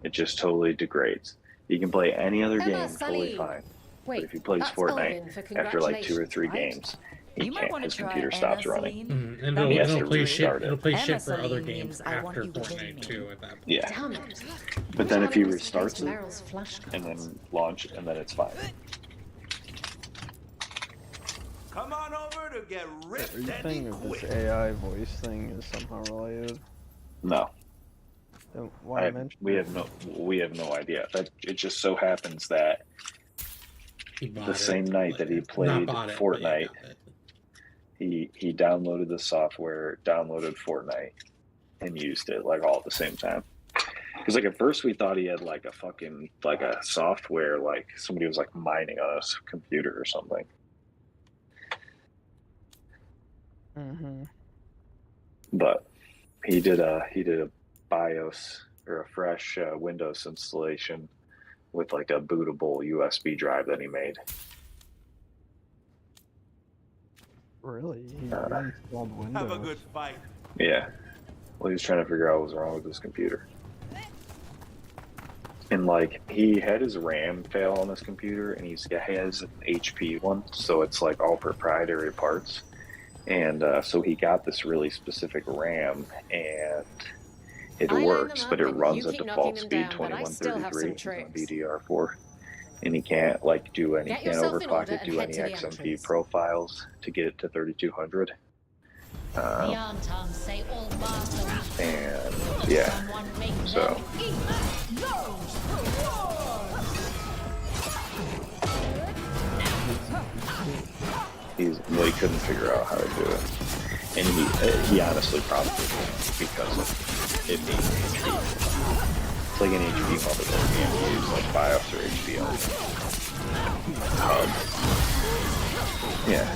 It just totally degrades. You can play any other game totally fine. But if he plays Fortnite, after like 2 or 3 games, he can't. His computer stops running. And He has it'll to play shit. restart It'll it. play shit for other games after Fortnite too. At that point. Yeah. But then if he restarts it and then launch it, and then it's fine. Come on over to get ripped Are you and saying that this AI voice thing is somehow related? No. Then why mention we have no idea. That it just so happens that the same night that he played Fortnite, he downloaded the software, downloaded Fortnite, and used it like all at the same time. Because like at first we thought he had like a fucking like a software, like somebody was like mining on his computer or something. Mm-hmm. But he did a BIOS or a fresh Windows installation with like a bootable USB drive that he made. Really? He installed Windows. Have a good fight. Yeah. Well, he was trying to figure out what was wrong with his computer. And like he had his RAM fail on his computer, and he has an HP one, so it's like all proprietary parts. And so he got this really specific RAM, and it works, but it runs at default speed 2133 on DDR4, and he can't like do any, can't overclock it, do any XMP profiles to get it to 3200. And yeah, so he couldn't figure out how to do it, and he honestly probably didn't because of it being HP. It's like an HP motherboard, you can't use like BIOS or HP on hub. Yeah,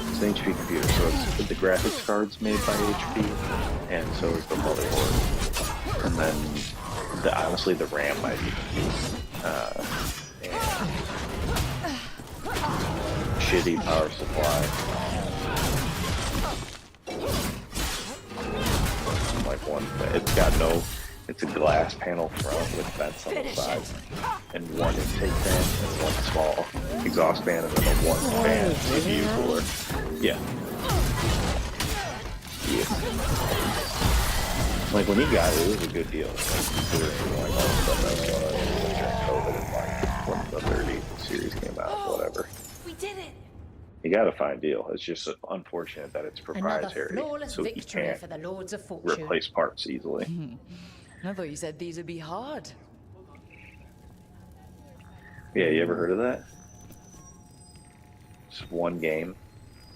it's an HP computer, so it's the graphics card's made by HP, and so is the motherboard, and then honestly the RAM might be confused. And shitty power supply. Like it's a glass panel front with vents on the side, and one intake fan and one small exhaust fan, and then one fan CPU cooler. Yeah. Like when he got it, it was a good deal. Like, considering like all the stuff that during COVID and like when the 30 series came out, whatever. We did it. You got to find a deal. It's just unfortunate that it's proprietary, Another flawless so he victory can't for the Lords of Fortune. replace parts easily. I thought you said these would be hard. Yeah, you ever heard of that? Just one game,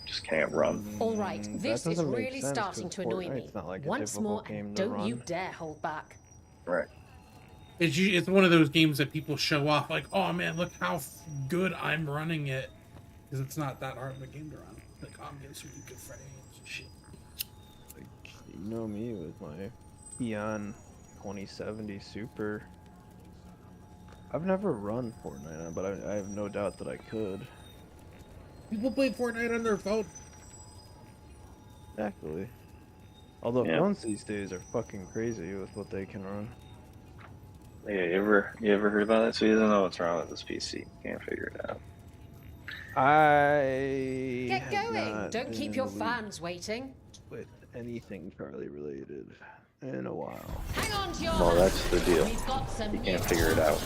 just can't run. All right, this is doesn't make really sense, starting 'cause to annoy me. Fortnite's not like a Once difficult more, game to don't you run. dare hold back. Right. It's one of those games that people show off, like, oh man, look how good I'm running it, because it's not that hard of a game to run. Like, I'm getting some good frames and shit. Like, you know me with my be on 2070 Super. I've never run Fortnite, but I have no doubt that I could. People play Fortnite on their phone. Exactly. Although phones these days are fucking crazy with what they can run. Yeah, you ever heard about that? So you don't know what's wrong with this PC. Can't figure it out. Get have going! not Don't been keep in your the loop fans waiting. with anything Charlie related in a while. Hang on to your Well, that's the deal. We've got some You can't figure it out.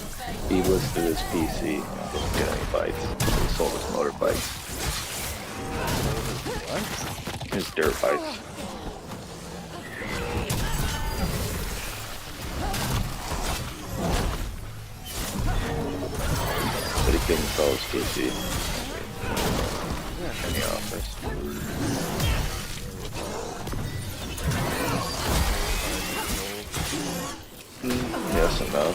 He listed his PC and didn't get any bites. He sold his motorbikes. What? His dirt bikes. But he couldn't sell his PC. Any offers. Yes and no.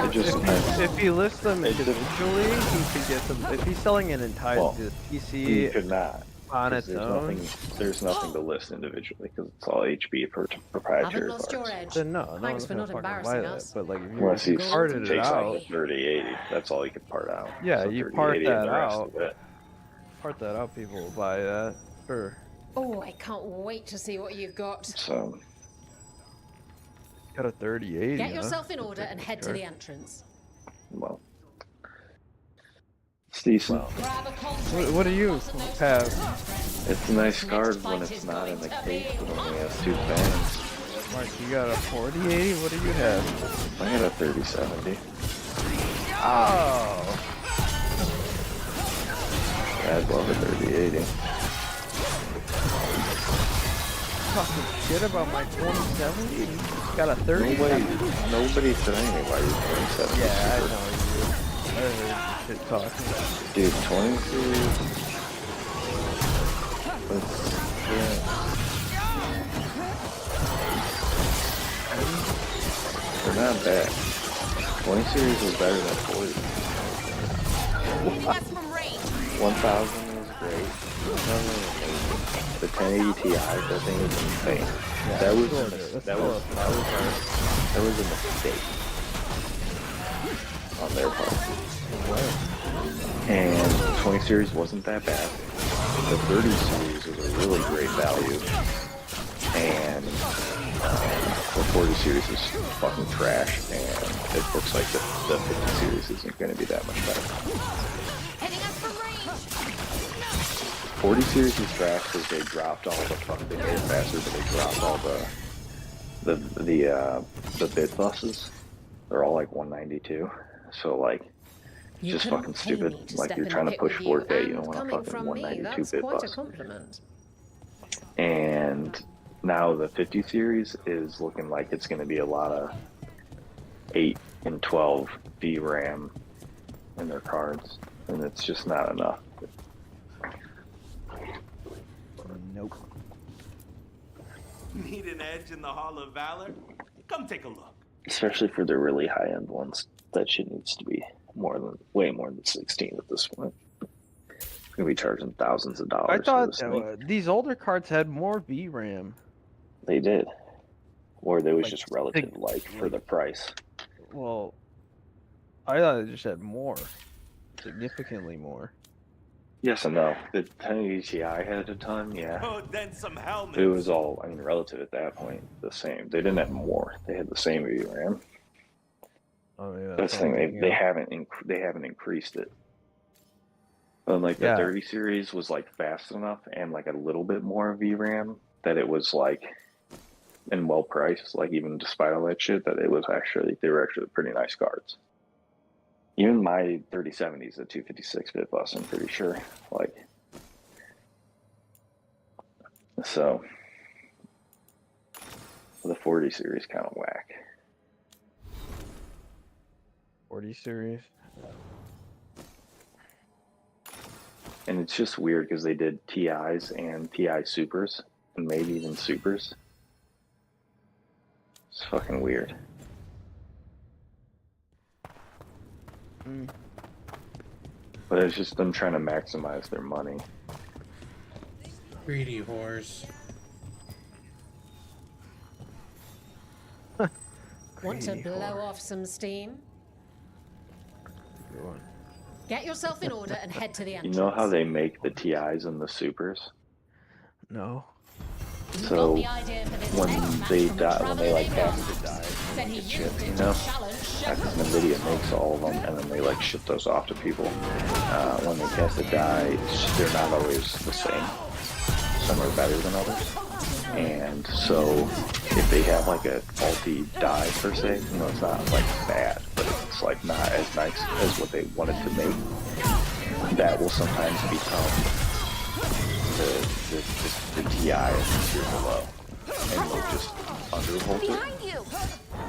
It just depends. If he lists them individually, he could get them. If he's selling an entire PC He could not. on its own, There's nothing to list individually because it's all HB proprietary Haven't lost parts. your edge. then no, Thanks for gonna not fucking buy embarrassing that. us. But like, if Unless you he parted it takes out, like 3080, that's all you can part out. yeah, So you 3080 part and that the rest out. of it. Part that out, people will buy that. Sure. Oh, I can't wait to see what you've got. So Got a 3080. Get yourself in order and head to the entrance. well, it's decent. What do you have? It's a nice card when it's not in the case, but only has 2 fans. Mark, you got a 4080? What do you have? I got a 3070. Oh! I'd love a 3080. Talking shit about my 2070? You got a 30? Nobody said anything about your 2070. Yeah, I know you. I heard you shit talking. Dude, 22. They're not bad. 20 series was better than 40. 1000 was great. The 1080 Ti, that thing is insane. Yeah, that was a mistake on their part. And 20 series wasn't that bad. The 30 series was a really great value. And the 40 series is fucking trash, and it looks like the 50 series isn't going to be that much better. 40 series is trash because they dropped all the they made it faster, but they dropped all the bit buses. They're all like 192, so like it's just fucking stupid. Like you're trying to push 4K, you don't want a fucking 192 bit bus. And now the 50 series is looking like it's going to be a lot of 8 and 12 VRAM in their cards, and it's just not enough. Nope. Need an edge in the Hall of Valor? Come take a look. Especially for the really high-end ones, that shit needs to be way more than 16 at this point. It's gonna be charging thousands of dollars. I thought for these older cards had more VRAM. They did, or they was Like, just relative, like for the price. Well, I thought it just had more, significantly more. Yes and no. The 1080 Ti had a ton, yeah. Oh, then some helmets. It was all, I mean, relative at that point, the same. They didn't have more. They had the same VRAM. Oh yeah. That's the thing. They haven't increased it. Unlike the 30 series was like fast enough and like a little bit more VRAM that it was like, and well priced. Like even despite all that shit, that they were actually pretty nice cards. Even my 3070 is a 256-bit bus, I'm pretty sure. Like, so the 40 series kind of whack. 40 series. And it's just weird because they did TIs and TI Supers, and maybe even Supers. It's fucking weird. But it's just them trying to maximize their money. Greedy whores. Want to Great blow horror. off some steam? Good one. Get yourself in order and head to the You entrance. know how they make the TIs and the supers? No. So when they die, when they like pass the die, Said he like a chip, used you it know, to challenge because NVIDIA makes all of them, and then they like ship those off to people. When they cast a die, they're not always the same. Some are better than others. And so if they have like a faulty die per se, you know, it's not like bad, but it's like not as nice as what they wanted to make. That will sometimes become the TI tier below, and they'll just undervolt it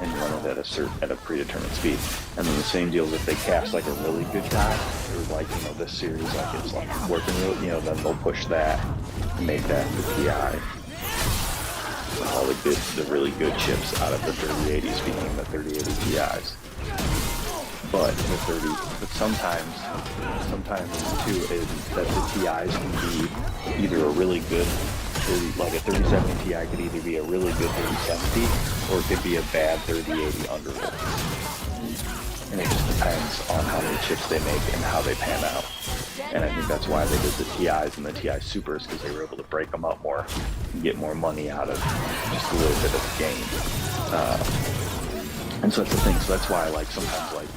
and run it at a predetermined speed. And then the same deal is if they cast like a really good die, or like, you know, this series like it's like working really, you know, then they'll push that and make that the TI. All the really good chips out of the 3080s became the 3080 Ti's. But sometimes too is that the TIs can be either a really good, like a 3070 Ti could either be a really good 3070 or it could be a bad 3080 undervolt. And it just depends on how many chips they make and how they pan out. And I think that's why they did the TIs and the TI Supers, because they were able to break them up more and get more money out of just a little bit of the game. And so that's the thing. So that's why, like, sometimes, like,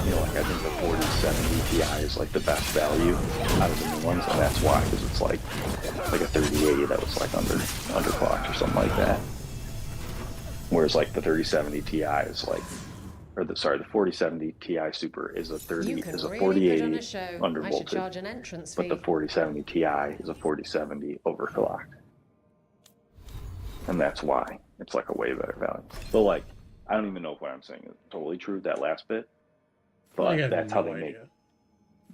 you know, like I think the 4070 Ti is like the best value out of the new ones, and that's why, because it's like a 3080 that was like underclocked or something like that. Whereas like the 3070 Ti is like, or the 4070 Ti Super is a 4080 undervolted, but the 4070 Ti is a 4070 overclocked, and that's why it's like a way better value. So like, I don't even know if what I'm saying is totally true, that last bit, but that's how they make.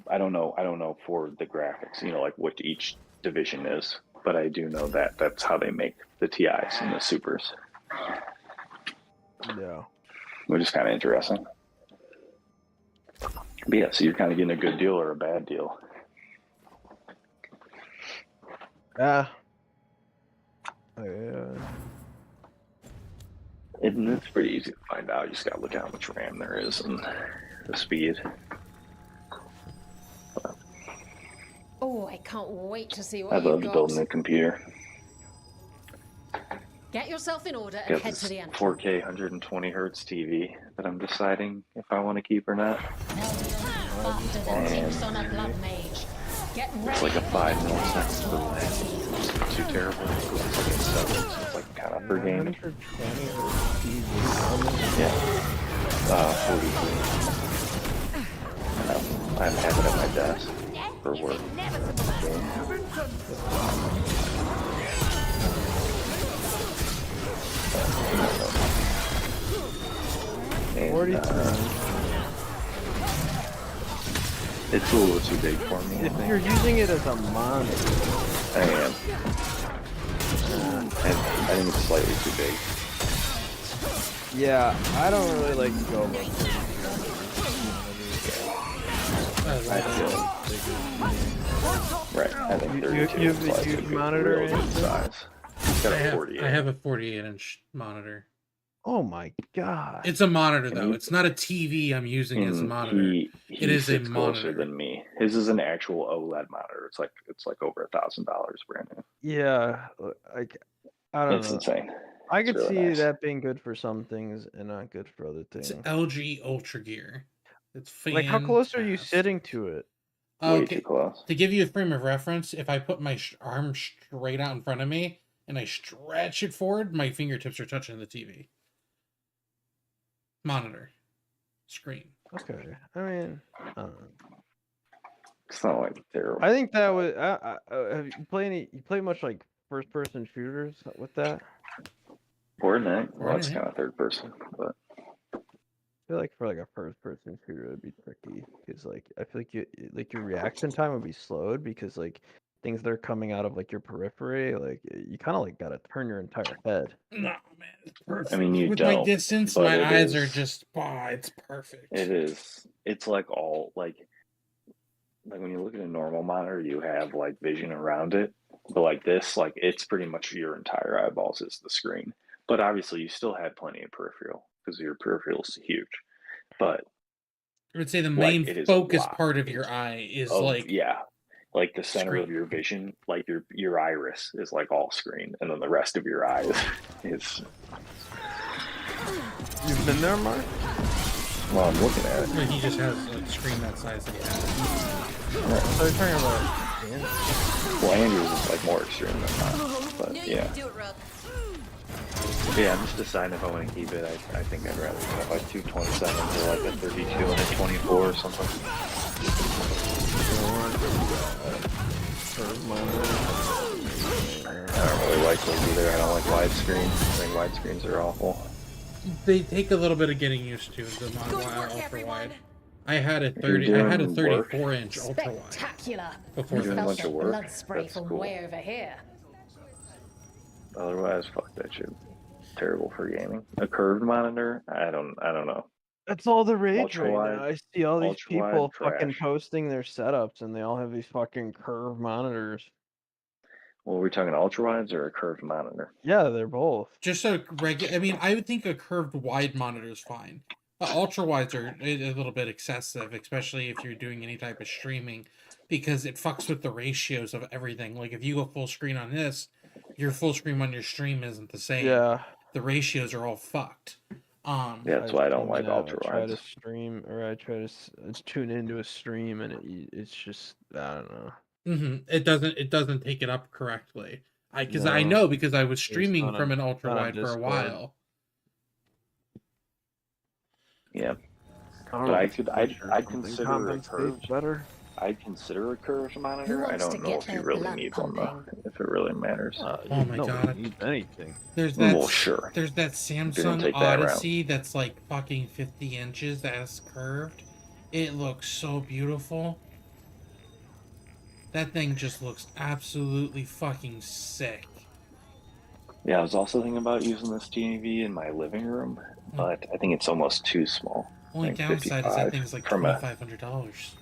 I don't know for the graphics, you know, like what each division is, but I do know that that's how they make the TIs and the Supers. Yeah. Which is kind of interesting. But yeah, so you're kind of getting a good deal or a bad deal. Yeah. It's pretty easy to find out. You just gotta look at how much RAM there is and the speed. Oh, I can't wait to see what I you've love got. building a computer. Get yourself in order and Got head this to the entrance. 4K 120 hertz TV that I'm deciding if I want to keep or not. Faster than ticks on a blood mage. Get ready. It's like a 5 milliseconds per lane. It's too terrible. It's like a 7, so it's like kind of per game. Yeah. 43. I have it at my desk for work. And, it's a little too big for me. If you're using it as a monitor. I am. And I think it's slightly too big. Yeah, I don't really like to go about Right, I think 32 you is like a good, monitor real good size. It's got a 48. I have a 48-inch monitor. Oh my god! It's a monitor though. It's not a TV I'm using as a monitor. It is a monitor. Closer than me. His is an actual OLED monitor. It's like over $1,000 brand new. Yeah, like I don't know. It's insane. I could really see nice. that being good for some things and not good for other things. It's LG Ultra Gear. It's like how close are you sitting to it? Way too close. To give you a frame of reference, if I put my arm straight out in front of me and I stretch it forward, my fingertips are touching the TV. Monitor. Screen. Okay. I mean, I don't know. It's not like terrible. I think that was. Have you play much like first-person shooters with that? Fortnite. Well, that's kind of third person, but I feel like for like a first-person shooter, it'd be tricky because like I feel like your reaction time would be slowed because like things that are coming out of like your periphery, like you kind of like gotta turn your entire head. No, man, it's perfect. I mean, you with don't, my distance, but my eyes is, are just, it's perfect. It is. It's like all like when you look at a normal monitor, you have like vision around it, but like this, like it's pretty much your entire eyeballs is the screen. But obviously, you still had plenty of peripheral because your peripheral is huge. But I would say the like, main it is a focus lot. part of your eye is Oh, like yeah, like the center screen. of your vision, like your iris is like all screen, and then the rest of your eye is. You've been there, Mark? Well, I'm looking at it. He just has a screen that size that he has. Right. So you're talking about Well, Andrew's is like more extreme than mine, but yeah. Yeah, I'm just deciding if I want to keep it. I think I'd rather have like 227 or like a 32 and a 24 or something. I don't really like those either. I don't like widescreen. I think widescreens are awful. They take a little bit of getting used to the ultra wide. I had a doing 34-inch ultra wide. Spectacular. Before You're doing a bunch of work? Blood spray That's from cool. way over here. Otherwise, fuck that shit. Terrible for gaming. A curved monitor? I don't know. That's all the rage Ultra-wide- right now. I see all these ultra-wide people fucking trash. posting their setups, and they all have these fucking curved monitors. Well, are we talking ultra wides or a curved monitor? Yeah, they're both. Just a regular. I mean, I would think a curved wide monitor is fine. Ultra wides are a little bit excessive, especially if you're doing any type of streaming, because it fucks with the ratios of everything. Like if you go full screen on this, your full screen on your stream isn't the same. Yeah. The ratios are all fucked. Yeah, that's why I don't like ultra I try to wides. stream, or I try to tune into a stream, and it's just, I don't know. It doesn't take it up correctly. I No. know because I was It's streaming on from an on ultra wide for a Discord. while. Yeah. I don't But know I'd if it's consider a compensates curved. better. I'd consider a curved monitor. I wants to don't know get if you their really blood need one though. pumping? If it really matters. Oh my god. Need anything. There's that. Well, sure. There's that Didn't Samsung take that route. Odyssey that's like fucking 50 inches. That's curved. It looks so beautiful. That thing just looks absolutely fucking sick. Yeah, I was also thinking about using this TV in my living room, but I think it's almost too small. Only I think downside is that 55 thing's like from a $2,500.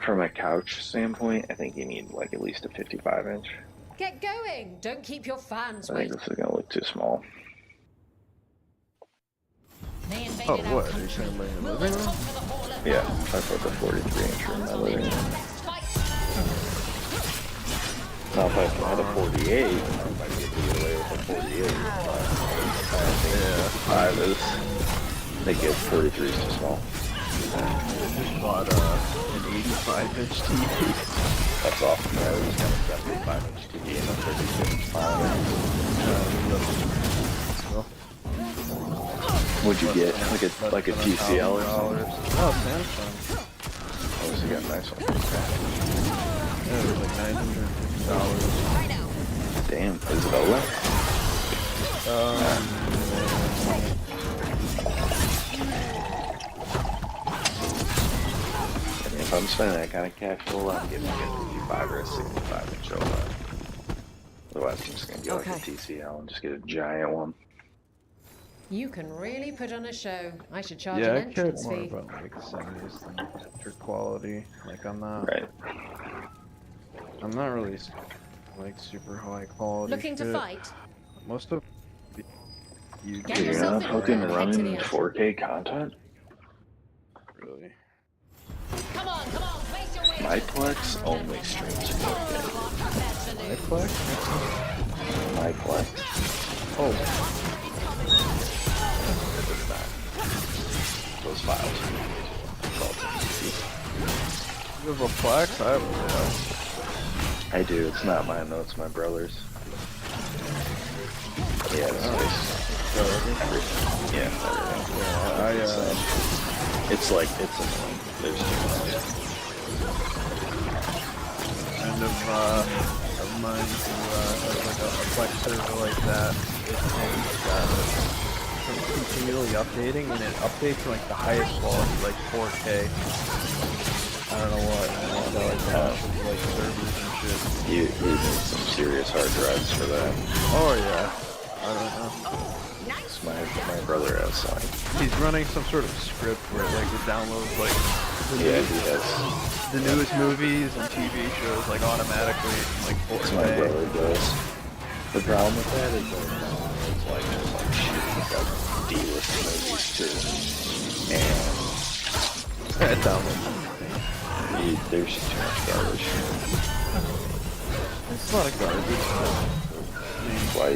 from a couch standpoint. I think you need like at least a 55 inch. Get going! Don't keep your fans I think waiting. this is gonna look too small. Oh, what? Are you saying in the living room? Yeah, I put the 43 inch in my living room. Now if I had a 48, I might be able to get away with a 48. But I think 55 is. I think 43 is too small. I just bought an 85-inch TV. That's awesome. I was got a 75-inch TV and a 32-inch monitor. What'd you get? Like a TCL or something? Oh, Samsung. Oh, so you got a nice one. Yeah, it was like $950. Damn, is it OLED? If I'm spending that kind of cash flow, I'm getting like a 55 or a 65 inch OLED. Otherwise, I'm just gonna get like a TCL and just get a giant one. You can really put on a show. I should charge Yeah, an I cared entrance more fee. about like semis than picture quality. Like I'm not really like super high quality. Looking to shit. fight? Most of you Get You're yourself not in fucking order and head to running the 4K content? really. Come on, place your way. MyPlex only streams 4K. MyPlex? MyPlex. Oh. It's not. Those files. You have a Plex? I have a Plex. I do. It's not mine though. It's my brother's. Yeah, it's nice. Yeah, everything. It's like it's annoying. There's too much. Friend of mine who has like a Plex server like that. It's continually updating, and it updates to like the highest quality, like 4K. I don't know what. Like servers and shit. You need some serious hard drives for that. Oh yeah. I don't know. My brother has like. He's running some sort of script where like it downloads like He has. the newest movies and TV shows like automatically like 4K. That's my brother does. The problem with that is that it's like just like shooting D-list movies too, and That's how there's just too much garbage. There's a lot of garbage.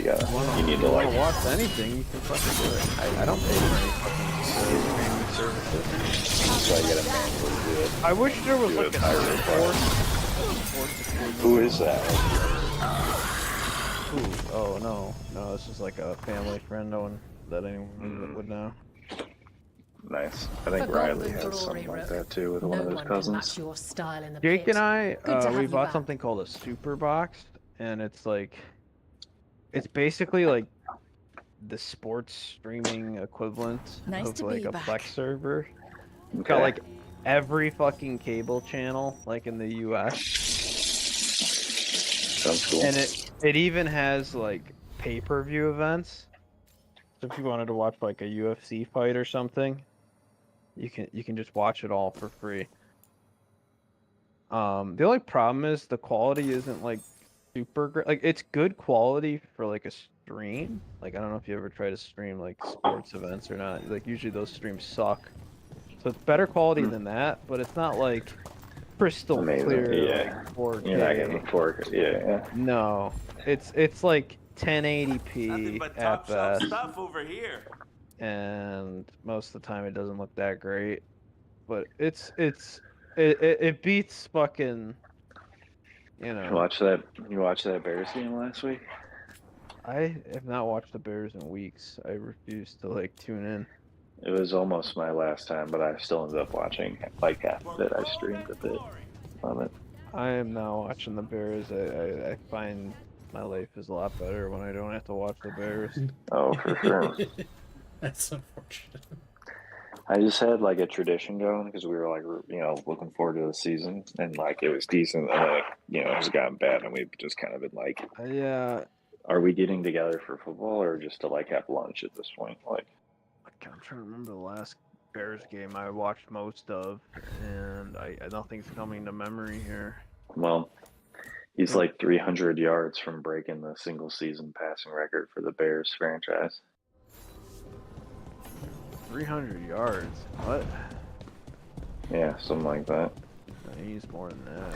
That's why you need to like watch anything. You can fucking do it. I don't pay for any fucking streaming services. That's why you gotta manually do it. I wish there was like a pirate Who is that? Ooh, oh no, this is like a family friend. No one that anyone would know. Nice. I think Riley has something like that too with one of his cousins. Jake and I, we bought something called a super box, and it's like, it's basically like the sports streaming equivalent of like a Plex server. It's got like every fucking cable channel like in the US. Sounds cool. And it even has like pay-per-view events. So if you wanted to watch like a UFC fight or something, you can just watch it all for free. The only problem is the quality isn't like super great. Like it's good quality for like a stream. Like I don't know if you ever try to stream like sports events or not. Like usually those streams suck. So it's better quality than that, but it's not like crystal clear. Yeah. Like 4K. You're not getting 4K. Yeah. No, it's like 1080p at best. Stuff over here. And most of the time it doesn't look that great, but it beats fucking, you know. You watched that Bears game last week? I have not watched the Bears in weeks. I refuse to like tune in. It was almost my last time, but I still ended up watching like half of it. I streamed a bit of it. I am now watching the Bears. I find my life is a lot better when I don't have to watch the Bears. Oh, for sure. That's unfortunate. I just had like a tradition going because we were like, looking forward to the season, and like it was decent, and then it was gotten bad, and we've just kind of been like, yeah. Are we getting together for football or just to like have lunch at this point? Like, I'm trying to remember the last Bears game I watched most of, and nothing's coming to memory here. Well, he's like 300 yards from breaking the single season passing record for the Bears franchise. 300 yards? What? Yeah, something like that. He's more than that.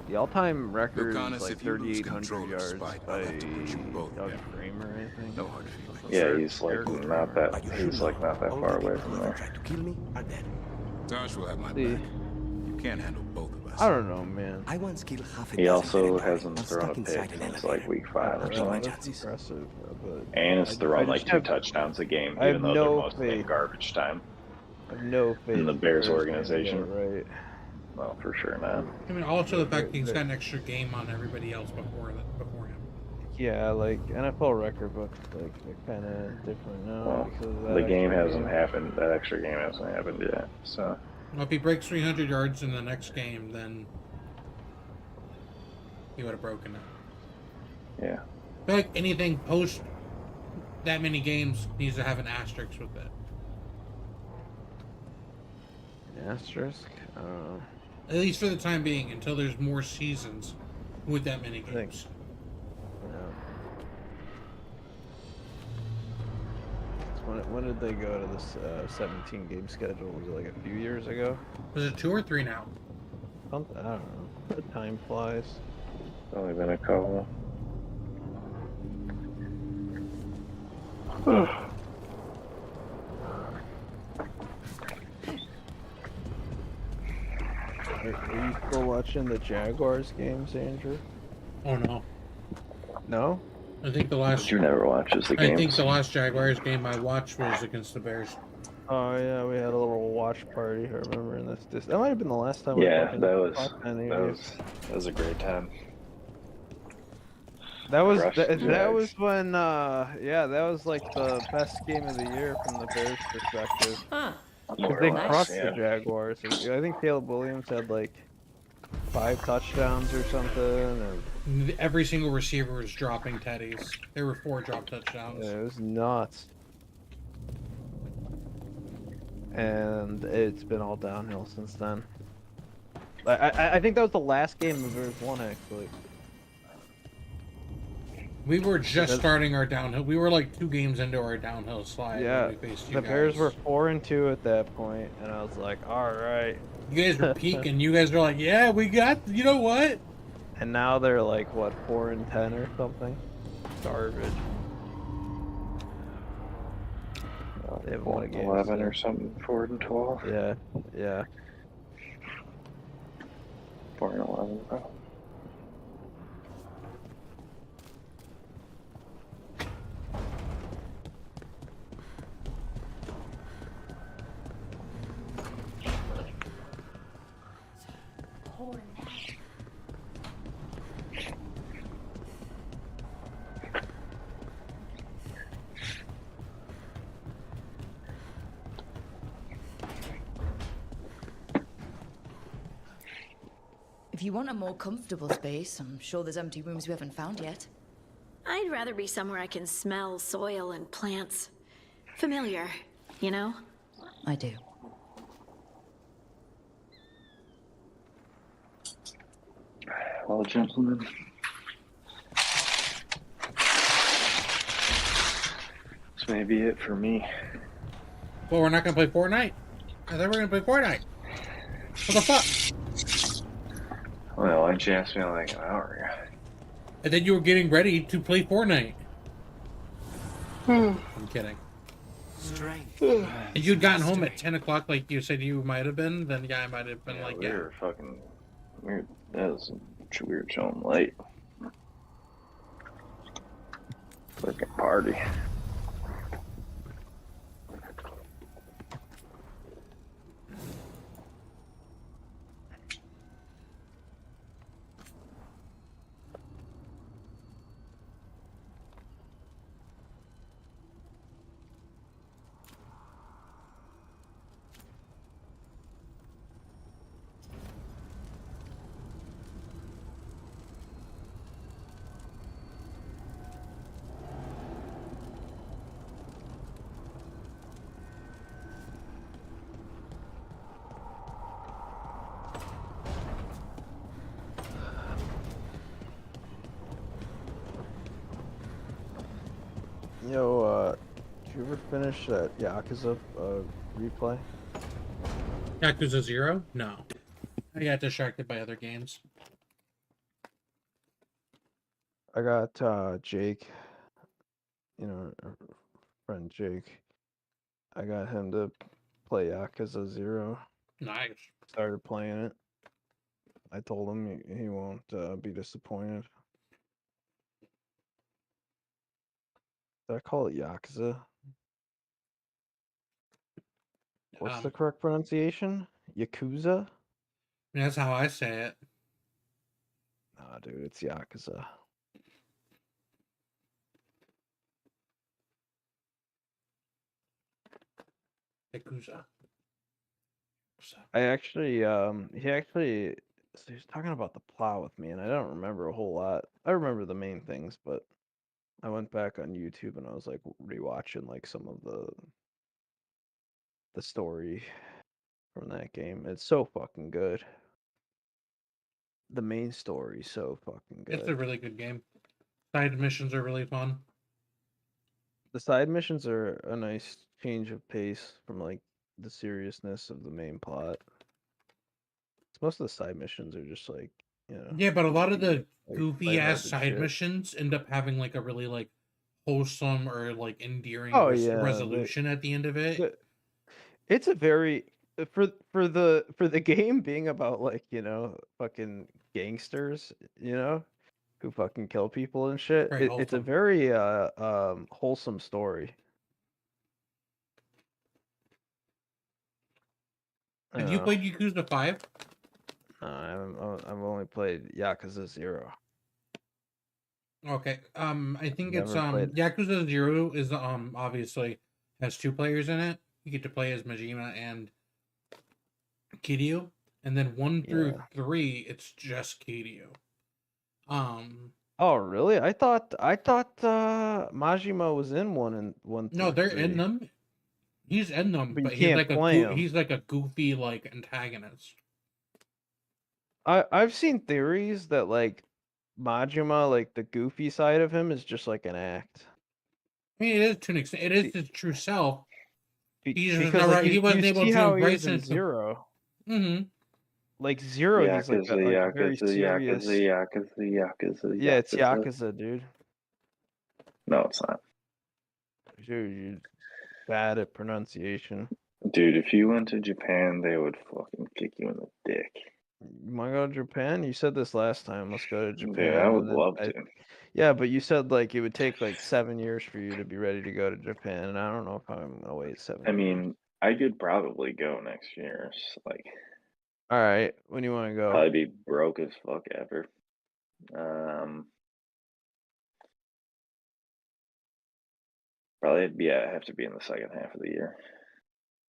The all-time record is like 3,800 yards by Doug Kramer, I think. No hard feelings. Yeah, he's like not that far away from there. Josh will have my back. You can't handle both of us. I don't know, man. He also hasn't thrown a pick since like week 5 or something. That's impressive, but and has thrown like 2 touchdowns a game, even though they're mostly in garbage time. I have no faith in the Bears organization. Right. Well, for sure not. I mean, also the fact that he's got an extra game on everybody else before him. Yeah, like NFL record books, like they're kind of different now. Well, because of that the game hasn't happened. That extra game hasn't happened yet. So. Well, if he breaks 300 yards in the next game, then he would have broken it. Yeah. I feel like anything post that many games needs to have an asterisk with it. An asterisk? I don't know. At least for the time being, until there's more seasons with that many games. When did they go to this 17-game schedule? Was it like a few years ago? Was it 2 or 3 now? Something, I don't know. Time flies. Only been a couple. Are you still watching the Jaguars games, Andrew? Oh no. No? I think the last. You never watches the games. I think the last Jaguars game I watched was against the Bears. Oh yeah, we had a little watch party. I remember in this. That might have been the last time. Yeah, that was a great time. That was that was when that was like the best game of the year from the Bears perspective. Because they crushed the Jaguars. I think Caleb Williams had like 5 touchdowns or something. Every single receiver was dropping teddies. There were 4 drop touchdowns. Yeah, it was nuts. And it's been all downhill since then. I think that was the last game the Bears won, actually. We were just starting our downhill. We were like 2 games into our downhill slide Yeah, when we faced you the guys. Bears were 4-2 at that point, and I was like, all right. You guys were peaking. You guys were like, yeah, we got. You know what? And now they're like what, 4-10 or something? Garbage. They have 4-11 or something. 4-12. Yeah, yeah. 4-11. Oh. If you want a more comfortable space, I'm sure there's empty rooms we haven't found yet. I'd rather be somewhere I can smell soil and plants. Familiar, you know? I do. Well, gentlemen. This may be it for me. Well, we're not gonna play Fortnite. I thought we were gonna play Fortnite. What the fuck? Well, why didn't you ask me like an hour ago? And then you were getting ready to play Fortnite. I'm kidding. If you'd gotten home at 10 o'clock like you said you might have been, then yeah, I might have been like, we yeah. were fucking weird. That was we were chilling late. Fucking party. Yo, did you ever finish that Yakuza replay? Yakuza 0? No. I got distracted by other games. I got Jake, you know, our friend Jake. I got him to play Yakuza 0. Nice. Started playing it. I told him he won't be disappointed. Did I call it Yakuza? What's the correct pronunciation? Yakuza? That's how I say it. Nah, dude, it's Yakuza. Yakuza. I actually, so he was talking about the plot with me, and I don't remember a whole lot. I remember the main things, but I went back on YouTube and I was like rewatching like some of the story from that game. It's so fucking good. The main story, so fucking good. It's a really good game. Side missions are really fun. The side missions are a nice change of pace from like the seriousness of the main plot. Most of the side missions are just like, you know. Yeah, but a lot of the like, goofy ass lighthearted side shit. missions end up having like a really like wholesome or like endearing resolution at the end of it. It's a very for the game being about like, you know, fucking gangsters, you know, who fucking kill people and shit. Very It's a wholesome. very wholesome story. Have you played Yakuza 5? I've only played Yakuza 0. Okay. I think Never it's played. Yakuza 0 is obviously has 2 players in it. You get to play as Majima and Kiryu, and then 1 through 3 it's just Kiryu. Oh really? I thought Majima was in 1 and 1 through No, they're 3. in them. He's in them, But you but he's can't like play him. he's like a goofy like antagonist. I've seen theories that like Majima, like the goofy side of him, is just like an act. I mean, it is to an extent. It is his true self. He just Because like he wasn't you able see to how he embrace is in it. Zero. Mm-hmm. Like Zero, he's like a very serious. Yakuza. Yeah, it's Yakuza, dude. No, it's not. Dude, you're bad at pronunciation. Dude, if you went to Japan, they would fucking kick you in the dick. You wanna go to Japan? You said this last time. Let's go to Japan. Dude, I would love to. Yeah, but you said like it would take like 7 years for you to be ready to go to Japan, and I don't know if I'm gonna wait 7 years. I mean, I could probably go next year. Like, all right, when do you want to go? Probably be broke as fuck ever. Probably have to be in the second half of the year.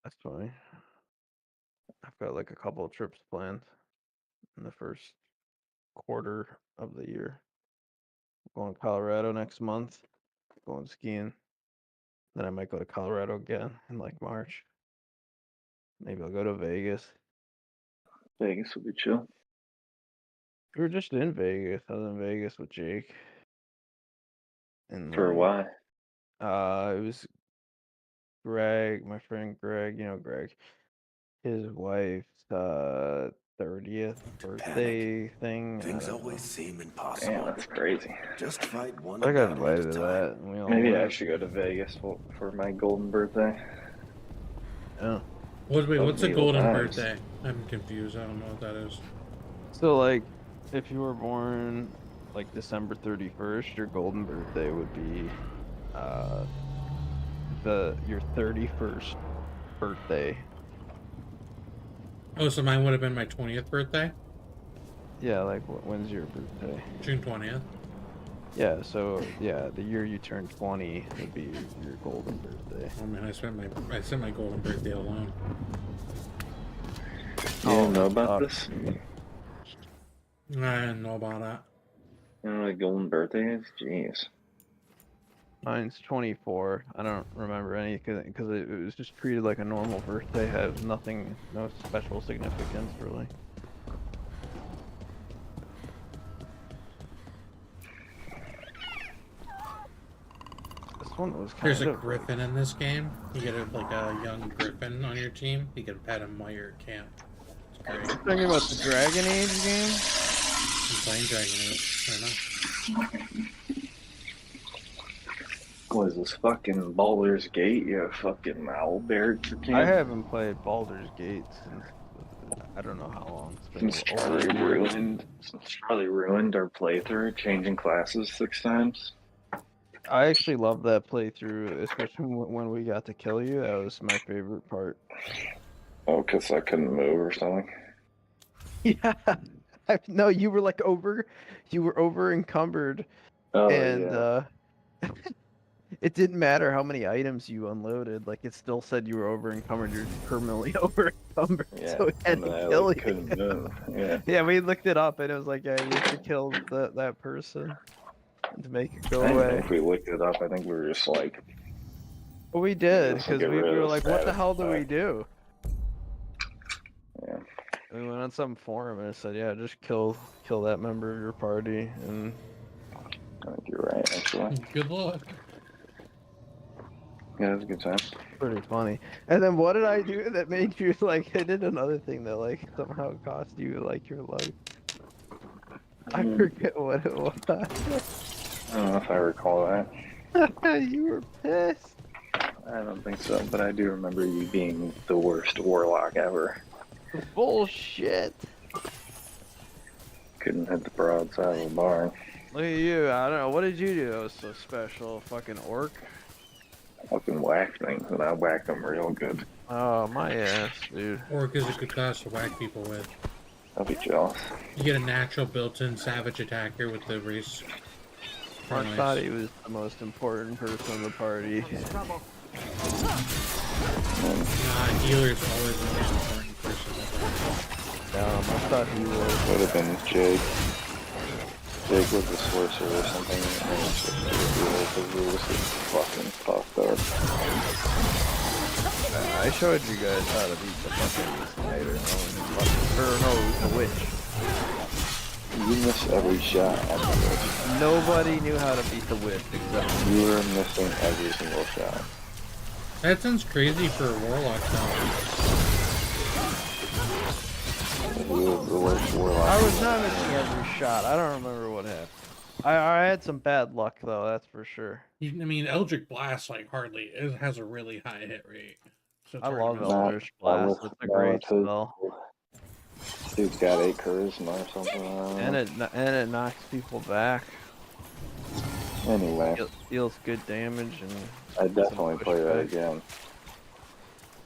That's fine. I've got like a couple of trips planned in the first quarter of the year. Going to Colorado next month. Going skiing. Then I might go to Colorado again in like March. Maybe I'll go to Vegas. Vegas would be chill. We were just in Vegas. I was in Vegas with Jake. And For why? It was Greg, my friend Greg, you know Greg. His wife's 30th birthday thing. Things always seem impossible. Damn, that's crazy. Just fight one. I got invited to that. And we all Maybe I went. should go to Vegas for my golden birthday. Yeah. What's a golden birthday? I'm confused. I don't know what that is. So like, if you were born like December 31st, your golden birthday would be your 31st birthday. Oh, so mine would have been my 20th birthday? Yeah, like when's your birthday? June 20th. Yeah, so yeah, the year you turn 20 would be your golden birthday. Oh man, I spent my golden birthday alone. You don't know about this? I didn't know about that. You know what golden birthday is? Jeez. Mine's 24. I don't remember any because it was just treated like a normal birthday. It has nothing, no special significance really. This one was kind There's a of griffin in this game. You get like a young griffin on your team. You can pet him while you're at camp. It's great. You're talking about the Dragon Age game? I'm playing Dragon Age right now. What is this fucking Baldur's Gate? You have fucking owlbear for camp? I haven't played Baldur's Gate since I don't know how long. Since Charlie ruined our playthrough, changing classes 6 times. I actually love that playthrough, especially when we got to kill you. That was my favorite part. Oh, because I couldn't move or something? Yeah. No, you were like over encumbered. Oh, and yeah. it didn't matter how many items you unloaded, like it still said you were over encumbered. You're permanently over encumbered, Yeah, so we had and to I kill you. couldn't move. Yeah. Yeah, we looked it up and it was like, yeah, you have to kill that person to make it go I don't know away. if we looked it up. I think we were just like... Well, we did, Let's because get we rid of were the like, what the status hell do we effect. do? Yeah. We went on some forum and it said, yeah, just kill that member of your party, and I think you're right, actually. Good luck. Yeah, it was a good time. pretty funny. And then what did I do that made you like? I did another thing that like somehow cost you like your life. I forget what it was. I don't know if I recall that. You were pissed. I don't think so, but I do remember you being the worst warlock ever. Bullshit. Couldn't hit the broadside of the barn. Look at you. I don't know. What did you do that was so special? Fucking orc? Fucking whack things, and I whacked them real good. Oh, my ass, dude. Orc is a good class to whack people with. I'll be jealous. You get a natural built-in savage attacker with the race. Mark thought he was the most important person in the party. Healer's always the most important person in the party. I thought he was. Would have been Jake. Jake was the sorcerer or something, and he switched to the healer because he was just fucking fucked up. I showed you guys how to beat the fucking spider. The witch. You miss every shot on the witch. Nobody knew how to beat the witch except you were missing every single shot. That sounds crazy for a warlock You were the worst warlock. I was not missing every shot. I don't remember what happened. I had some bad luck though, that's for sure. I mean, Eldritch Blast it has a really high hit rate. So I love Eldritch Blast. It's a great spell. Dude's got 8 charisma or something. And it knocks people back. Anyway, deals good damage, and I definitely play that again.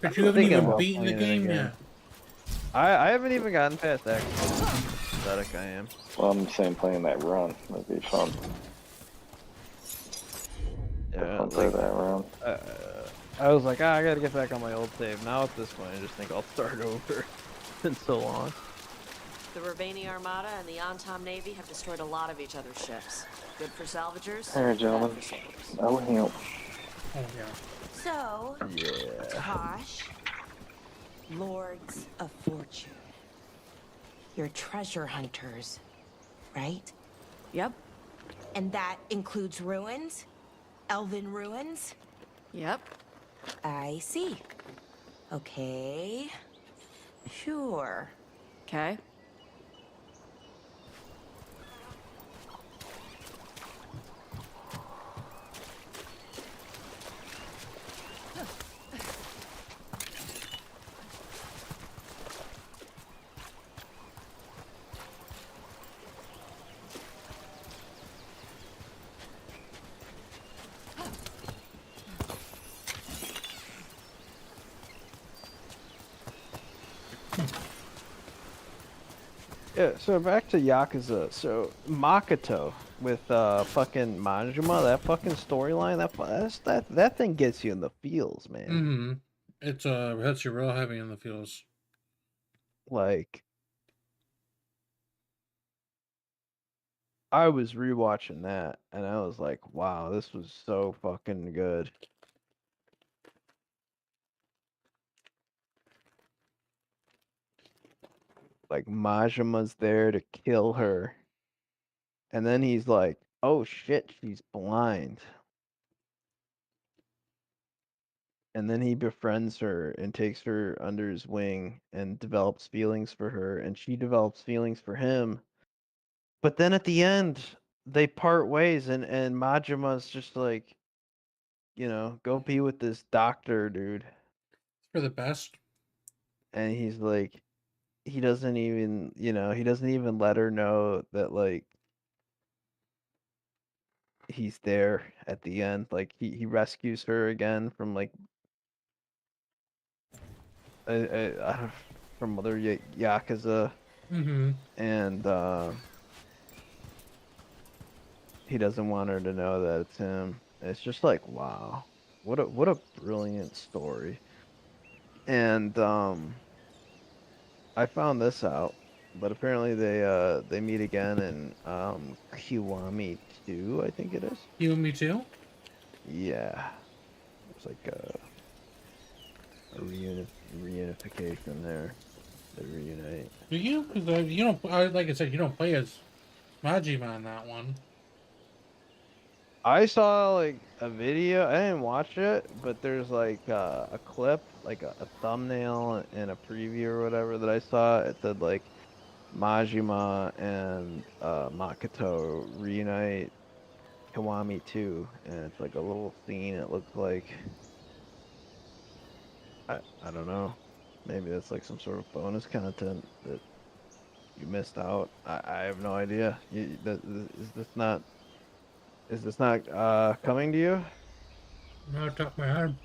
But you haven't even beaten the game yet. I haven't even gotten past that. Pathetic I am. Well, I'm saying playing that run would be fun. Yeah, play that run. I was like, I gotta get back on my old save. Now at this point, I just think I'll start over. It's been so long. The Ravani Armada and the Antom Navy have destroyed a lot of each other's ships. Good for salvagers. Alright, gentlemen. I will help. Oh, yeah. So, Tosh, Lords of Fortune. You're treasure hunters, right? Yep. And that includes ruins? Elven ruins? Yep. I see. Okay. Sure. Okay. Yeah, so back to Yakuza. So Makoto with fucking Majima, that fucking storyline, that thing gets you in the feels, man. Mm-hmm. It hits you real heavy in the feels. Like, I was rewatching that and I was like, wow, this was so fucking good. Like, Majima's there to kill her. And then he's like, oh shit, she's blind. And then he befriends her and takes her under his wing and develops feelings for her, and she develops feelings for him. But then at the end, they part ways, and Majima's just like, go be with this doctor, dude. For the best. And he's like, he doesn't even let her know that, like, he's there at the end. Like, he rescues her again from, like, from other Yakuza. Mm-hmm. And he doesn't want her to know that it's him. It's just like, wow, what a brilliant story. And I found this out, but apparently they meet again in Kiwami 2, I think it is. Kiwami 2? Yeah. It's like a reunification there. They reunite. Do you? Because you don't. Like I said, you don't play as Majima in that one. I saw like a video. I didn't watch it, but there's like a clip, like a thumbnail and a preview or whatever that I saw. It said like Majima and Makoto reunite Kiwami 2, and it's like a little scene. It looks like, I don't know. Maybe that's like some sort of bonus content that you missed out. I have no idea. Is this not coming to you? No, top of my head.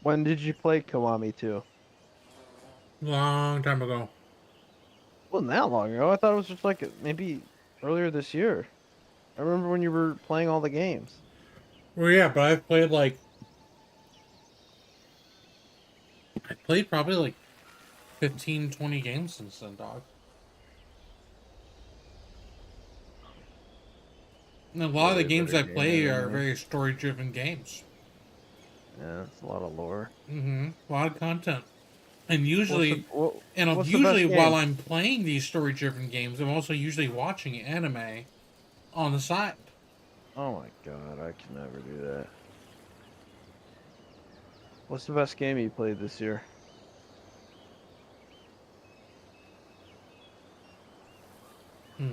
When did you play Kiwami 2? Long time ago. Wasn't that long ago. I thought it was just like maybe earlier this year. I remember when you were playing all the games. Well, yeah, but I've played like... I played probably like 15, 20 games since then, dog. And a lot of the games I play are very story-driven games. Yeah, it's a lot of lore. Mm-hmm. A lot of content. And usually, what's the best while game? I'm playing these story-driven games, I'm also usually watching anime on the side. Oh my god, I can never do that. What's the best game you played this year? Hmm.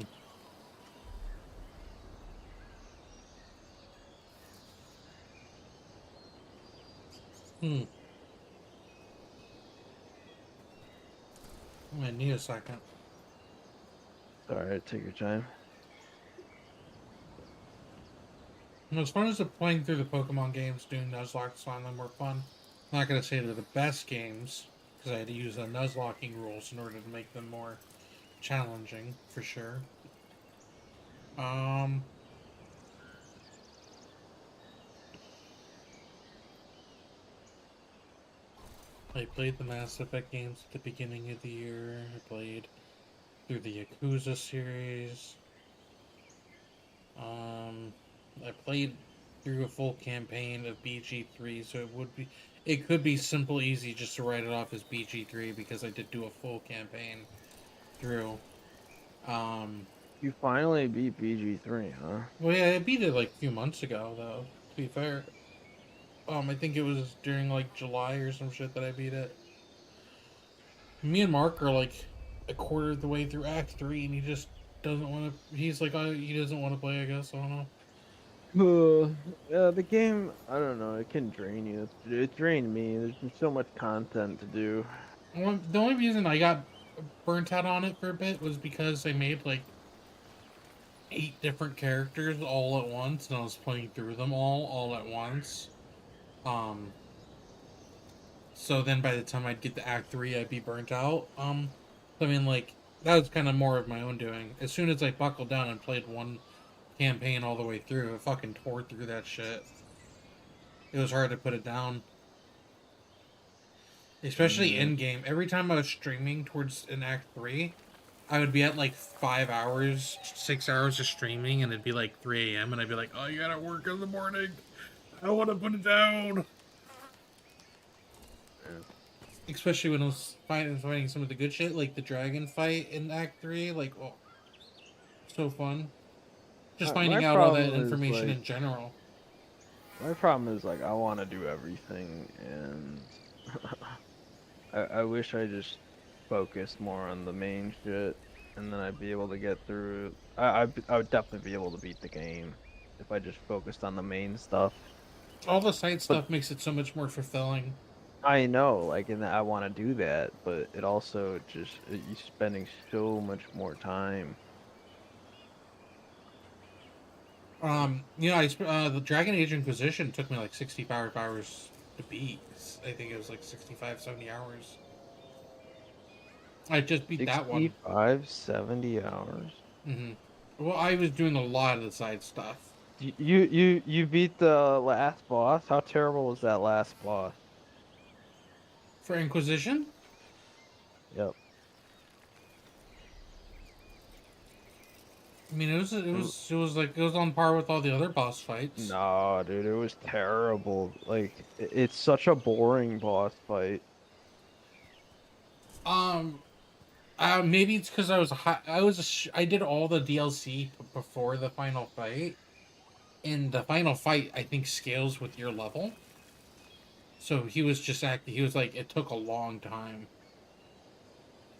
I need a second. Alright, take your time. As far as playing through the Pokemon games, doing Nuzlocke on them were fun. I'm not going to say they're the best games, because I had to use the Nuzlocking rules in order to make them more challenging, for sure. I played the Mass Effect games at the beginning of the year. I played through the Yakuza series. I played through a full campaign of BG3, so it could be simple, easy just to write it off as BG3 because I did do a full campaign through. You finally beat BG3, huh? Well, yeah, I beat it like a few months ago, though. To be fair, I think it was during like July or some shit that I beat it. Me and Mark are like a quarter of the way through Act 3, and he just doesn't want to. He's like, he doesn't want to play. I guess I don't know. The game, I don't know, it can drain you. It drained me. There's been so much content to do. The only reason I got burnt out on it for a bit was because they made like 8 different characters all at once, and I was playing through them all at once. So then by the time I'd get to Act 3, I'd be burnt out. I mean, like, that was kind of more of my own doing. As soon as I buckled down and played one campaign all the way through, I fucking tore through that shit. It was hard to put it down. Especially in-game. Every time I was streaming towards an Act 3, I would be at like 5 hours, 6 hours of streaming, and it'd be like 3 a.m. and I'd be like, oh, you gotta work in the morning. I want to put it down. Especially when I was fighting some of the good shit, like the dragon fight in Act 3, like, oh, so fun. Just finding out all that information in general. My problem is, like, I want to do everything, and I wish I just focused more on the main shit, and then I'd be able to get through. I would definitely be able to beat the game if I just focused on the main stuff. All the side stuff makes it so much more fulfilling. I know, like, and I want to do that, but it also just you're spending so much more time. The Dragon Age Inquisition took me like 65 hours to beat. I think it was like 65, 70 hours. I just beat that one. 65, 70 hours? Mm-hmm. Well, I was doing a lot of the side stuff. You beat the last boss? How terrible was that last boss? For Inquisition? Yep. I mean, it was on par with all the other boss fights. No, dude, it was terrible. Like, it's such a boring boss fight. Maybe it's because I did all the DLC before the final fight, and the final fight I think scales with your level. So he was like, it took a long time.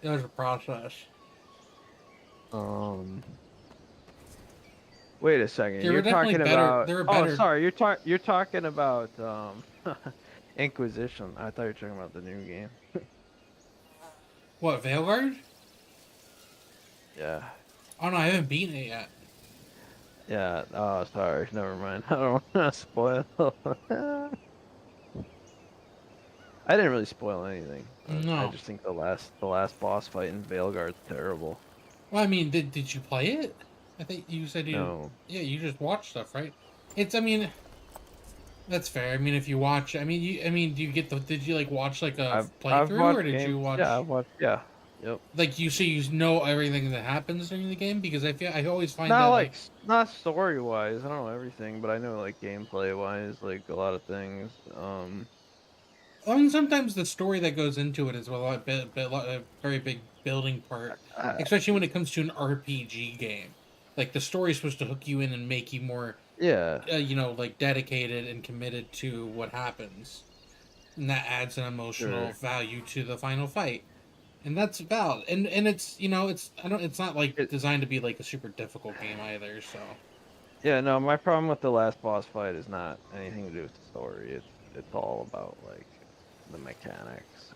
It was a process. Wait a second. You're talking about. Oh, sorry. You're talking about Inquisition. I thought you were talking about the new game. What, Veilguard? Yeah. Oh no, I haven't beaten it yet. Yeah. Oh, sorry. Never mind. I don't want to spoil. I didn't really spoil anything. No. I just think the last boss fight in Veilguard's terrible. Well, I mean, did you play it? I think you said you. No. Yeah, you just watch stuff, right? I mean, that's fair. I mean, if you watch, do you get did you like watch like a playthrough, or did you watch? Yeah, I watched. Yeah. Yep. Like you know everything that happens during the game, because I always find not that like not story wise. I don't know everything, but I know like gameplay wise, like a lot of things. I mean, sometimes the story that goes into it is a very big building part, especially when it comes to an RPG game. Like the story is supposed to hook you in and make you more, Yeah. like dedicated and committed to what happens, and that adds an emotional value to the final fight, and that's valid. And it's it's not like designed to be like a super difficult game either. So Yeah, no, my problem with the last boss fight is not anything to do with the story. It's all about like the mechanics.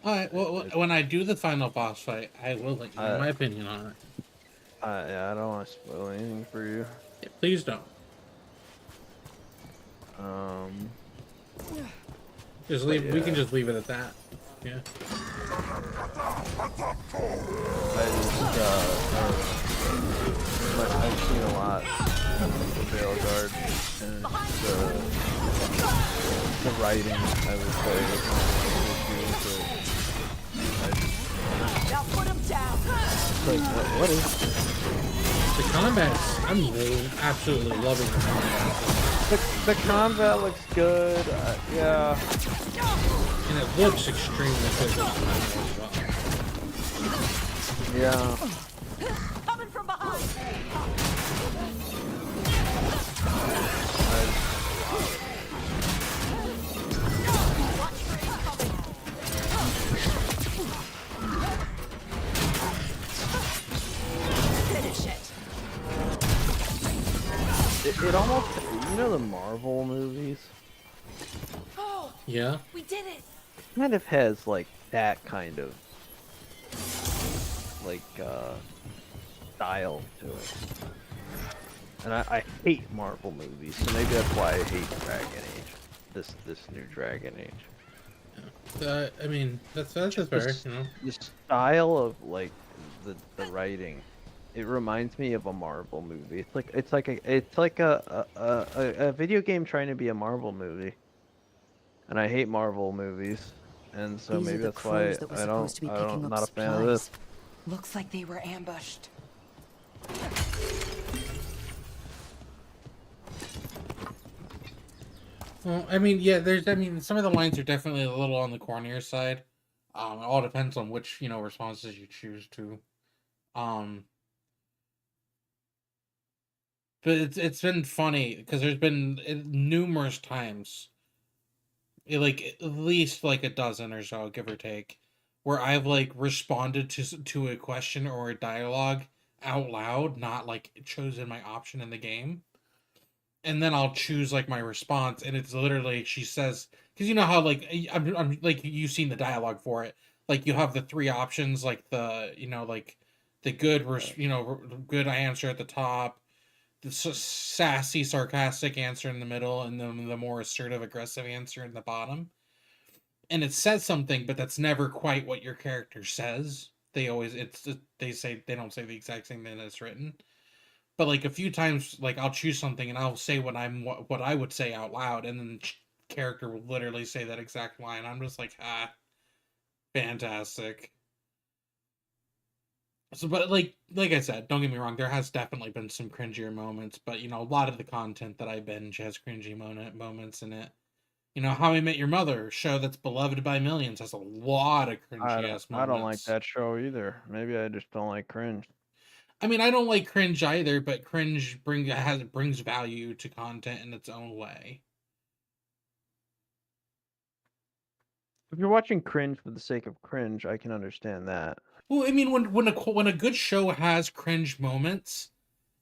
all right, well, when I do the final boss fight, I will let you know my opinion on it. Yeah, I don't want to spoil anything for you. Yeah, please don't. Just leave. We can just leave it at that. Yeah. I've seen a lot of the Veilguard, and the writing, I would say, is one of the Now put him down. like, what is the combat? I'm absolutely loving the combat. The combat looks good. Yeah. And it looks extremely good this time as well. Yeah. Coming from behind. Finish it. It almost, the Marvel movies? Yeah. We did it. Kind of has like that kind of like style to it. And I hate Marvel movies, so maybe that's why I hate Dragon Age. This new Dragon Age. I mean, that's fair, The style of like the writing, it reminds me of a Marvel movie. It's like a video game trying to be a Marvel movie. And I hate Marvel movies, and so These maybe are the that's why crows that were supposed to be picking up not a fan of supplies. this. Looks like they were ambushed. Well, I mean, yeah, some of the lines are definitely a little on the cornier side. It all depends on which, responses you choose to. But it's been funny because there's been numerous times, like at least like a dozen or so, give or take, where I've like responded to a question or a dialogue out loud, not like chosen my option in the game. And then I'll choose like my response, and it's literally she says, because you know how like I'm like you've seen the dialogue for it, like you have the three options, like the like the good good answer at the top, the sassy sarcastic answer in the middle, and then the more assertive aggressive answer in the bottom. And it says something, but that's never quite what your character says. They always they don't say the exact same thing that's written. But like a few times, like I'll choose something and I'll say what I would say out loud, and then the character will literally say that exact line. I'm just like, fantastic. So, but like I said, don't get me wrong, there has definitely been some cringier moments, but a lot of the content that I binge has cringy moments in it. How I Met Your Mother, show that's beloved by millions, has a lot of cringy ass moments. I don't like that show either. Maybe I just don't like cringe. I mean, I don't like cringe either, but cringe brings value to content in its own way. If you're watching cringe for the sake of cringe, I can understand that. Well, I mean, when a good show has cringe moments,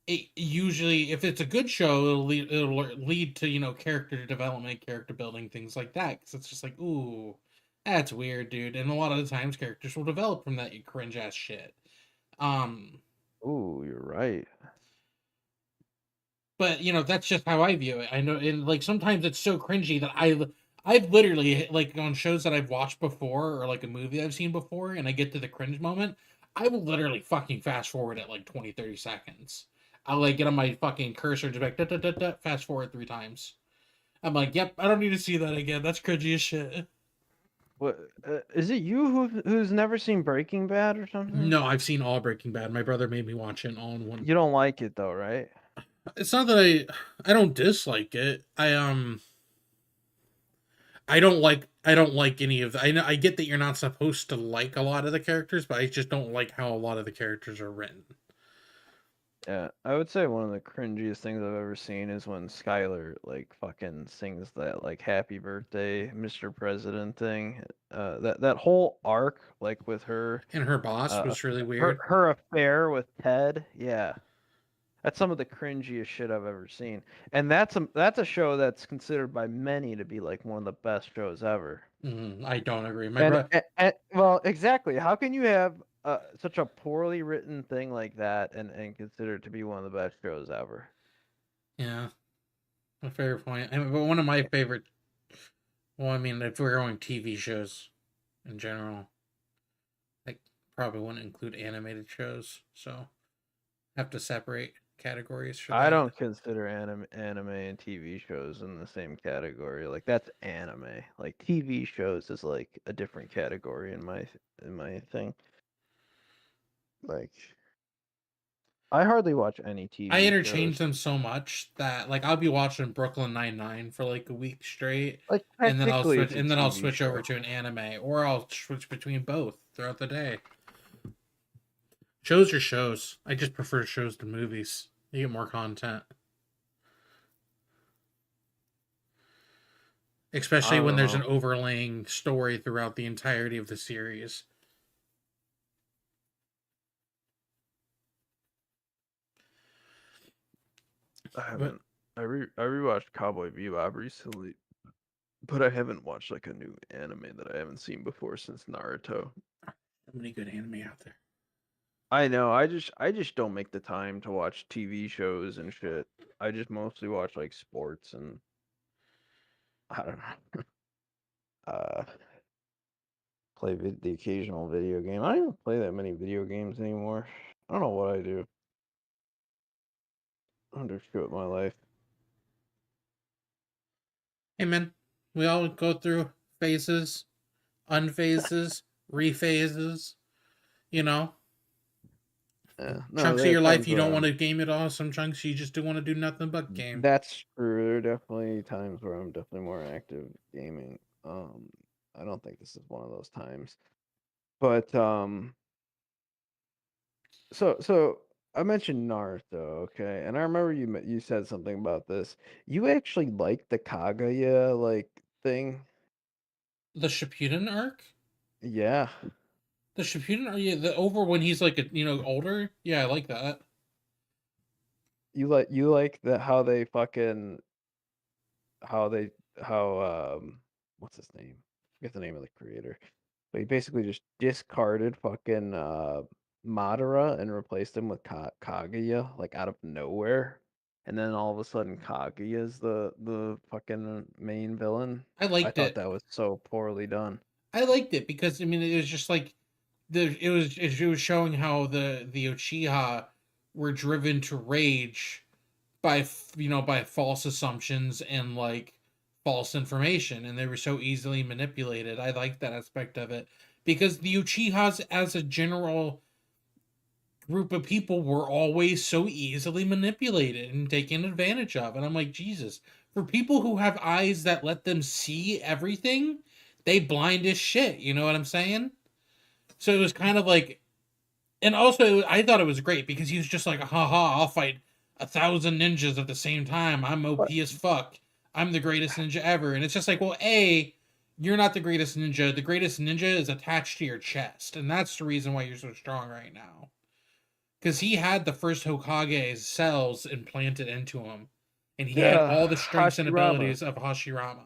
it usually, if it's a good show, it'll lead to character development, character building, things like that. Because it's just like, ooh, that's weird, dude. And a lot of the times, characters will develop from that cringe ass shit. Ooh, you're right. But that's just how I view it. I know, and like sometimes it's so cringy that I've literally, like, on shows that I've watched before or like a movie I've seen before, and I get to the cringe moment, I will literally fucking fast forward at like 20-30 seconds. I'll like get on my fucking cursor and just like fast forward 3 times. I'm like, yep, I don't need to see that again. That's cringy as shit. What is it? You who's never seen Breaking Bad or something? No, I've seen all Breaking Bad. My brother made me watch it all in one. You don't like it though, right? It's not that I don't dislike it. I don't like any of the, I get that you're not supposed to like a lot of the characters, but I just don't like how a lot of the characters are written. Yeah, I would say one of the cringiest things I've ever seen is when Skylar like fucking sings that like "Happy Birthday, Mr. President" thing. That whole arc, like with her And her boss was really weird. her affair with Ted. Yeah, that's some of the cringiest shit I've ever seen. And that's a show that's considered by many to be like one of the best shows ever. I don't agree. My And, brother. well, exactly. How can you have such a poorly written thing like that and consider it to be one of the best shows ever? Yeah, a fair point. I mean, but one of my favorite. Well, I mean, if we're going TV shows in general, I probably wouldn't include animated shows, so have to separate categories for that. I don't consider anime and TV shows in the same category. Like that's anime. Like TV shows is like a different category in my thing. Like I hardly watch any TV I interchange shows. them so much that like I'll be watching Brooklyn Nine-Nine for like a week straight, Like and then I'll technically switch it's a and then I'll TV switch over show. to an anime, or I'll switch between both throughout the day. Shows are shows. I just prefer shows to movies. You get more content. Especially when there's an overlaying story throughout the entirety of the series. I haven't. I rewatched Cowboy Bebop recently, but I haven't watched like a new anime that I haven't seen before since Naruto. So many good anime out there. I know. I just don't make the time to watch TV shows and shit. I just mostly watch like sports and I don't know. Play the occasional video game. I don't even play that many video games anymore. I don't know what I do. I undershoot my life. Hey man, we all go through phases, unphases, rephases. You know, Yeah. chunks of your life you don't want to game at all. Some chunks you just do want to do nothing but game. That's true. There are definitely times where I'm definitely more active gaming. I don't think this is one of those times. But so I mentioned Naruto, okay, and I remember you said something about this. You actually like the Kaguya like thing? The Shippuden arc? Yeah. The Shippuden arc, yeah, the over when he's like older. Yeah, I like that. You like that how they fucking how what's his name? I forget the name of the creator. But he basically just discarded fucking Madara and replaced him with Kaguya like out of nowhere. And then all of a sudden Kaguya's the fucking main villain. I liked thought it. that was so poorly done. I liked it because I mean it was just like it was showing how the Uchiha were driven to rage by by false assumptions and like false information, and they were so easily manipulated. I like that aspect of it because the Uchihas as a general group of people were always so easily manipulated and taken advantage of, and I'm like, Jesus, for people who have eyes that let them see everything, they blind as shit, you know what I'm saying? So it was kind of like, and also I thought it was great because he was just like, haha, I'll fight 1,000 ninjas at the same time. I'm OP as fuck. I'm the greatest ninja ever. And it's just like, well, A, you're not the greatest ninja. The greatest ninja is attached to your chest. And that's the reason why you're so strong right now. Because he had the first Hokage's cells implanted into him. And he had all the strengths and abilities of Hashirama.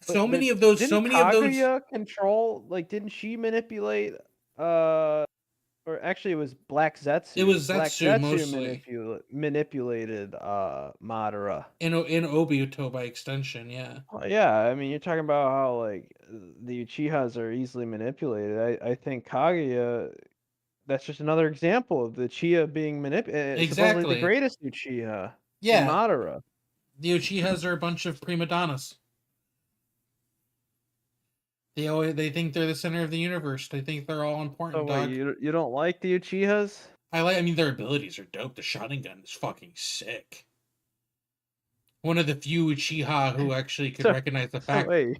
So many of those Kaguya control, like, didn't she manipulate or actually it was Black Zetsu. It was Black Zetsu mostly. Manipulated Madara. In Obito by extension, yeah. Well, yeah, I mean you're talking about how like the Uchihas are easily manipulated. I think Kaguya, that's just another example of the Uchiha being manipulated. Exactly. Supposedly the greatest Uchiha. Yeah. Madara. The Uchihas are a bunch of prima donnas. They think they're the center of the universe. They think they're all important. So wait, you don't like the Uchihas? I mean their abilities are dope. The Sharingan is fucking sick. one of the few Uchiha who actually could So- recognize the so fact. wait.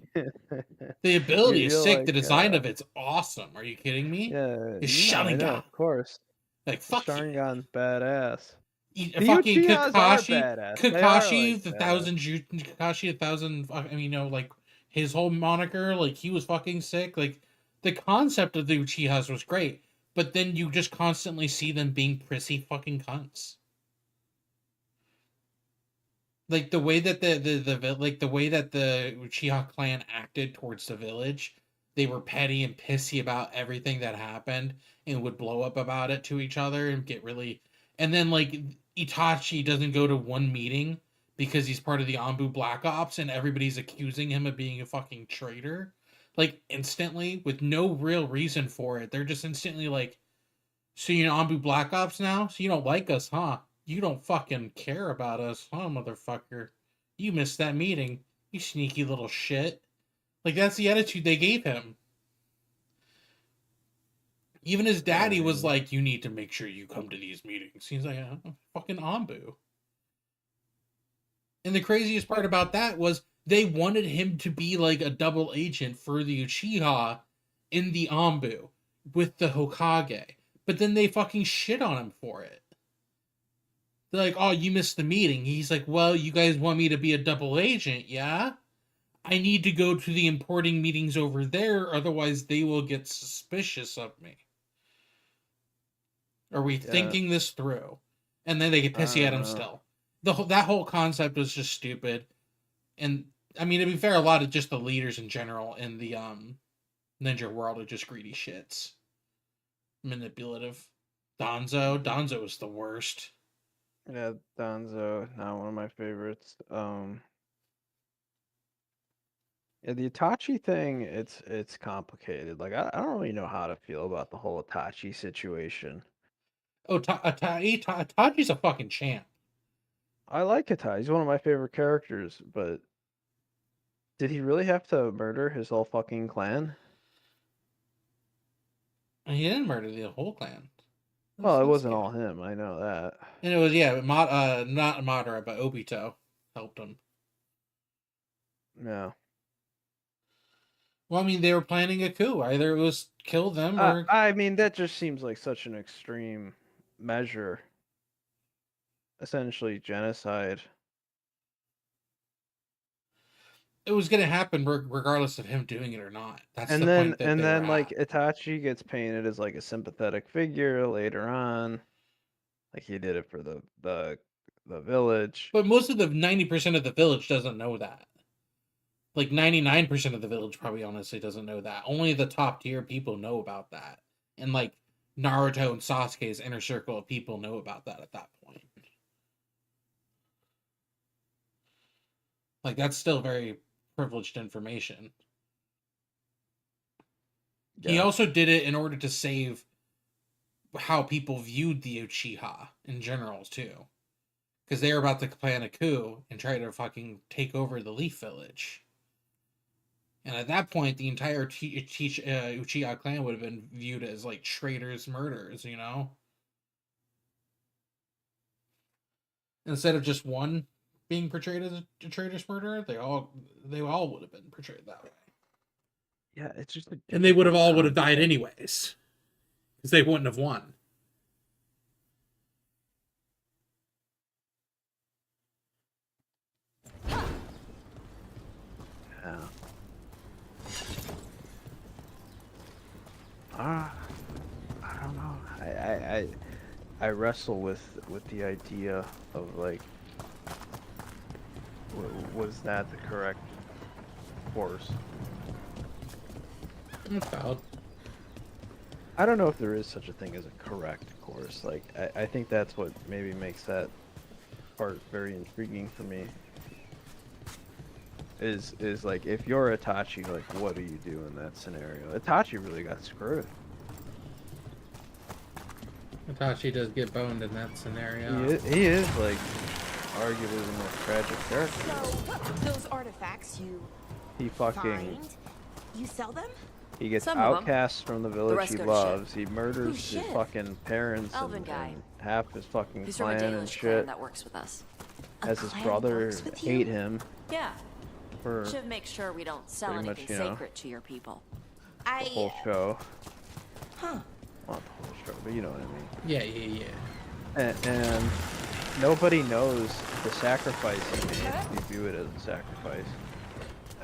The ability is You're sick. The like, design of it's awesome. Are you kidding me? Yeah, It's no, I know, Sharingan. of course. Like, fuck you. Sharingan's badass. The Fucking Uchihas are Kakashi, badass. They are, Kakashi, like, the badass. Kakashi, 1,000. I mean, you know, like his whole moniker, like he was fucking sick. Like the concept of the Uchihas was great, but then you just constantly see them being prissy fucking cunts. Like the way that the way that the Uchiha clan acted towards the village, they were petty and pissy about everything that happened and would blow up about it to each other and get really. And then like Itachi doesn't go to one meeting because he's part of the Anbu Black Ops and everybody's accusing him of being a fucking traitor. Like instantly with no real reason for it. They're just instantly like, so you're Anbu Black Ops now? So you don't like us, huh? You don't fucking care about us, huh, motherfucker? You missed that meeting, you sneaky little shit. Like, that's the attitude they gave him. Even his daddy was like, you need to make sure you come to these meetings. He's like, fucking Anbu. And the craziest part about that was they wanted him to be like a double agent for the Uchiha in the Anbu with the Hokage. But then they fucking shit on him for it. They're like, oh, you missed the meeting. He's like, well, you guys want me to be a double agent, yeah? I need to go to the importing meetings over there, otherwise they will get suspicious of me. Are we thinking this through? And then they get pissy at him still. That whole concept was just stupid. And, I mean, to be fair, a lot of just the leaders in general in the ninja world are just greedy shits. Manipulative. Danzo was the worst. Yeah, Danzo, not one of my favorites. Yeah, the Itachi thing, it's complicated. Like I don't really know how to feel about the whole Itachi situation. Oh, Itachi's a fucking champ. I like Itachi. He's one of my favorite characters, but did he really have to murder his whole fucking clan? He didn't murder the whole clan. Well, it wasn't all him. I know that. And it was not Madara, but Obito helped him. No. Well, I mean, they were planning a coup. Either it was kill them or. I mean, that just seems like such an extreme measure. Essentially, genocide. It was going to happen regardless of him doing it or not. That's And the then, point that and they then, were like at. Itachi gets painted as like a sympathetic figure later on, like he did it for the village. But most of the 90% of the village doesn't know that. Like 99% of the village probably honestly doesn't know that. Only the top tier people know about that. And like Naruto and Sasuke's inner circle of people know about that at that point. Like that's still very privileged information. Yeah. He also did it in order to save how people viewed the Uchiha in general too. Because they were about to plan a coup and try to fucking take over the Leaf Village. And at that point, the entire Uchiha clan would have been viewed as like traitors, murderers, you know? Instead of just one being portrayed as a traitorous murderer, they all would have been portrayed that way. Yeah, it's just and they would have died anyways. Because they wouldn't have won. Yeah. I don't know. I wrestle with the idea of like, was that the correct course? That's valid. I don't know if there is such a thing as a correct course. Like, I think that's what maybe makes that part very intriguing for me. Is like, if you're Itachi, like, what do you do in that scenario? Itachi really got screwed. Itachi does get boned in that scenario. He is like, arguably the most tragic character. So, those artifacts He fucking... find, you sell them? He gets Some of 'em. outcast from the village rest he go to loves. shit. He murders Who's his shit? fucking parents Elven guy. and half his fucking He's from a clan and Dalish clan shit. that works with us. has his clan brother works with you? hate him Yeah. for Should make sure we don't sell pretty anything much, you know, sacred to your people. the whole show. Huh. Not the whole show, but you know what I mean. Yeah, yeah, yeah. And nobody knows the sacrifice he made, if you view it as a sacrifice,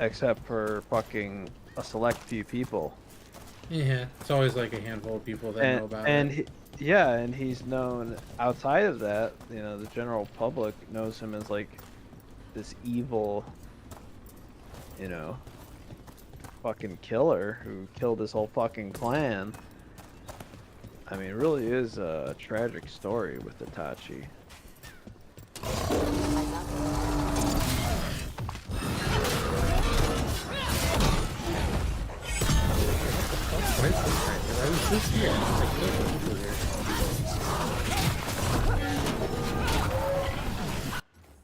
except for fucking a select few people. Yeah, it's always like a handful of people that know about it. Yeah, and he's known outside of that, you know, the general public knows him as like this evil, you know, fucking killer who killed his whole fucking clan. I mean, it really is a tragic story with Itachi.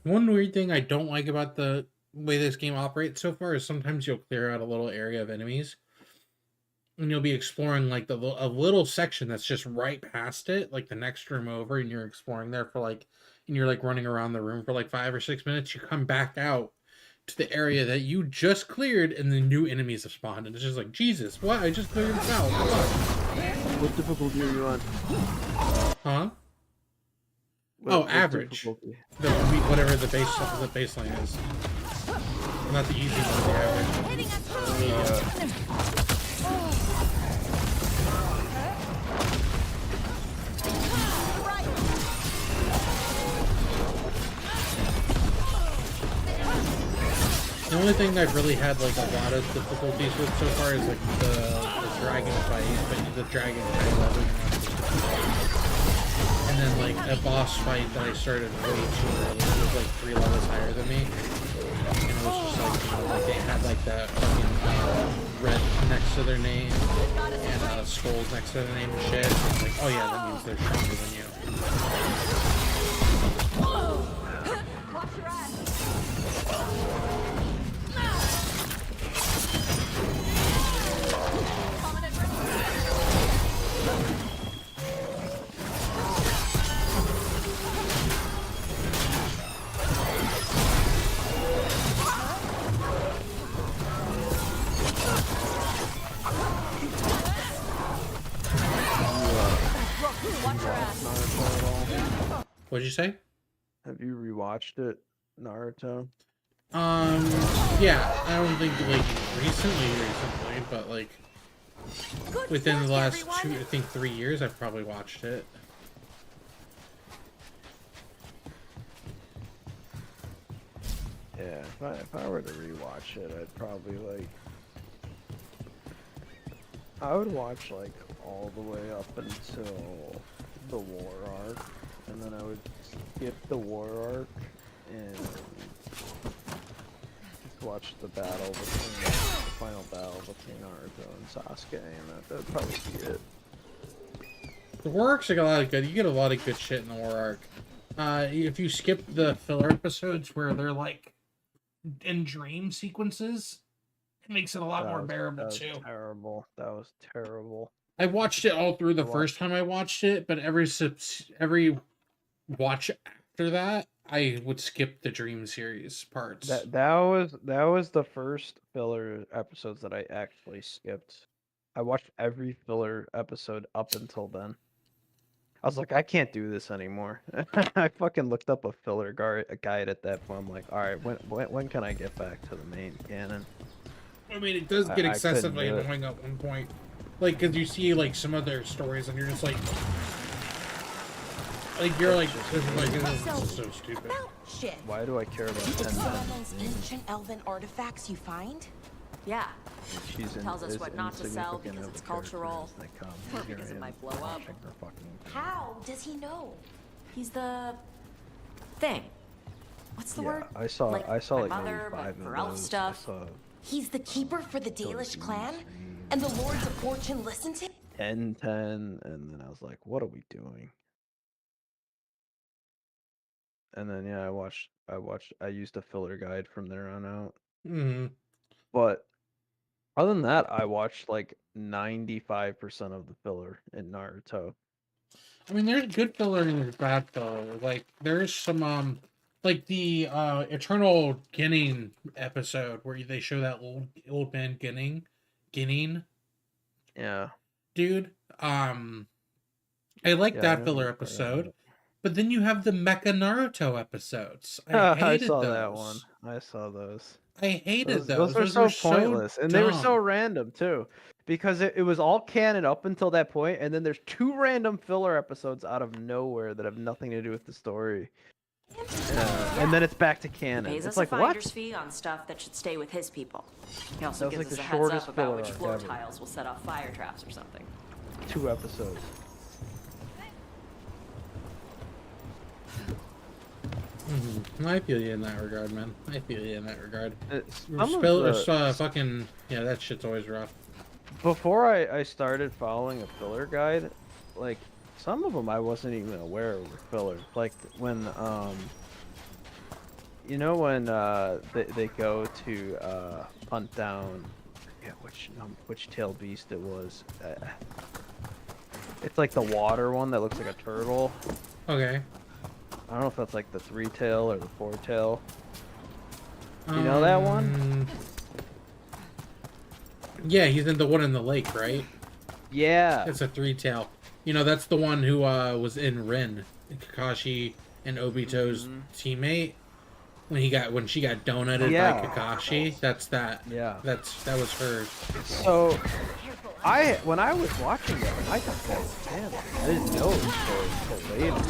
One weird thing I don't like about the way this game operates so far is sometimes you'll clear out a little area of enemies, and you'll be exploring like a little section that's just right past it, like the next room over, and you're exploring there for like, and you're like running around the room for like 5 or 6 minutes. You come back out to the area that you just cleared, and the new enemies have spawned, and it's just like, Jesus, what? I just cleared this out. What difficulty are you on? Huh? What Average. difficulty? Whatever the baseline is. Not the easy one, the average. The only thing I've really had like a lot of difficulties with so far is like the dragon fight, but the dragon fight level. And then like a boss fight that I started way too early. It was like 3 levels higher than me. And it was just like, you know, like they had like that fucking red next to their name and skulls next to their name and shit. And it's like, oh yeah, that means they're stronger than you. Watch your ass. What'd you say? Have you rewatched it, Naruto? Yeah, I don't think like recently, but like within the last 3 years, I've probably watched it. Yeah, if I were to rewatch it, I'd probably like, I would watch like all the way up until the war arc, and then I would skip the war arc and just watch the final battle between Naruto and Sasuke, and that would probably be it. The war arc's like you get a lot of good shit in the war arc. If you skip the filler episodes where they're like in dream sequences, it makes it a lot more bearable too. Terrible. That was terrible. I watched it all through the first time I watched it, but every watch after that, I would skip the dream series parts. That was the first filler episodes that I actually skipped. I watched every filler episode up until then. I was like, I can't do this anymore. I fucking looked up a filler guide at that point. I'm like, all right, when can I get back to the main canon? I mean, it does get excessively annoying at one point. Like, because you see, like, some of their stories, and you're just like, you're like, this is so stupid. Shit. Why do I care about It's 10 one of those ancient elven artifacts you find? Yeah. Tells us what not to sell because it's cultural. Or because it might blow up. How does he know? He's the thing. What's the word? I saw like my maybe mother, 5 but for elf stuff. He's the keeper for the Dalish clan? And the Lords of Fortune listen to him? 10, and then I was like, what are we doing? And then yeah, I used a filler guide from there on out. Mm-hmm. But other than that, I watched like 95% of the filler in Naruto. I mean, there's good filler and there's bad filler. Like, there's some Like the Eternal Ginning episode where they show that old man Ginning. Yeah. Dude, I like that filler episode. But then you have the Mecha Naruto episodes. I hated saw those. that one. I saw those. I hated those. those. Those were pointless, and they were so dumb. random too, because it was all canon up until that point, and then there's 2 random filler episodes out of nowhere that have nothing to do with the story. And then it's back to canon. Pays It's us like a what? finder's fee on stuff that should stay with his people. He also That was gives like us the a heads shortest up about filler which arc floor ever. tiles will set off fire traps or something. 2 episodes. I feel you in that regard, man. I feel you in that regard. Fucking yeah, that shit's always rough. Before I started following a filler guide, like some of them I wasn't even aware were fillers. Like when you know when they go to hunt down, which tail beast it was. It's like the water one that looks like a turtle. Okay. I don't know if that's like the 3-tail or the 4-tail. You know that one? Yeah, he's in the one in the lake, right? Yeah. It's a 3-tail. You know, that's the one who was in Rin, Kakashi and Obito's teammate. When she got donutted by Kakashi. That's that. Yeah. That was hers. So when I was watching that, I thought that was canon. I didn't know it was until later.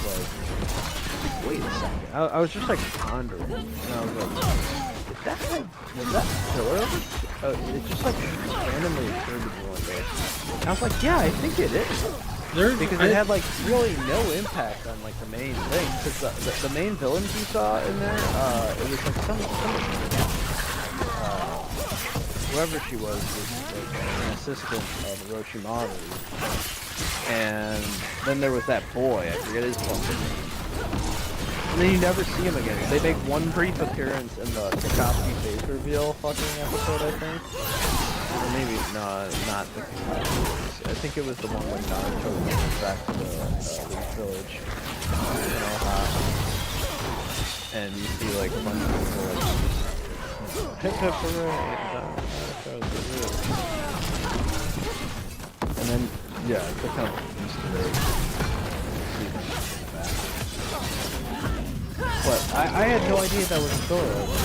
Like, wait a second. I was just like pondering, and I was like, was that filler? It just like randomly occurred to me one day. And I was like, yeah, I think it is. Because it had like really no impact on like the main thing. Because the main villains you saw in there, it was like some whoever she was like an assistant of Orochimaru. And then there was that boy, I forget his fucking name. And then you never see him again. They make one brief appearance in the Kakashi face reveal fucking episode, I think. Or maybe, no, not the Kakashi. I think it was the one when Naruto went back to the village. And you see like a bunch of people like, hip hip hooray, and then, yeah, it's a kind of Easter egg. But I had no idea that was a filler. It was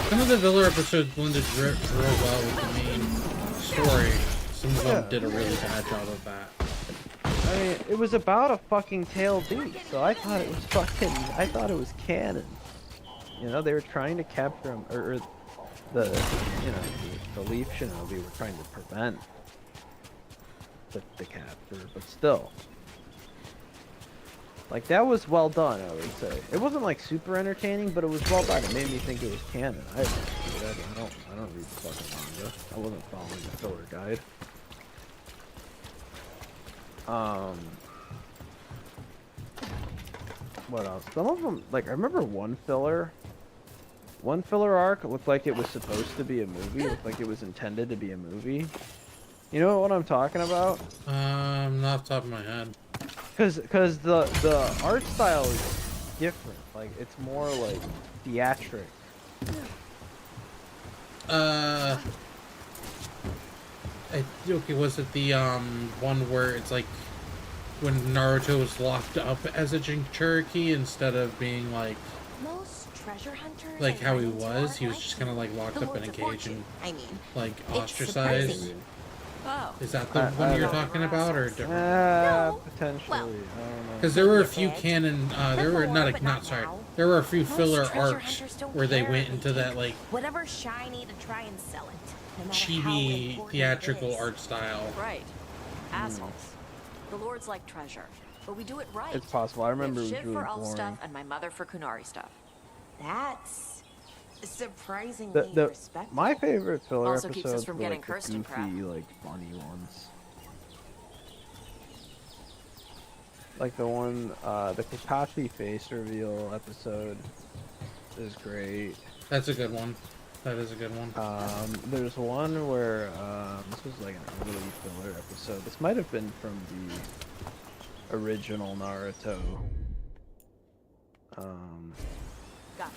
Some of the filler episodes blended real well with the main story. Some of them did a really bad job of that. I mean, it was about a fucking tail beast, so I thought it was canon. You know, they were trying to capture him, or the Leaf Shinobi were trying to prevent the capture, but still. Like, that was well done, I would say. It wasn't like super entertaining, but it was well done. It made me think it was canon. I don't read the fucking manga. I wasn't following the filler guide. What else? Some of them, like, I remember one filler arc looked like it was supposed to be a movie. Looked like it was intended to be a movie. You know what I'm talking about? Not off the top of my head. Cause the art style is different. Like, it's more like theatric. Okay, was it the one where it's like when Naruto was locked up as a Jinchuriki instead of being like Most treasure hunters like how he was just kind of like locked up in a cage and like ostracized. Oh. Is that the one you're talking about, or different? Potentially. I don't know. Because there were a few canon, there were there were a few filler arcs where they went into that like whatever shiny to try and sell it. No matter how chibi important theatrical it is. art style. Right. Assholes. The lords like treasure, but we do it right. It's possible. I remember We it have was shit really for elf boring. stuff and my mother for Kunari stuff. That's surprisingly respectful. My favorite filler Also keeps us episodes from were getting like the cursed and crap. goofy, like funny ones. Like the one, the Kakashi face reveal episode is great. That's a good one. That is a good one. There's one where this was like an early filler episode. This might have been from original Naruto. Gotcha.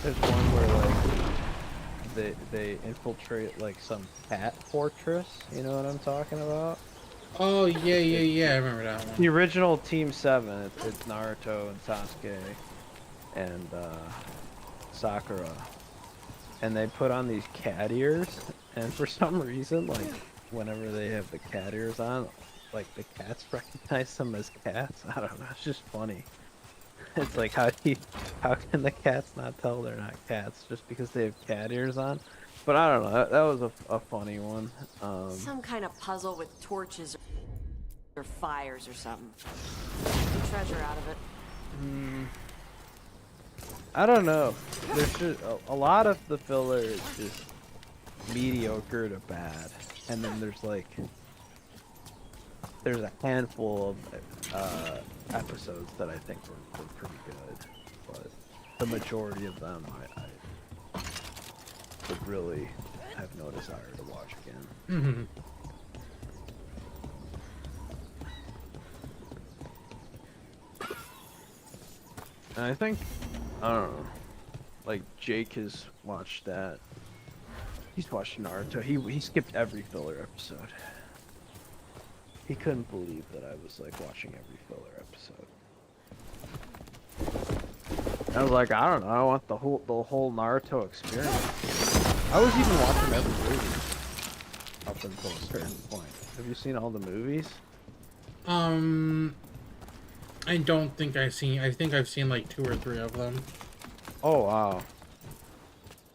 There's one where like they infiltrate like some cat fortress. You know what I'm talking about? Oh yeah. I remember that one. The original Team 7. It's Naruto and Sasuke and Sakura, and they put on these cat ears, and for some reason, like whenever they have the cat ears on, like the cats recognize them as cats. I don't know. It's just funny. It's like how can the cats not tell they're not cats just because they have cat ears on? But I don't know. That was a funny one. Some kind of puzzle with torches or fires or something. Get the treasure out of it. I don't know. There's just a lot of the filler is just mediocre to bad, and then there's a handful of episodes that I think were pretty good, but the majority of them I would really have no desire to watch again. And I think, I don't know, like Jake has watched that. He's watched Naruto. He skipped every filler episode. He couldn't believe that I was like watching every filler episode. I was like, I don't know, I want the whole Naruto experience. I was even watching every movie up until a certain point. Have you seen all the movies? I don't think I've seen. I think I've seen like 2 or 3 of them. Oh wow.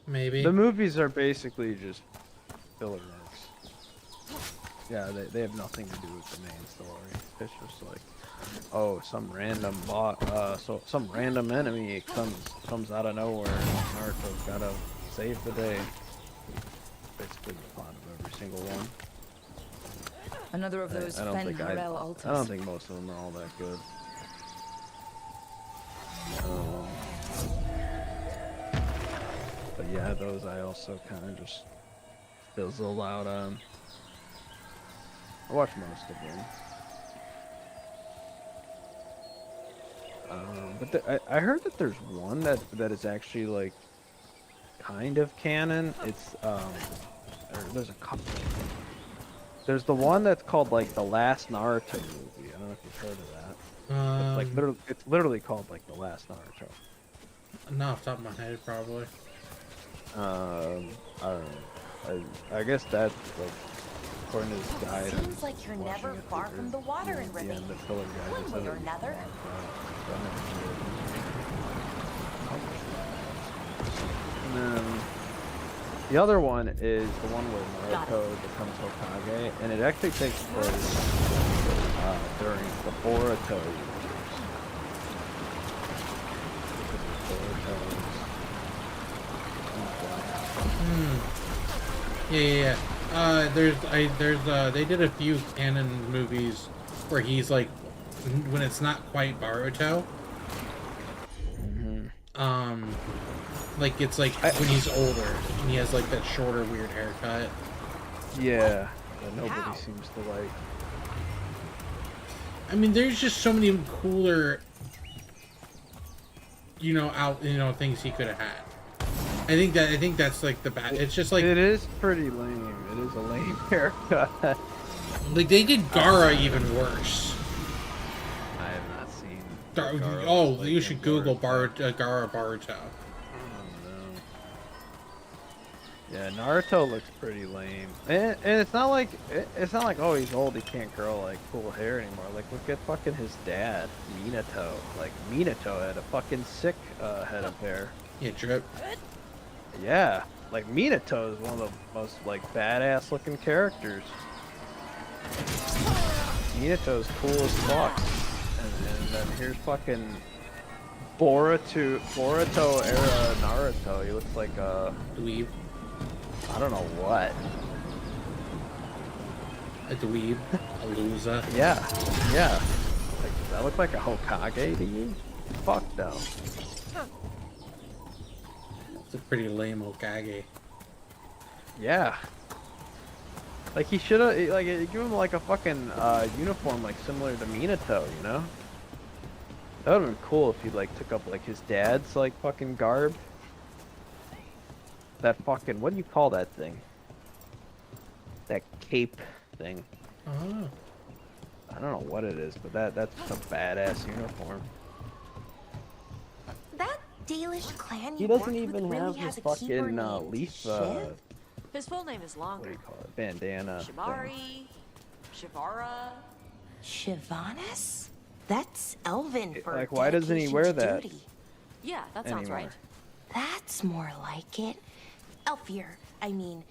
Maybe. The movies are basically just filler arcs. Yeah, they have nothing to do with the main story. It's just like, oh, some random enemy comes out of nowhere, and Naruto's gotta save the day. Basically the plot of every single one. Another of those I Fen-Harel-Altas. I don't think most of them are all that good. But yeah, those I also kind of just fizzled out on. I watched most of them. But I heard that there's one that is actually like kind of canon. It's or there's a couple. There's the one that's called like the Last Naruto movie. I don't know if you've heard of that. It's literally called like the Last Naruto. Not off the top of my head, probably. I don't know. I guess that's like according to this guide. Seems like you're never far from the water in Rivine. One way or another. And then the other one is the one where Naruto becomes Hokage, and it actually takes place during the Boruto years. Yeah. They did a few canon movies where he's like, when it's not quite Boruto. Like it's like when he's older and he has like that shorter, weird haircut. Yeah, that nobody seems to like. I mean, there's just so many cooler, things he could have had. I think that's like the bad. It's just like it is pretty lame. It is a lame haircut. Like they did Gaara even worse. I have not seen. Gaara you should Google Gaara Boruto. Yeah, Naruto looks pretty lame, and it's not like oh he's old, he can't grow like cool hair anymore. Like look at fucking his dad, Minato. Like Minato had a fucking sick head of hair. Yeah, drip. Yeah, like Minato is one of the most like badass looking characters. Minato's cool as fuck, and then here's fucking Boruto era Naruto. He looks like a dweeb. I don't know what. A dweeb, a loser. Yeah. Like, does that look like a Hokage to you? Fuck no. It's a pretty lame Hokage. Yeah. Like he should have like give him like a fucking uniform like similar to Minato, you know? That would have been cool if he like took up like his dad's like fucking garb. That fucking what do you call that thing? That cape thing. Oh. I don't know what it is, but that's a badass uniform. That Dalish clan He you doesn't worked even with really have has his a keeper fucking named leaf Shiv? His full name is what do longer. you call it? Bandana. thing. Shibari, Shivara. Shivanis? That's Elven for Like why doesn't he dedication wear to that? duty. Yeah, that sounds anymore? right. That's more like it. Elfier, I mean.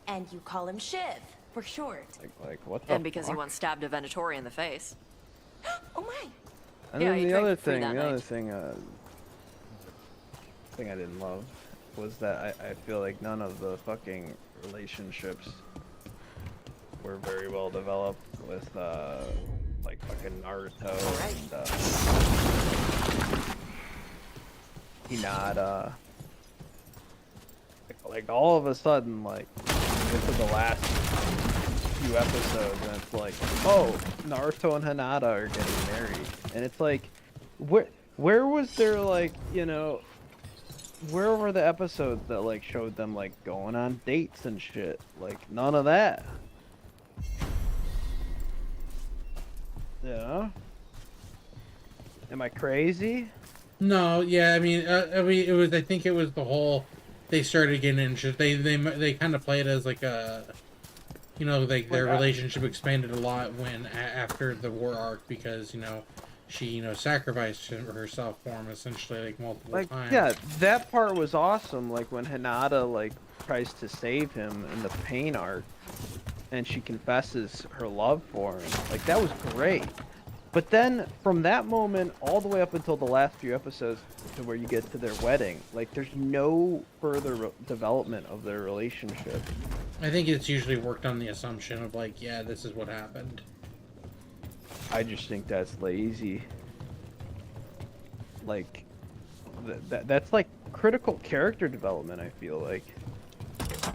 And you call him Shiv, for short. Like what the And because he fuck? once stabbed a Venatori in the face. Oh my! And Yeah, then he the drank other free thing, that the other night. thing I didn't love was that I feel like none of the fucking relationships were very well developed with like fucking Naruto and Hinata. Like all of a sudden, like get to the last few episodes, and it's like, oh, Naruto and Hinata are getting married, and it's like, where was there like, you know, where were the episodes that like showed them like going on dates and shit? Like none of that. Yeah. Am I crazy? No, yeah, I mean, it was. I think it was the whole. They started getting interested. They kind of played as like a, you know, like their relationship expanded a lot when after the war arc because you know, she sacrificed herself for him essentially like multiple times. Yeah, that part was awesome. Like when Hinata like tries to save him in the pain arc, and she confesses her love for him. Like that was great. But then from that moment all the way up until the last few episodes to where you get to their wedding, like there's no further development of their relationship. I think it's usually worked on the assumption of like, yeah, this is what happened. I just think that's lazy. Like that's like critical character development, I feel like.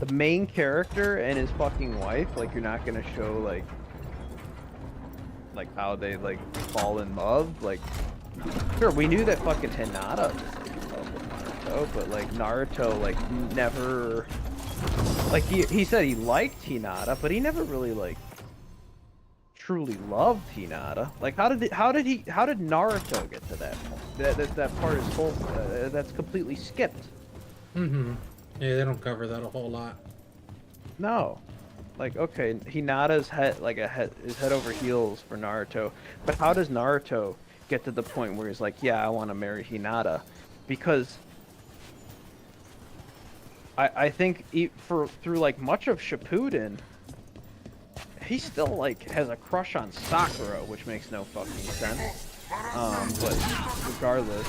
The main character and his fucking wife, like you're not gonna show like how they like fall in love. Like sure, we knew that fucking Hinata was like in love with Naruto, but like Naruto like never like he said he liked Hinata, but he never really like truly loved Hinata. Like how did Naruto get to that point? That part is full that's completely skipped. Mm-hmm. Yeah, they don't cover that a whole lot. No. Like, okay, Hinata's is head over heels for Naruto, but how does Naruto get to the point where he's like, yeah, I want to marry Hinata? Because I think through like much of Shippuden, he still like has a crush on Sakura, which makes no fucking sense. But regardless,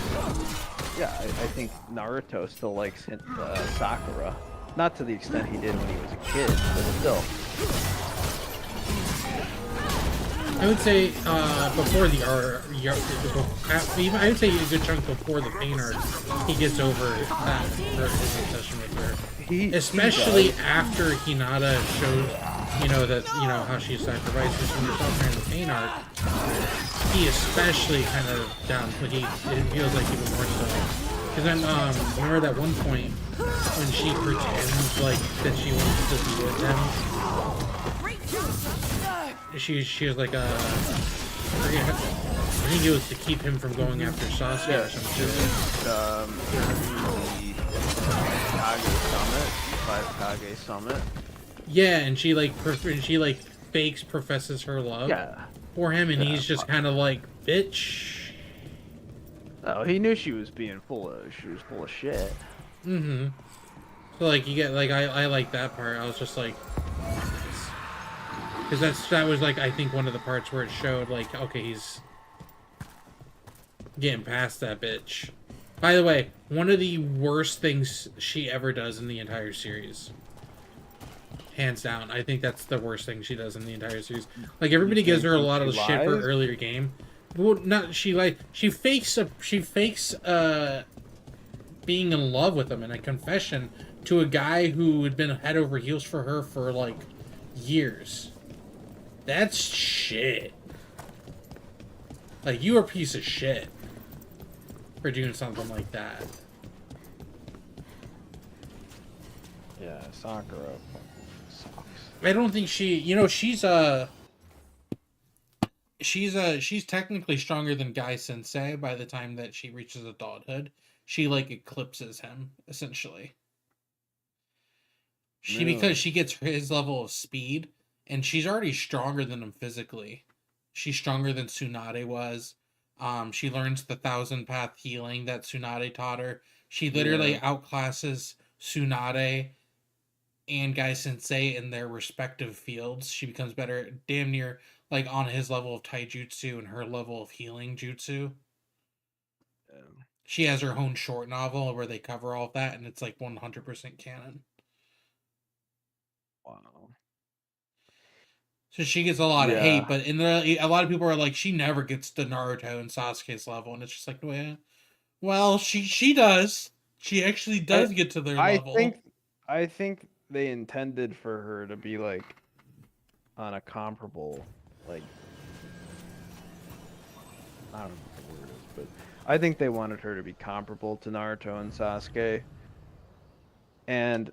yeah, I think Naruto still likes Sakura. Not to the extent he did when he was a kid, but still. I would say before the art, I would say a good chunk before the pain arc, he gets over that his obsession with her. Especially after Hinata shows, you know, that how she sacrifices herself during the pain arc. He especially kind of down, but it feels like even more so. Because then, remember that one point when she pretends like that she wants to be with him? She was like I think it was to keep him from going after Sasuke or some shit. Kage Summit. Yeah, and she professes her love for him, and he's just kind of like, bitch. Oh, he knew she was full of shit. Mm-hmm. So like you get like I like that part. I was just like, because that was like I think one of the parts where it showed like, okay, he's getting past that bitch. By the way, one of the worst things she ever does in the entire series. Hands down. I think that's the worst thing she does in the entire series. Like everybody gives her a lot of shit for earlier game. Well, not she fakes being in love with him in a confession to a guy who had been head over heels for her for like Years. That's shit. Like, you're a piece of shit for doing something like that. Yeah, Sakura sucks. I don't think she, you know, she's technically stronger than Guy Sensei by the time that she reaches adulthood. She like eclipses him essentially. Because she gets his level of speed, and she's already stronger than him physically. She's stronger than Tsunade was. She learns the 1,000-path healing that Tsunade taught her. She literally outclasses Tsunade and Guy Sensei in their respective fields. She becomes better, damn near like on his level of taijutsu and her level of healing jutsu. She has her own short novel where they cover all of that, and it's like 100% canon. Wow. So she gets a lot of hate, but a lot of people are like, she never gets to Naruto and Sasuke's level, and it's just like, well, she does. She actually does get to their level. I think they intended for her to be like on a comparable, like, I don't know what the word is, but I think they wanted her to be comparable to Naruto and Sasuke. And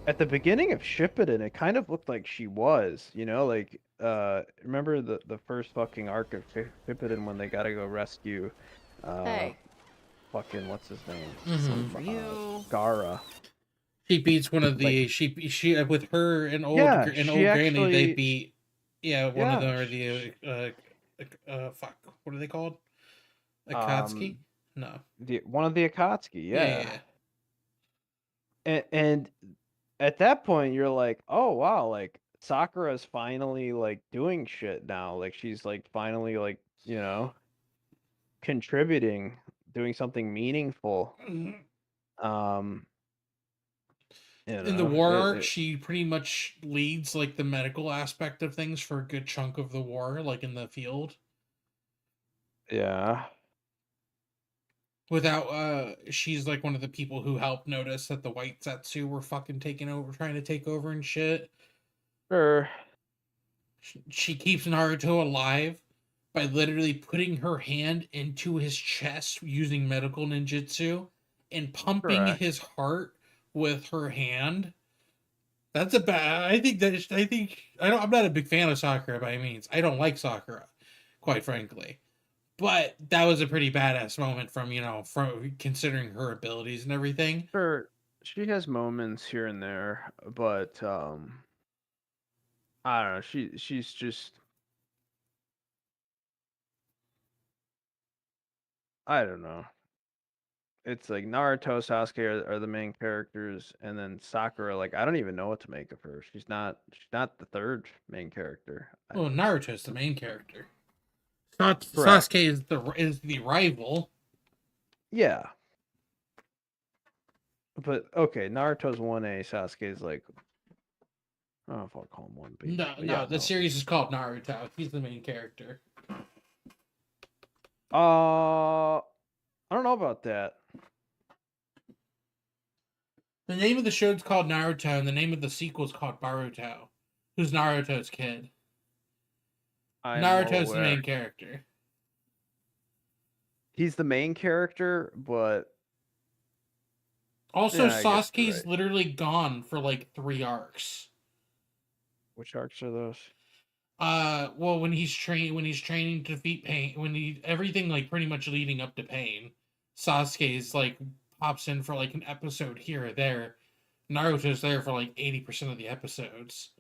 at the beginning of Shippuden, it kind of looked like she was, you know, like, remember the first fucking arc of Shippuden when they gotta go rescue, fucking, what's his name? Gaara. She beats one of the, she with her and old Granny, they beat, one of them are the, fuck, what are they called? Akatsuki? No. One of the Akatsuki, yeah. And at that point, you're like, oh, wow, like, Sakura's finally, like, doing shit now. Like, she's, like, finally, like, you know, contributing, doing something meaningful. You in the war arc, she pretty much leads, like, the medical aspect of things for a good chunk of the war, like, in the field. Yeah. Without, she's like one of the people who helped notice that the white Zetsu were fucking trying to take over and shit. Sure. She keeps Naruto alive by literally putting her hand into his chest using medical ninjutsu and pumping his heart with her hand. That's a bad. I'm not a big fan of Sakura by any means. I don't like Sakura, quite frankly. But that was a pretty badass moment from considering her abilities and everything. Sure, she has moments here and there, but I don't know. She's just, I don't know. It's like Naruto, Sasuke are the main characters, and then Sakura, like, I don't even know what to make of her. She's not the third main character. Well, Naruto's the main character. Sasuke is the rival. Yeah. But okay, Naruto's 1A, Sasuke's like, I don't know if I'll call him 1B. No, the series is called Naruto. He's the main character. I don't know about that. The name of the show is called Naruto, and the name of the sequel is called Baruto, who's Naruto's kid. Naruto's the main character. He's the main character, but also Sasuke's literally gone for like 3 arcs. Which arcs are those? Well, when he's training to defeat Pain, everything like pretty much leading up to Pain, Sasuke's like pops in for like an episode here or there. Naruto's there for like 80% of the episodes.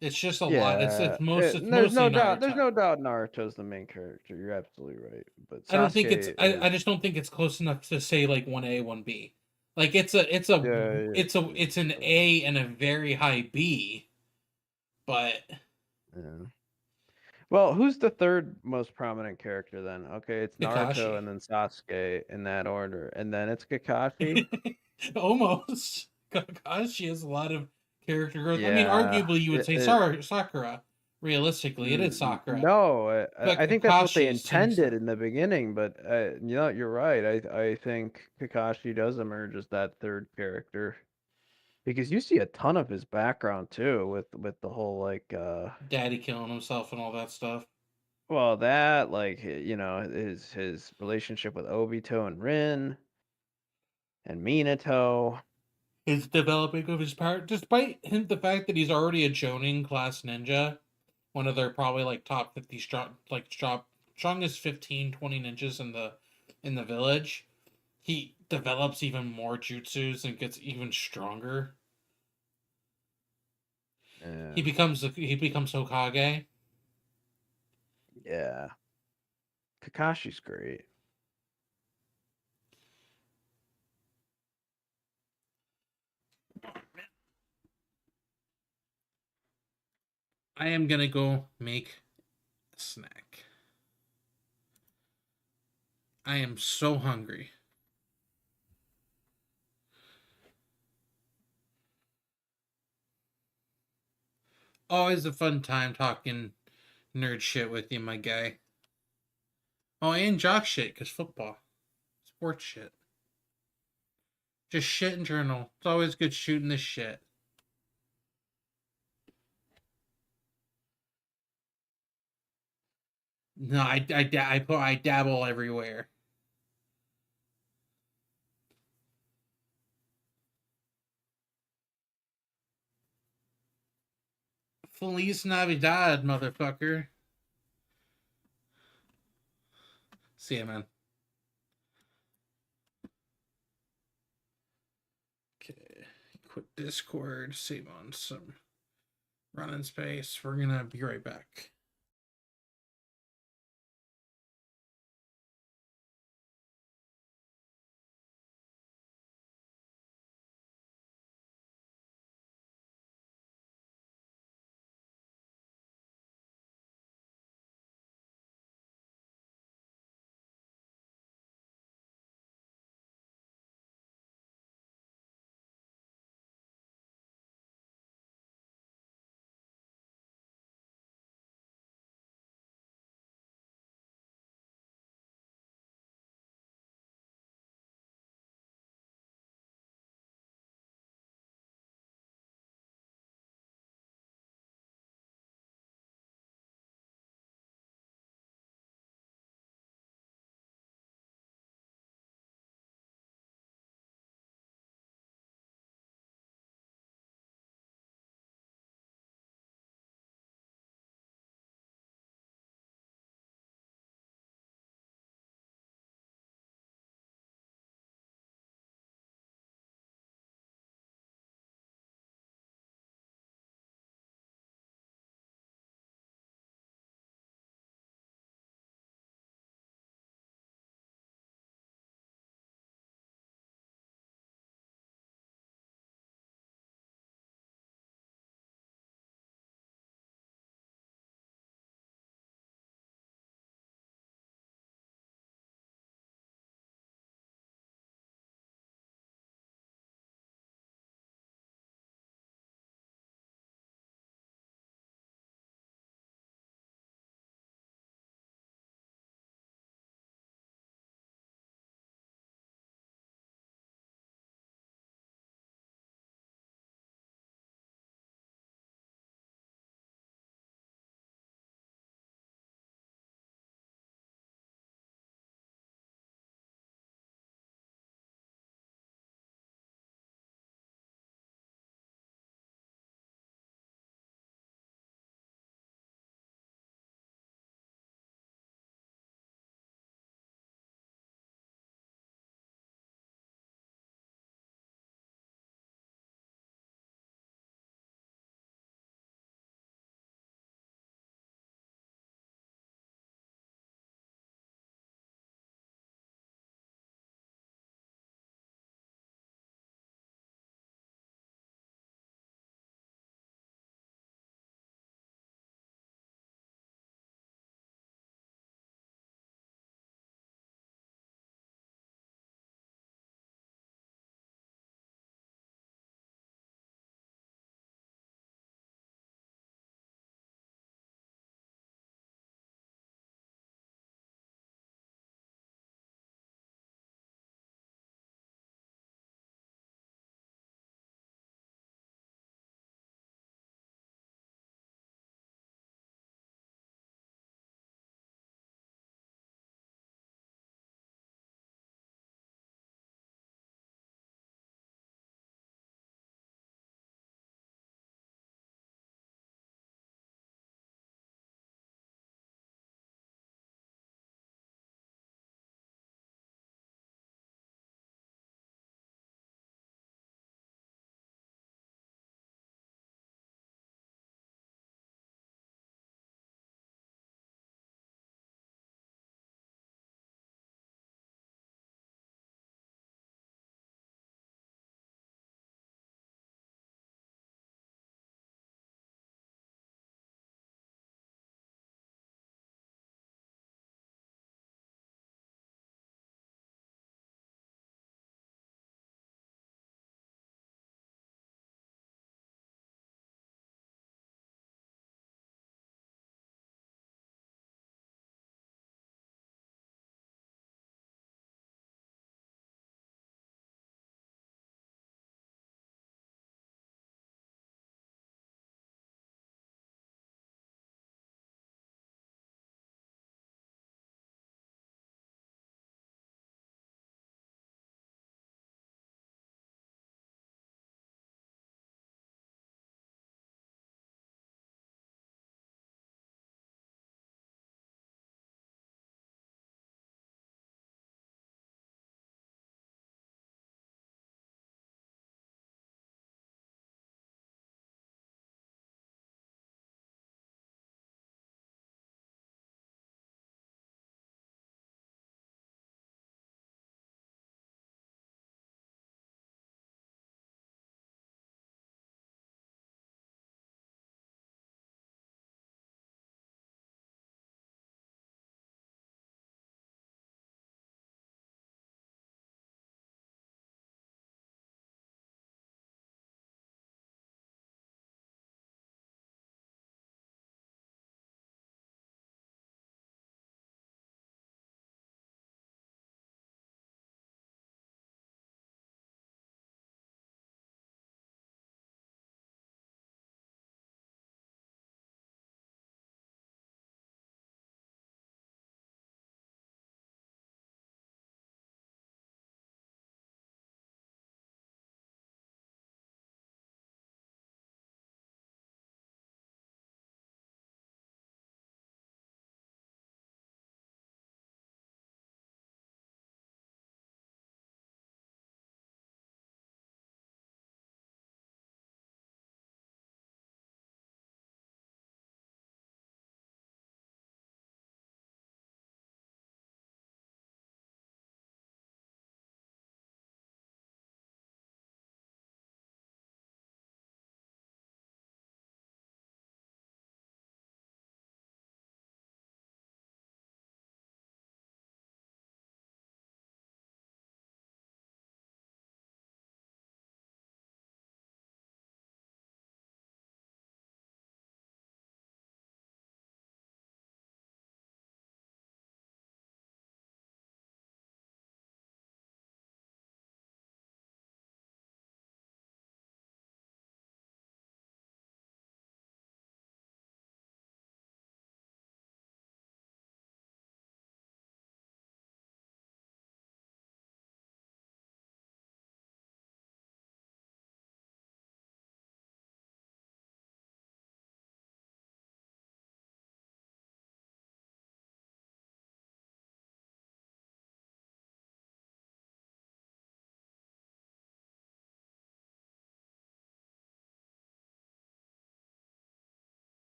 It's just a lot. It's mostly Naruto. There's no doubt Naruto's the main character. You're absolutely right. But Sasuke I don't think it's. I just don't think it's close enough to say like 1A, 1B. Like it's an A and a very high B. But well, who's the third most prominent character then? Okay, it's Naruto Kakashi. and then Sasuke in that order, and then it's Kakashi. Almost. Kakashi has a lot of character growth. I mean, arguably you would say Sakura, Realistically, it is Sakura. No, But I think that's what they Kakashi seems intended in the beginning, but you know, you're right. I think Kakashi does emerge as that third character because you see a ton of his background too, with the whole like Daddy killing himself and all that stuff. well, that like you know his relationship with Obito and Rin and Minato. His developing of his power, despite him, the fact that he's already a Jonin class ninja, one of their probably like top 50 strongest 15, 20 ninjas in the village. He develops even more jutsus and gets even stronger. Yeah. He becomes Hokage. Yeah. Kakashi's great. I am gonna go make a snack. I am so hungry. Always a fun time talking nerd shit with you, my guy. Oh, and jock shit, because football. Sports shit. Just shit in journal. It's always good shooting this shit. No, I dabble everywhere. Feliz Navidad, motherfucker. See ya, man. Okay, quit Discord, save on some running space. We're gonna be right back.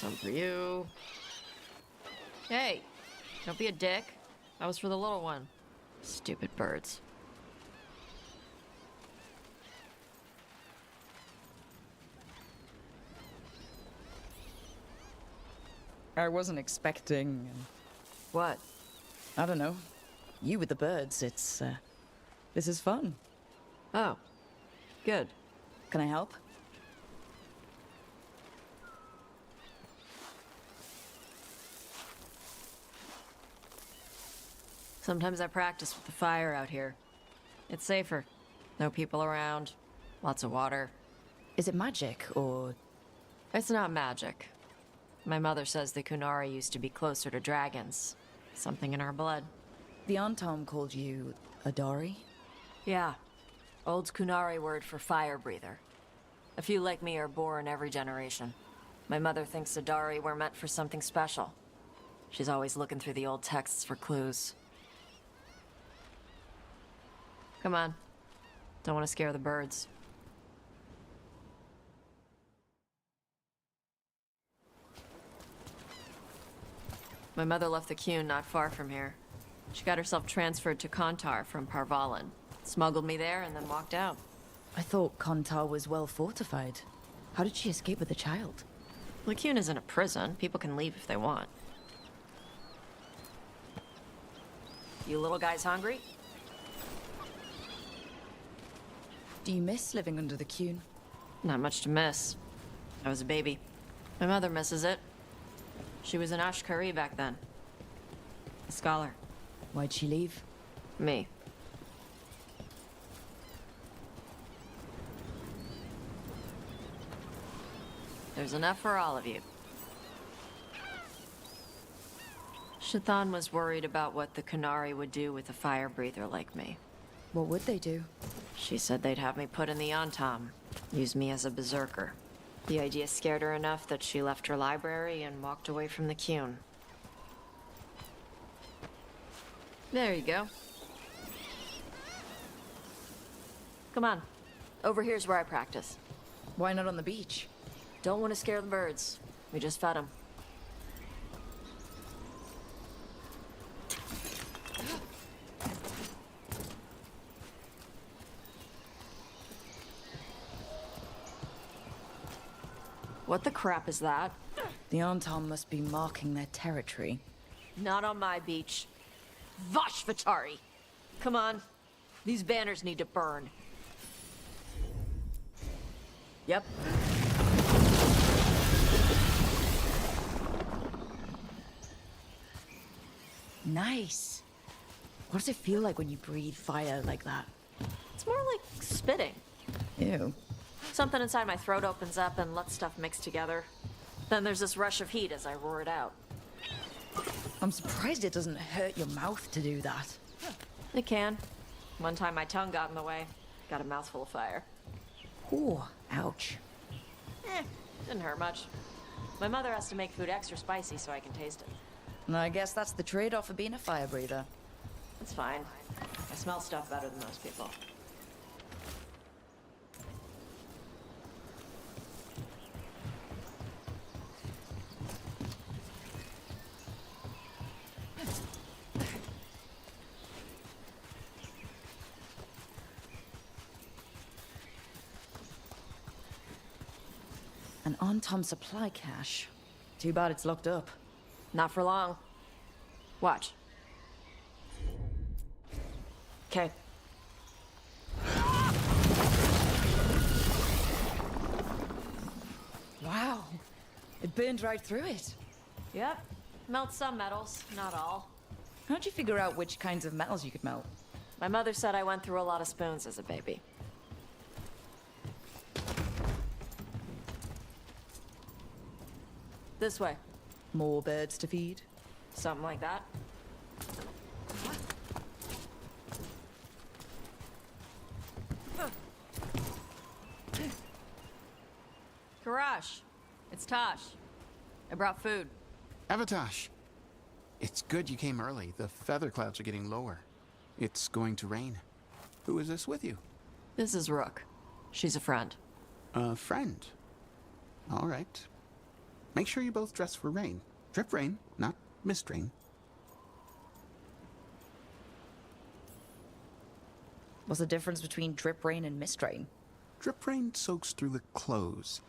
Some for you. Hey, don't be a dick. That was for the little one. Stupid birds. I wasn't expecting... What? I don't know. You with the birds, this is fun. Oh. Good. Can I help? Sometimes I practice with the fire out here. It's safer. No people around. Lots of water. Is it magic, or...? It's not magic. My mother says the Kunari used to be closer to dragons. Something in our blood. The Antom called you a Dari? Yeah. Old Kunari word for fire breather. A few like me are born every generation. My mother thinks Adari were meant for something special. She's always looking through the old texts for clues. Come on. Don't want to scare the birds. My mother left the Qun not far from here. She got herself transferred to Kontar from Parvalan. Smuggled me there and then walked out. I thought Kontar was well fortified. How did she escape with a child? The Qun isn't a prison. People can leave if they want. You little guys hungry? Do you miss living under the Qun? Not much to miss. I was a baby. My mother misses it. She was an Ashkari back then. A scholar. Why'd she leave? Me. There's enough for all of you. Shathan was worried about what the Kunari would do with a fire breather like me. What would they do? She said they'd have me put in the Antom, use me as a berserker. The idea scared her enough that she left her library and walked away from the Qun. There you go. Come on. Over here's where I practice. Why not on the beach? Don't want to scare the birds. We just fed them. What the crap is that? The Antom must be marking their territory. Not on my beach. Vosh Vatari! Come on. These banners need to burn. Yep. Nice. What does it feel like when you breathe fire like that? It's more like spitting. Ew. Something inside my throat opens up and lets stuff mix together. Then there's this rush of heat as I roar it out. I'm surprised it doesn't hurt your mouth to do that. It can. One time my tongue got in the way. Got a mouthful of fire. Ooh, ouch. Didn't hurt much. My mother has to make food extra spicy so I can taste it. And I guess that's the trade-off of being a fire breather. It's fine. I smell stuff better than most people. An Antom supply cache. Too bad it's locked up. Not for long. Watch. Okay. Wow. It burned right through it. Yep. Melt some metals, not all. How'd you figure out which kinds of metals you could melt? My mother said I went through a lot of spoons as a baby. This way. More birds to feed? Something like that. Karash, it's Tosh. I brought food. Avatosh, it's good you came early. The feather clouds are getting lower. It's going to rain. Who is this with you? This is Rook. She's a friend. A friend? All right. Make sure you both dress for rain. Drip rain, not mist rain. What's the difference between drip rain and mist rain? Drip rain soaks through the clothes.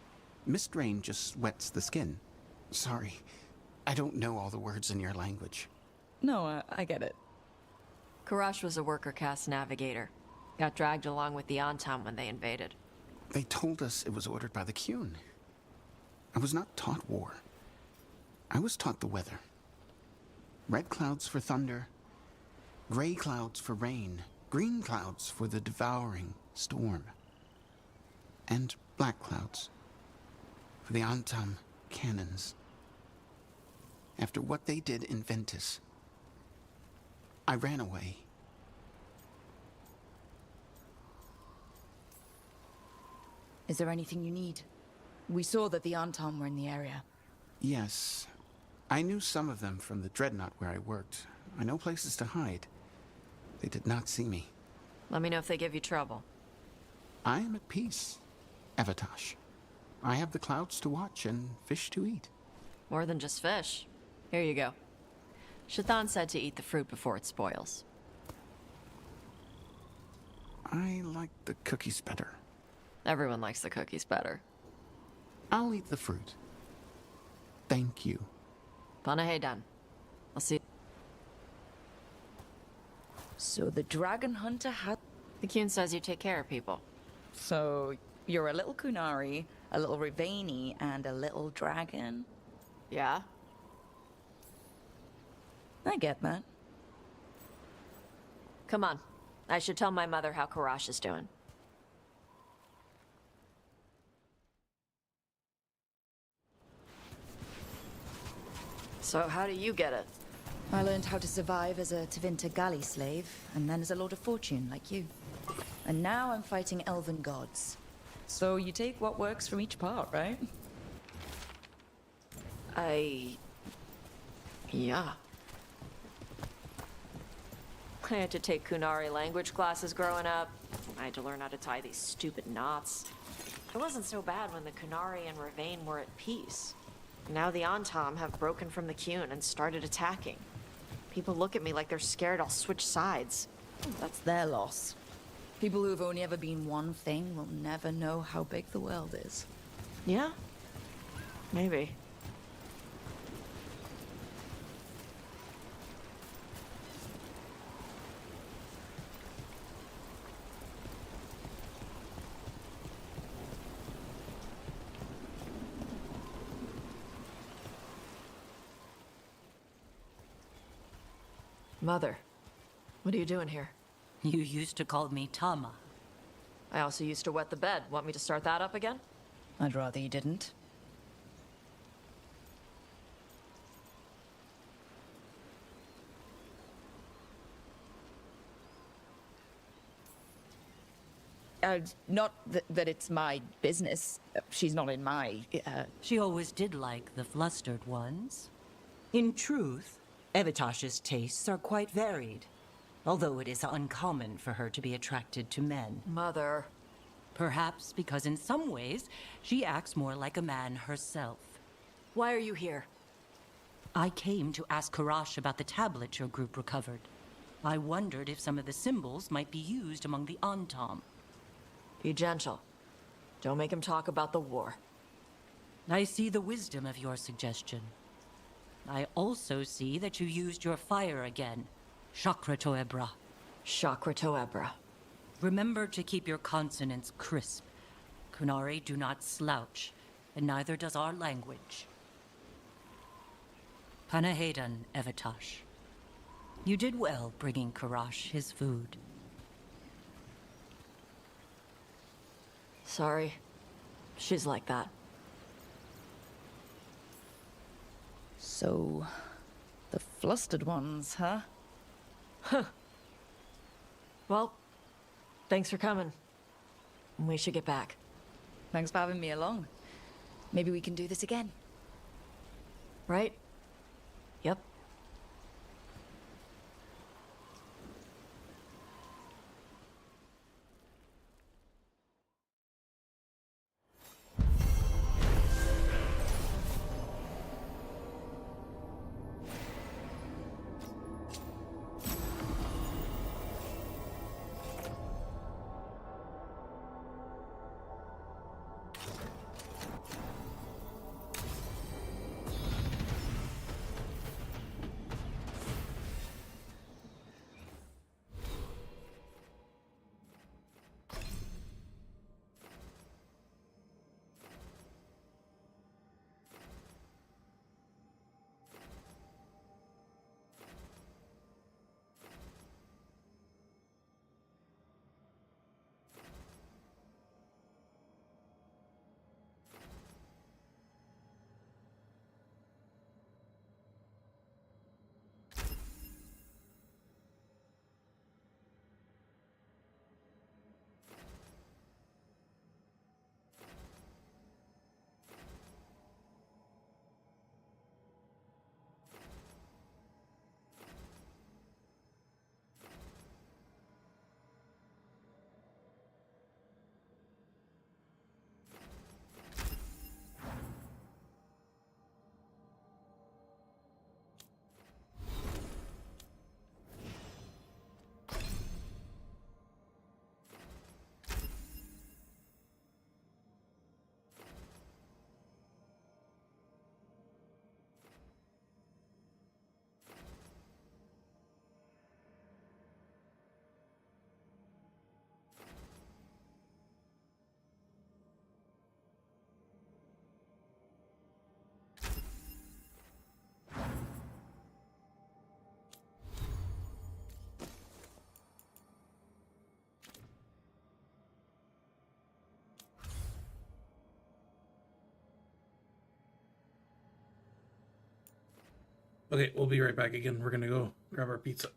Mist rain just wets the skin. Sorry, I don't know all the words in your language. No, I get it. Karash was a worker caste navigator. Got dragged along with the Antam when they invaded. They told us it was ordered by the Qun. I was not taught war. I was taught the weather. Red clouds for thunder, gray clouds for rain, green clouds for the devouring storm, and black clouds for the Antam cannons. After what they did in Ventus, I ran away. Is there anything you need? We saw that the Antam were in the area. Yes. I knew some of them from the dreadnought where I worked. I know places to hide. They did not see me. Let me know if they give you trouble. I am at peace, Evatosh. I have the clouds to watch and fish to eat. More than just fish. Here you go. Shathan said to eat the fruit before it spoils. I like the cookies better. Everyone likes the cookies better. I'll eat the fruit. Thank you. Panahedan. I'll see. So the dragon hunter had... The Qun says you take care of people. So you're a little Kunari, a little Rivaini, and a little dragon? Yeah? I get that. Come on. I should tell my mother how Karash is doing. So how do you get it? I learned how to survive as a Tevinter galley slave, and then as a Lord of Fortune, like you. And now I'm fighting elven gods. So you take what works from each part, right? Yeah. I had to take Kunari language classes growing up. I had to learn how to tie these stupid knots. It wasn't so bad when the Kunari and Ravain were at peace. Now the Antam have broken from the Qun and started attacking. People look at me like they're scared I'll switch sides. That's their loss. People who've only ever been one thing will never know how big the world is. Yeah? Maybe. Mother, what are you doing here? You used to call me Tama. I also used to wet the bed. Want me to start that up again? I'd rather you didn't. Not that it's my business. She's not in my... She always did like the flustered ones. In truth, Evatosh's tastes are quite varied, although it is uncommon for her to be attracted to men. Mother. Perhaps because in some ways, she acts more like a man herself. Why are you here? I came to ask Karash about the tablet your group recovered. I wondered if some of the symbols might be used among the Antam. Be gentle. Don't make him talk about the war. I see the wisdom of your suggestion. I also see that you used your fire again. Chakra Toebra. Chakra Toebra. Remember to keep your consonants crisp. Kunari do not slouch, and neither does our language. Panahedan, Evatosh. You did well bringing Karash his food. Sorry. She's like that. So, the flustered ones, huh? Huh. Well, thanks for coming. We should get back. Thanks for having me along. Maybe we can do this again. Right? Yep. Okay, we'll be right back again. We're gonna go grab our pizza.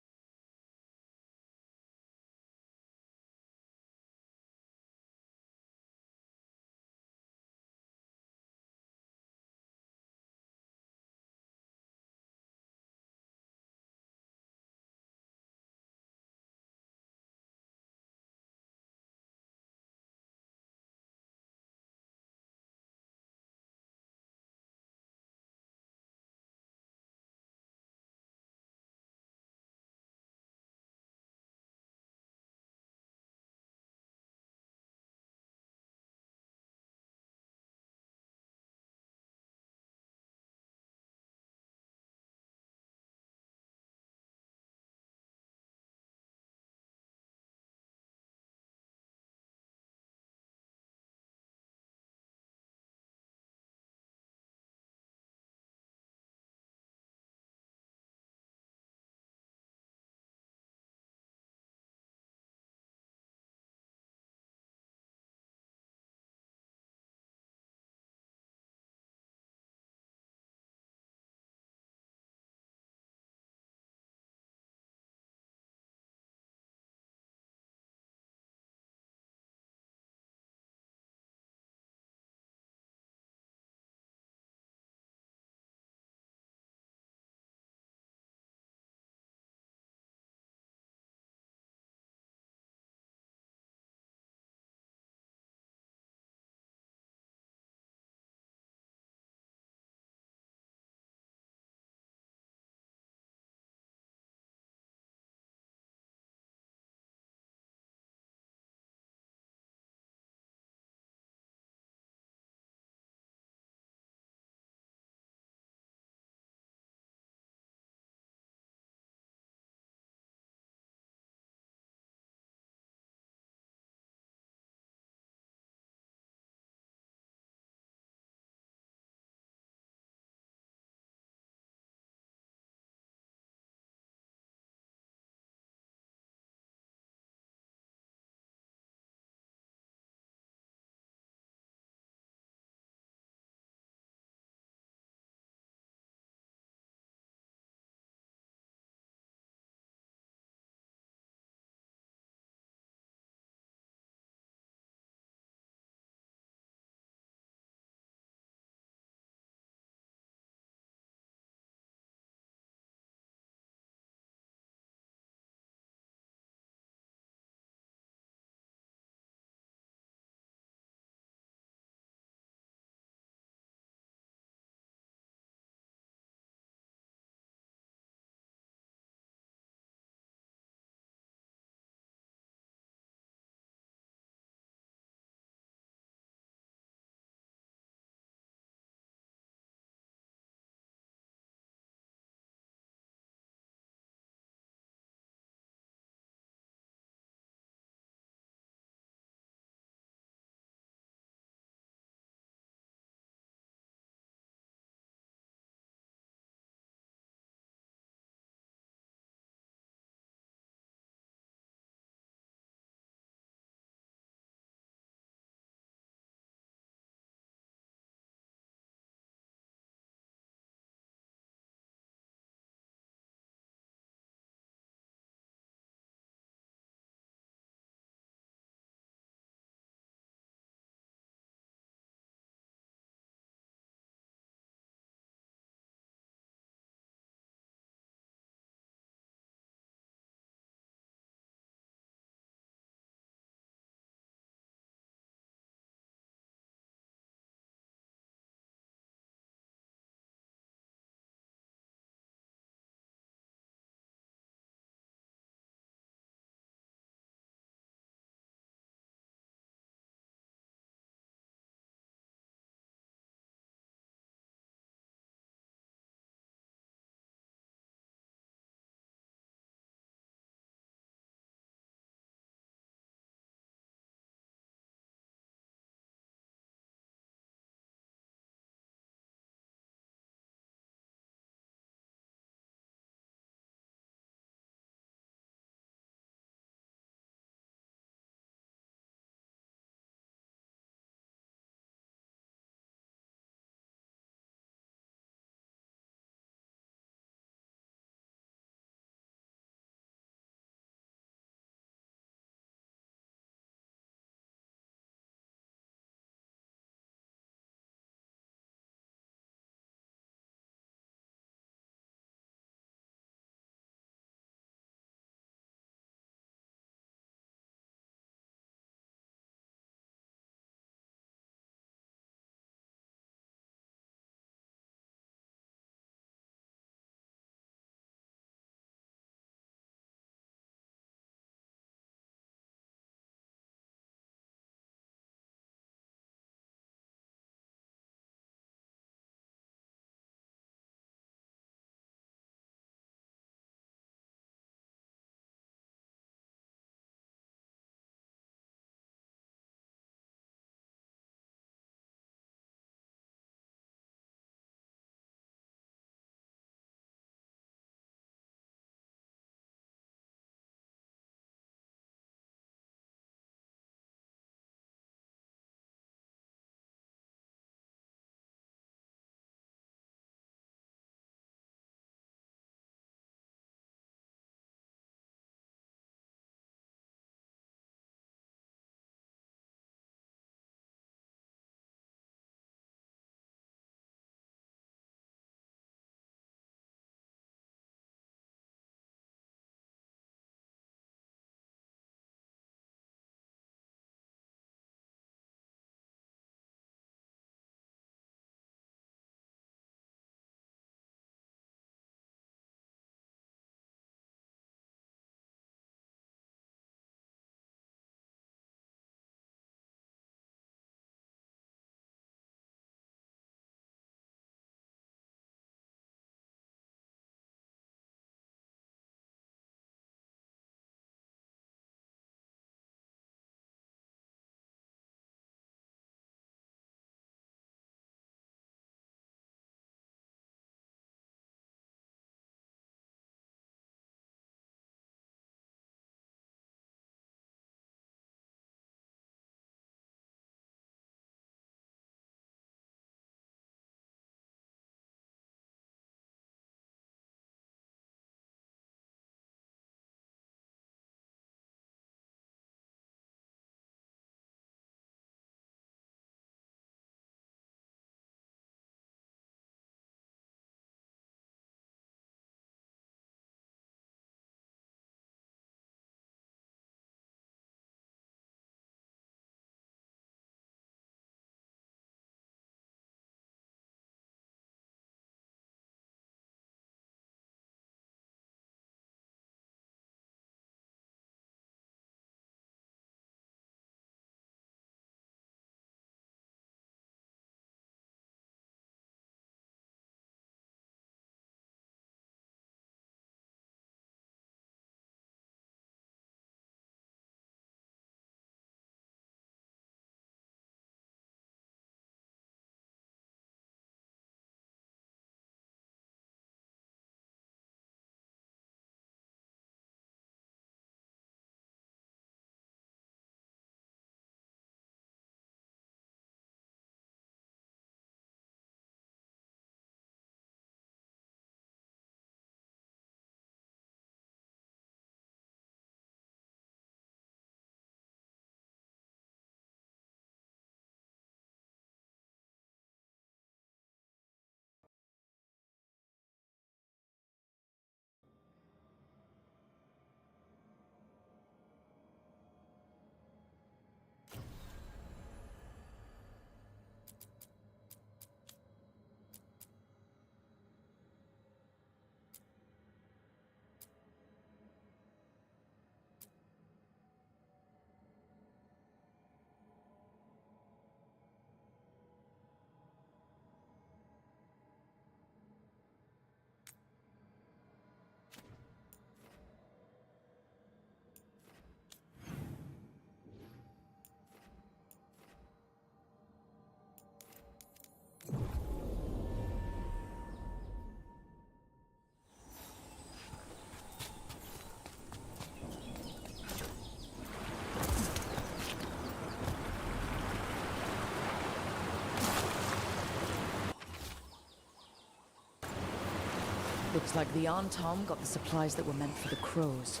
Looks like the Antom got the supplies that were meant for the crows.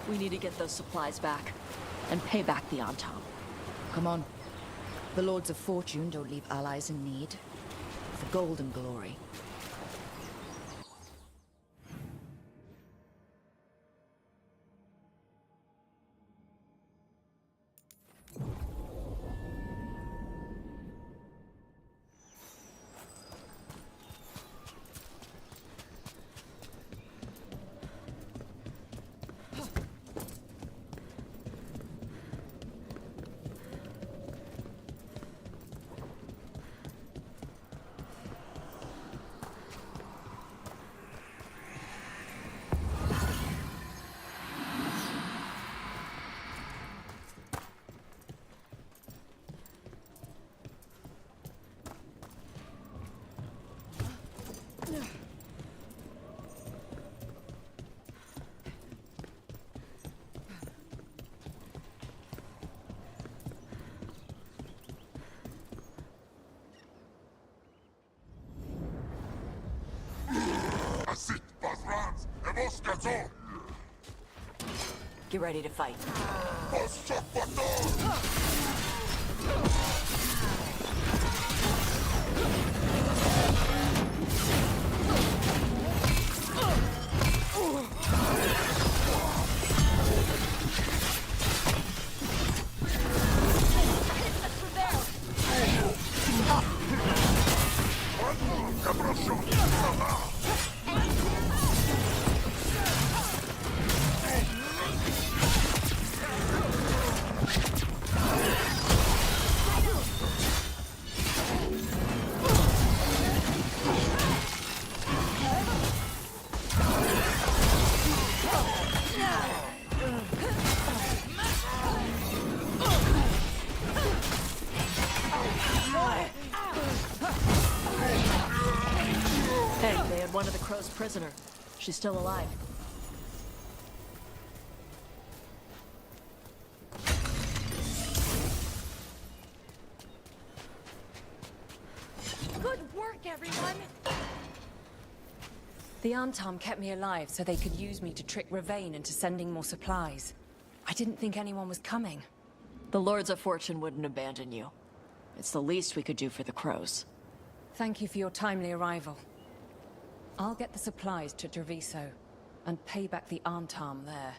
We need to get those supplies back and pay back the Antom. Come on. The Lords of Fortune don't leave allies in need. For gold and glory. Get ready to fight. Hey, they had one of the crows prisoner. She's still alive. Good work, everyone! The Antom kept me alive so they could use me to trick Ravane into sending more supplies. I didn't think anyone was coming. The Lords of Fortune wouldn't abandon you. It's the least we could do for the crows. Thank you for your timely arrival. I'll get the supplies to Treviso and pay back the Antom there.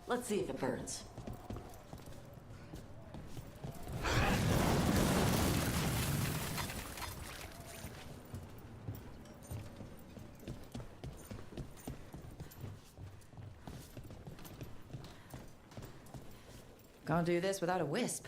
Let's see if it burns. Can't do this without a wisp.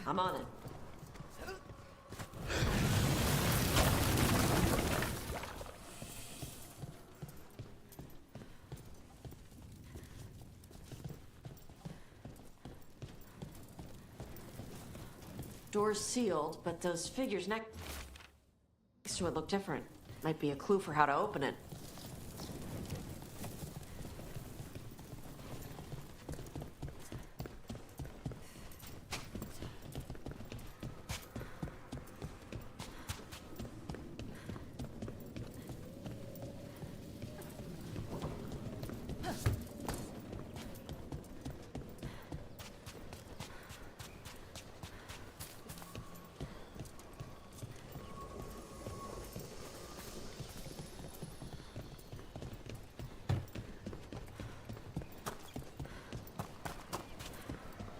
I'm on it. Door's sealed, but those figures next to it look different. Might be a clue for how to open it.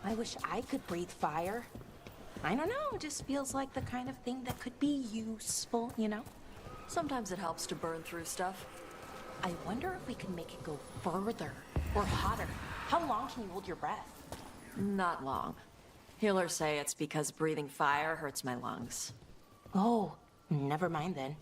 I wish I could breathe fire. I don't know, it just feels like the kind of thing that could be useful, you know? Sometimes it helps to burn through stuff. I wonder if we can make it go further or hotter. How long can you hold your breath? Not long. Healers say it's because breathing fire hurts my lungs. Oh, never mind then.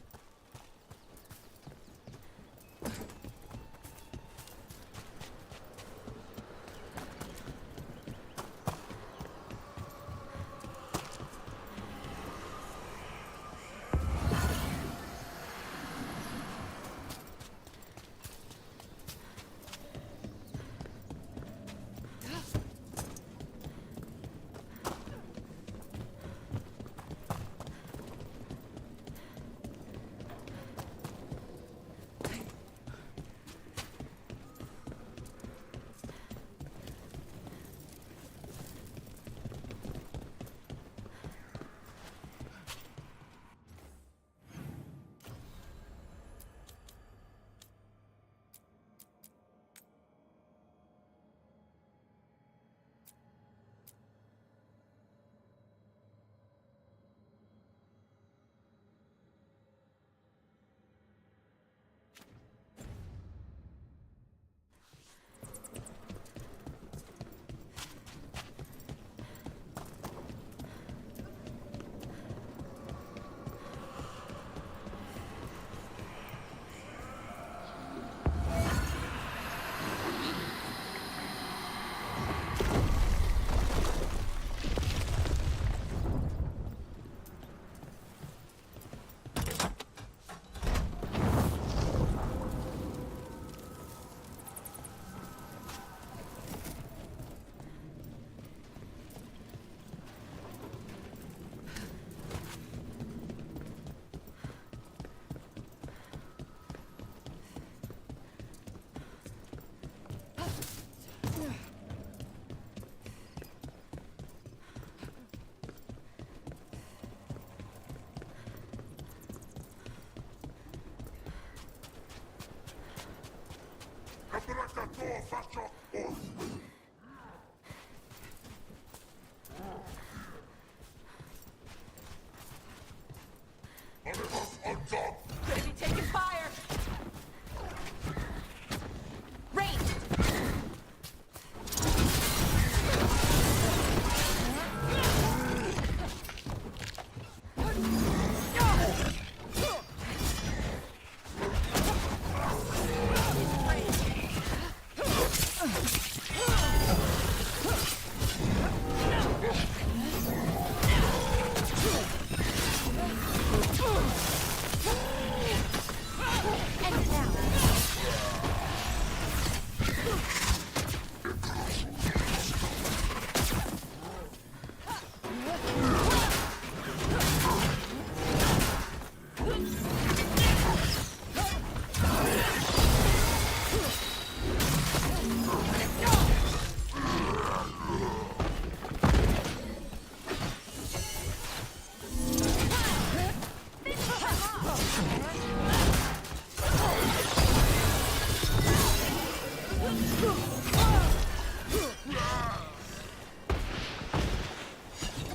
Ready, taking fire! Range!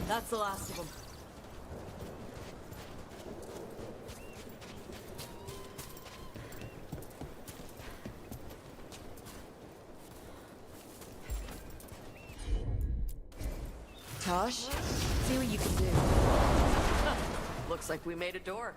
That's the last of them. Tosh? See what you can do. Looks like we made a door.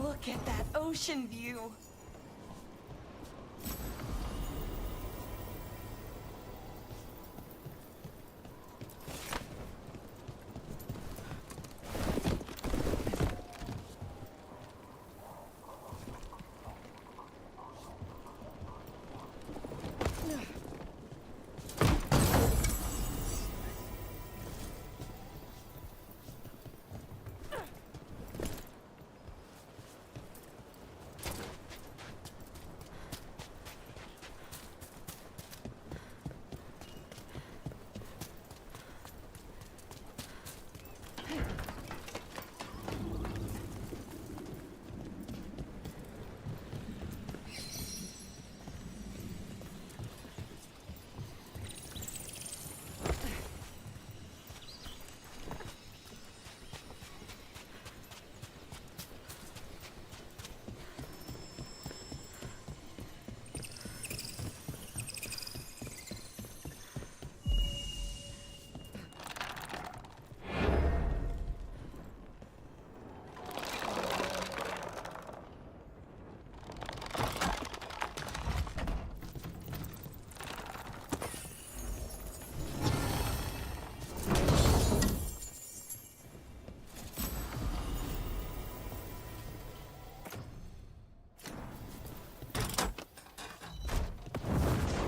Look at that ocean view.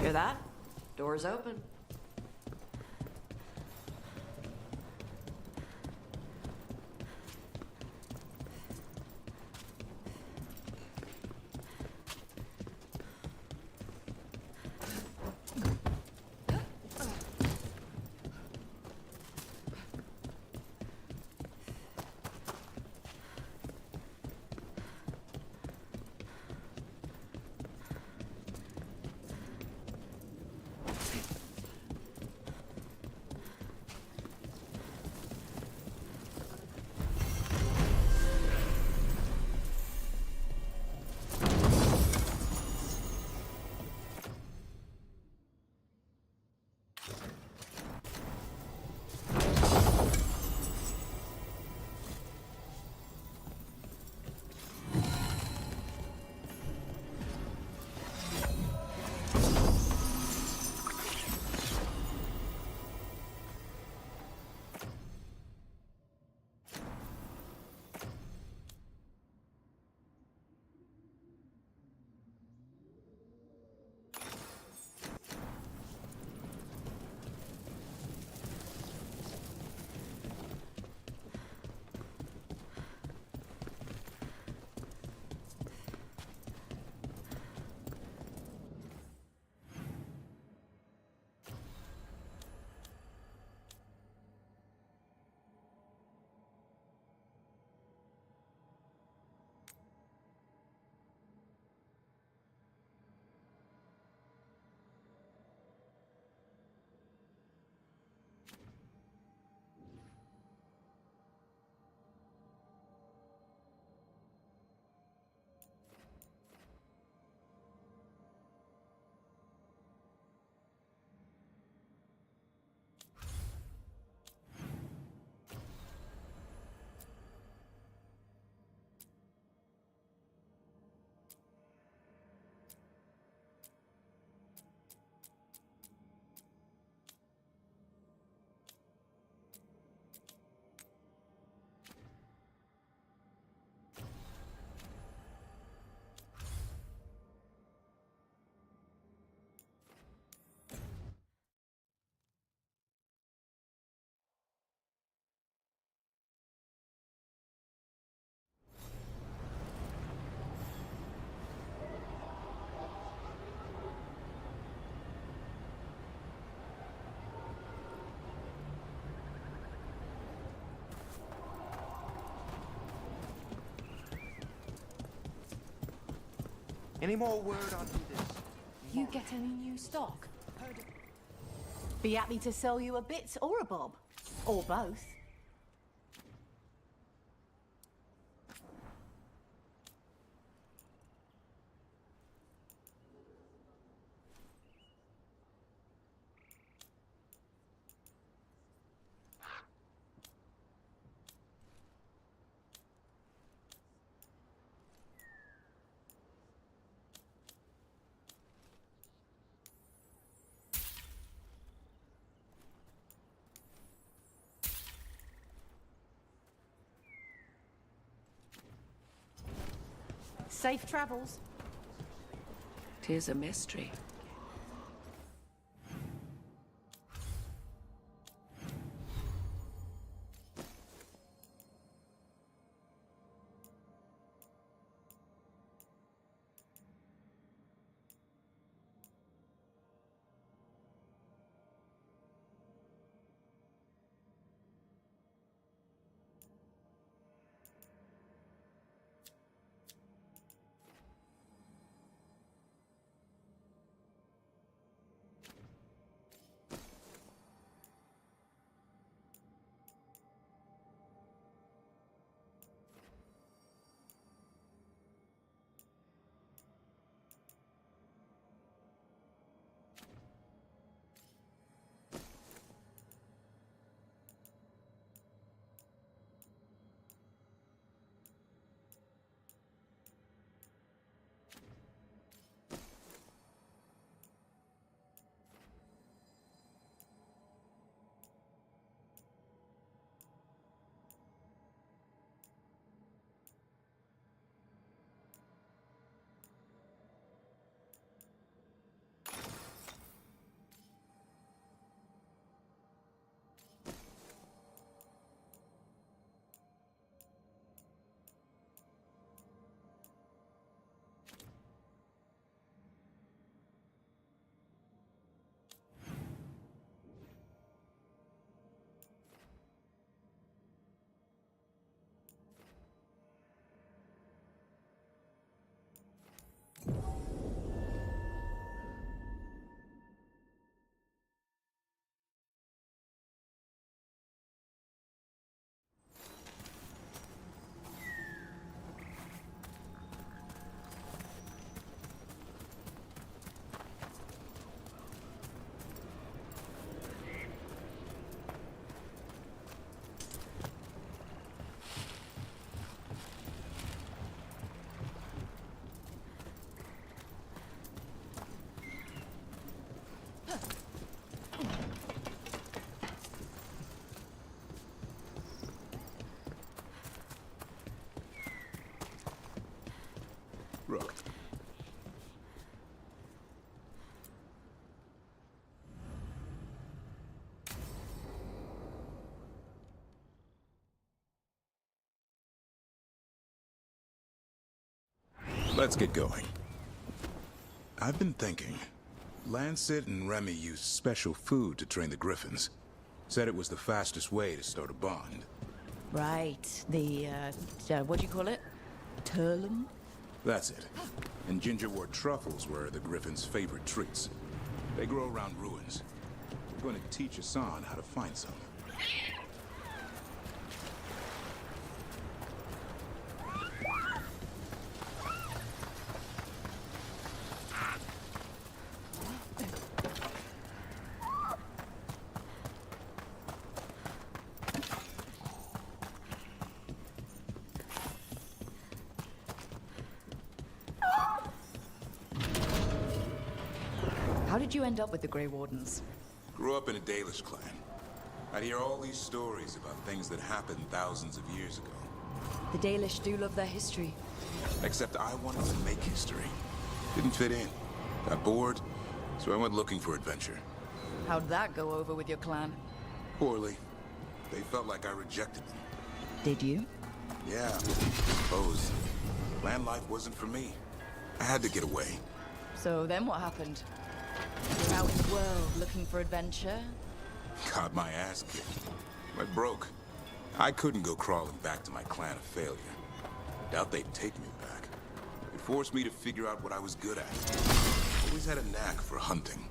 Hear that? Door's open. Any more word on who this? You get any new stock? Be happy to sell you a bit or a bob. Or both. Safe travels. 'Tis a mystery. Rook. Let's get going. I've been thinking. Lancet and Remy used special food to train the griffins. Said it was the fastest way to start a bond. Right. The, what do you call it? Turlum? That's it. And gingerwort truffles were the griffins' favorite treats. They grow around ruins. We're going to teach Hassan how to find some. How did you end up with the Grey Wardens? Grew up in a Dalish clan. I'd hear all these stories about things that happened thousands of years ago. The Dalish do love their history. Except I wanted to make history. Didn't fit in. Got bored, so I went looking for adventure. How'd that go over with your clan? Poorly. They felt like I rejected them. Did you? Yeah, I suppose. Land life wasn't for me. I had to get away. So then what happened? You're out in the world looking for adventure? Got my ass kicked. Went broke. I couldn't go crawling back to my clan of failure. Doubt they'd take me back. They'd forced me to figure out what I was good at. Always had a knack for hunting.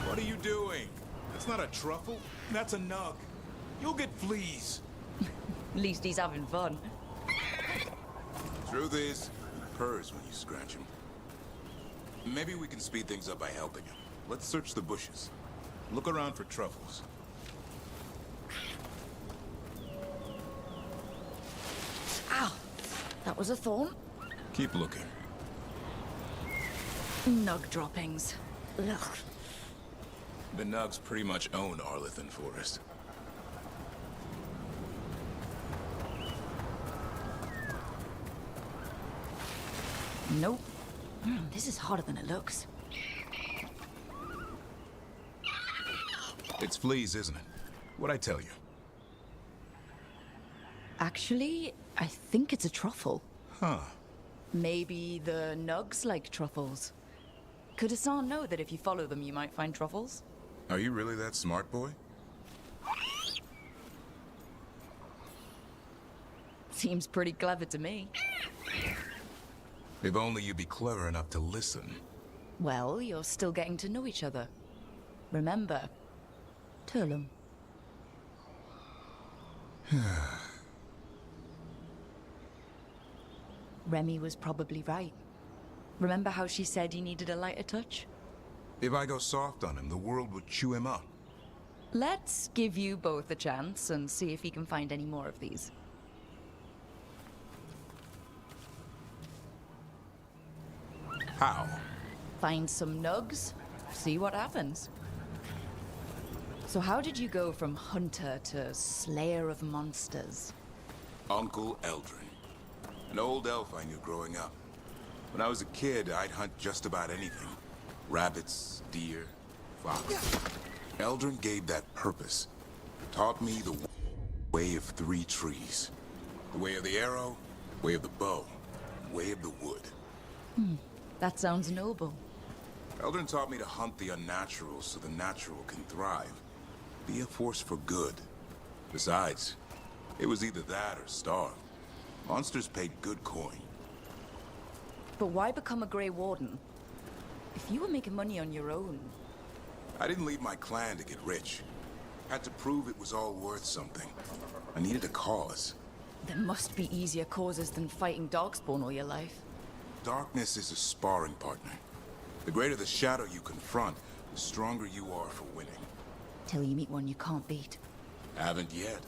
What are you doing? That's not a truffle. That's a nug. You'll get fleas. At least he's having fun. Truth is, he purrs when you scratch him. Maybe we can speed things up by helping him. Let's search the bushes. Look around for truffles. Ow! That was a thorn. Keep looking. Nug droppings. Ugh. The nugs pretty much own Arlithan Forest. Nope. This is harder than it looks. It's fleas, isn't it? What'd I tell you? Actually, I think it's a truffle. Huh. Maybe the nugs like truffles. Could Hassan know that if you follow them, you might find truffles? Are you really that smart, boy? Seems pretty clever to me. If only you'd be clever enough to listen. Well, you're still getting to know each other. Remember, Turlum. Remy was probably right. Remember how she said he needed a lighter touch? If I go soft on him, the world would chew him up. Let's give you both a chance and see if he can find any more of these. How? Find some nugs, see what happens. So how did you go from hunter to slayer of monsters? Uncle Eldrin. An old elf I knew growing up. When I was a kid, I'd hunt just about anything. Rabbits, deer, fox. Eldrin gave that purpose. Taught me the way of three trees. The way of the arrow, way of the bow, way of the wood. That sounds noble. Eldrin taught me to hunt the unnatural so the natural can thrive. Be a force for good. Besides, it was either that or starve. Monsters paid good coin. But why become a Grey Warden? If you were making money on your own... I didn't leave my clan to get rich. Had to prove it was all worth something. I needed a cause. There must be easier causes than fighting Darkspawn all your life. Darkness is a sparring partner. The greater the shadow you confront, the stronger you are for winning. till you meet one you can't beat. Haven't yet.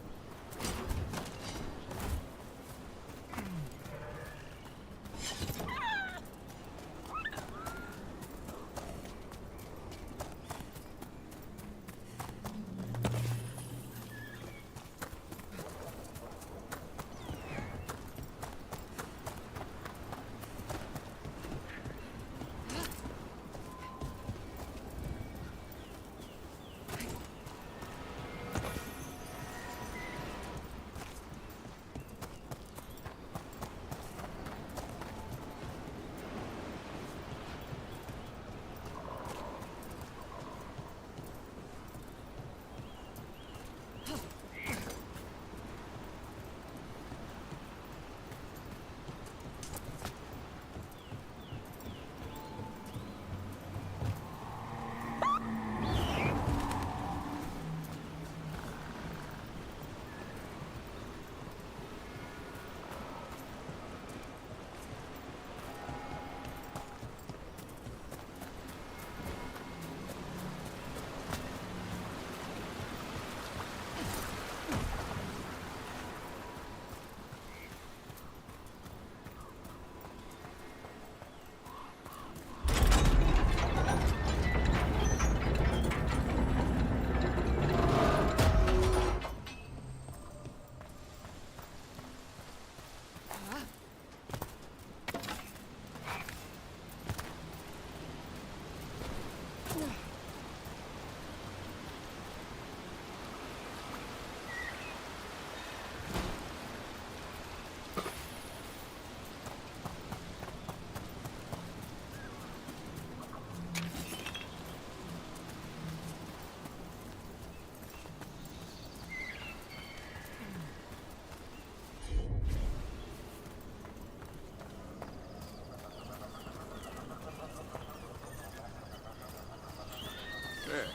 There.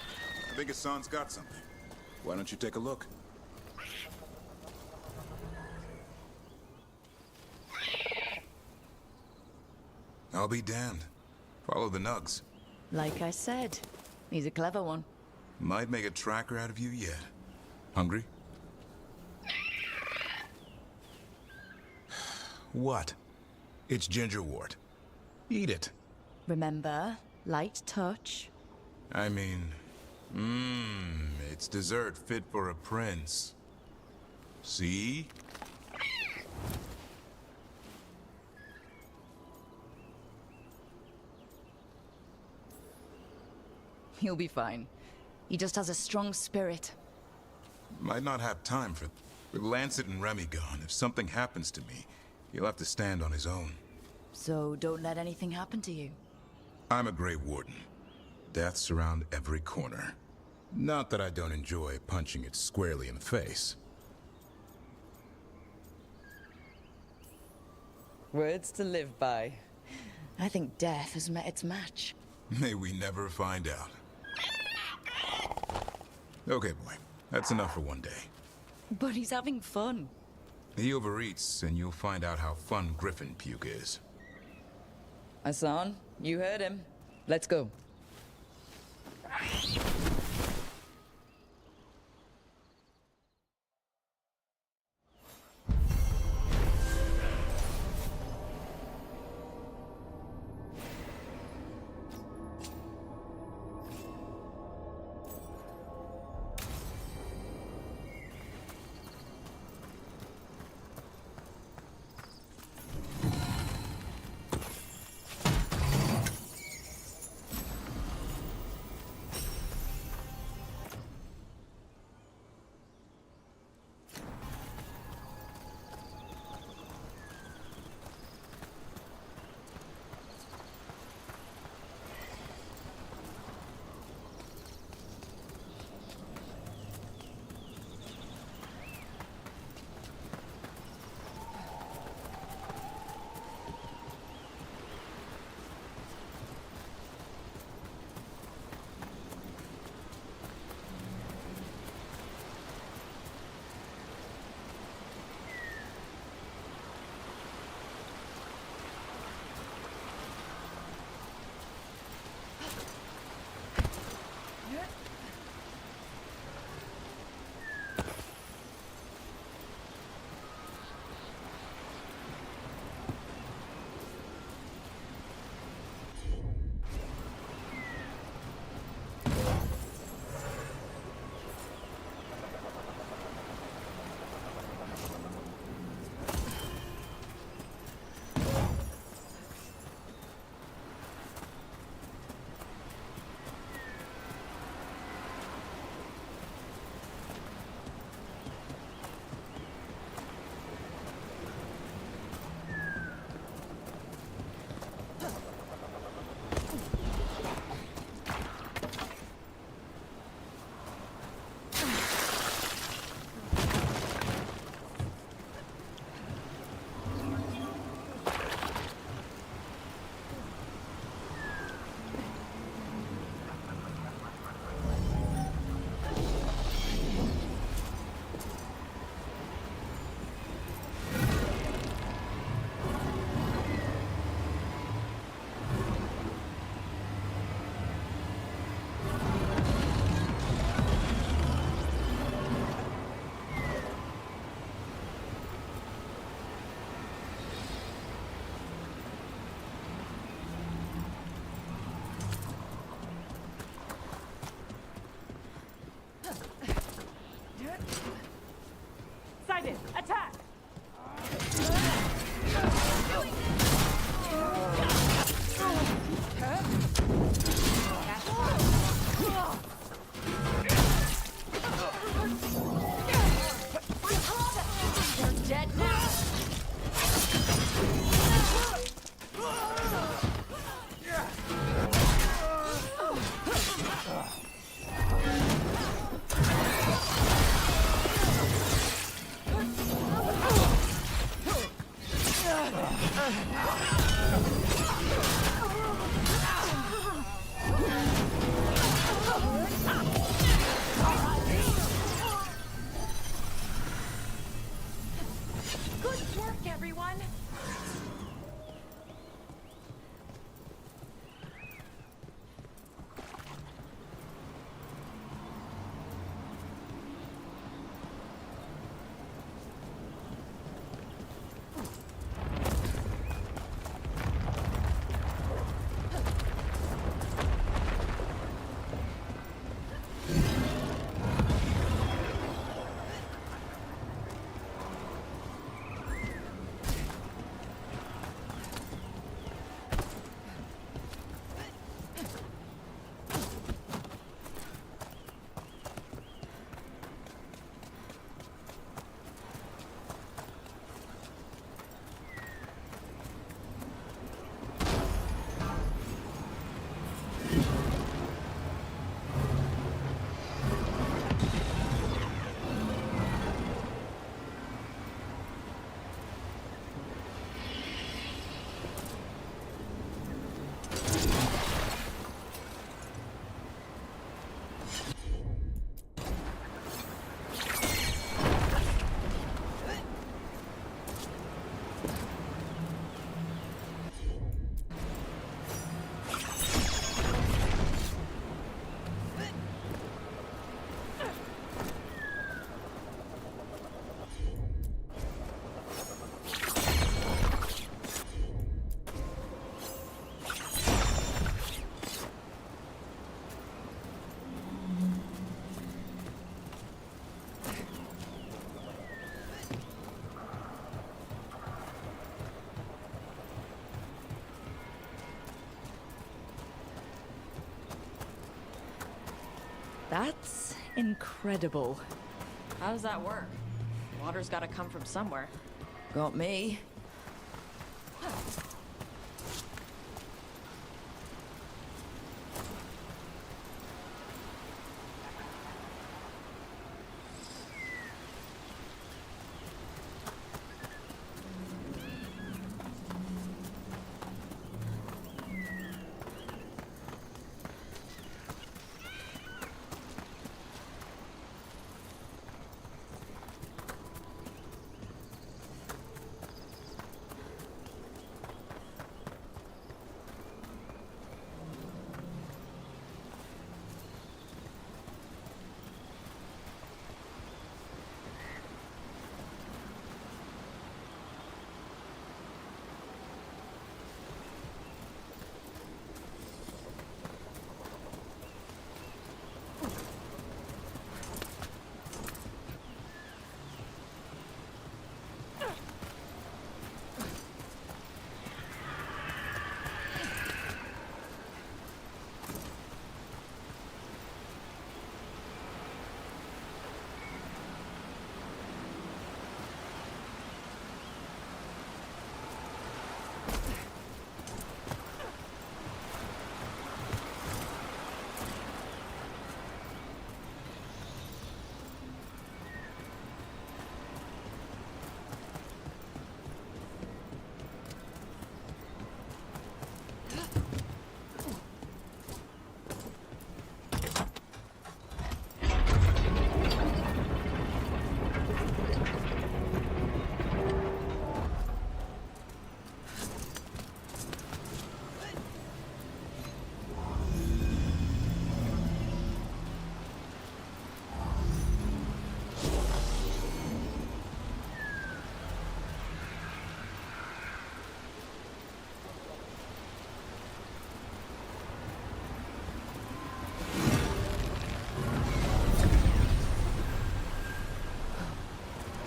I think Hassan's got something. Why don't you take a look? I'll be damned. Follow the nugs. Like I said, he's a clever one. Might make a tracker out of you yet. Hungry? What? It's gingerwort. Eat it. Remember, light touch. I mean, it's dessert fit for a prince. See? He'll be fine. He just has a strong spirit. Might not have time for... With Lancet and Remy gone, if something happens to me, he'll have to stand on his own. So don't let anything happen to you. I'm a Grey Warden. Death's around every corner. Not that I don't enjoy punching it squarely in the face. Words to live by. I think death has met its match. May we never find out. Okay, boy. That's enough for one day. But he's having fun. He overeats, and you'll find out how fun Griffin puke is. Hassan, you heard him. Let's go. That's incredible. How does that work? Water's gotta come from somewhere. Got me.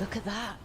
Look at that.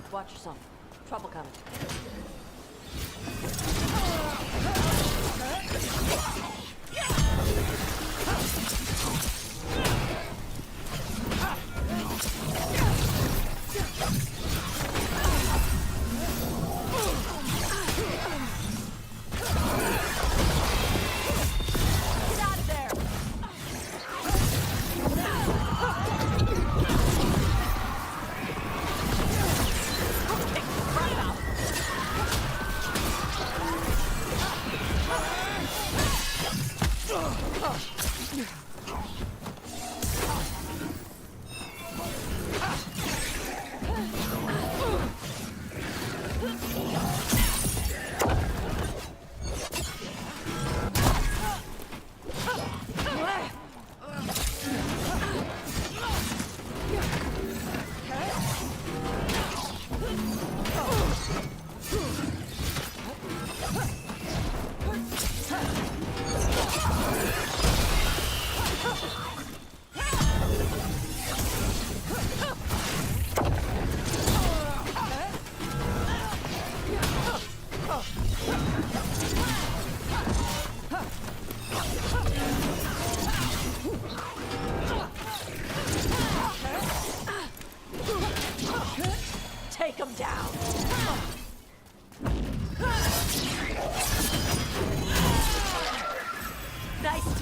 Watch yourself. Trouble coming.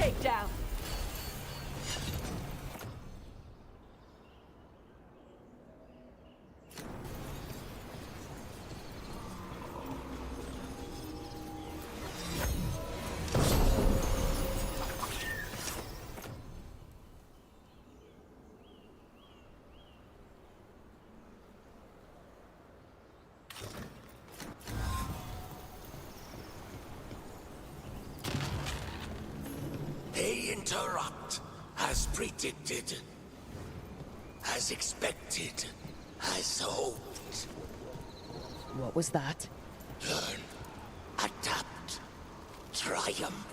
takedown. They interrupt, as predicted, as expected, as hoped. What was that? Learn, adapt, triumph.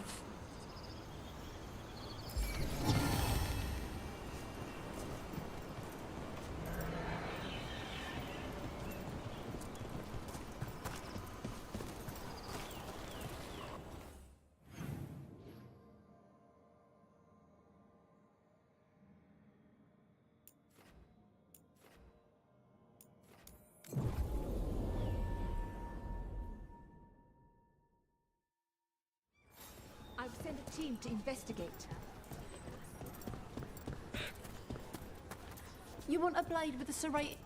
I've sent a team to investigate. You want a blade with a serrated...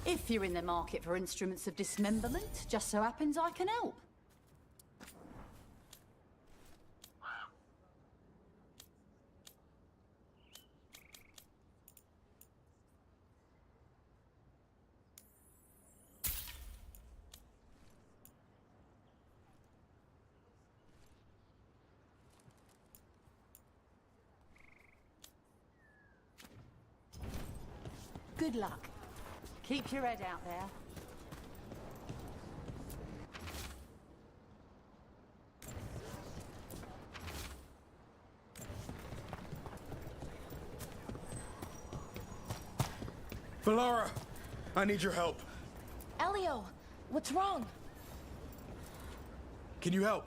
If you're in the market for instruments of dismemberment, just so happens I can help. Good luck. Keep your head out there. Valara, I need your help. Elio, what's wrong? Can you help?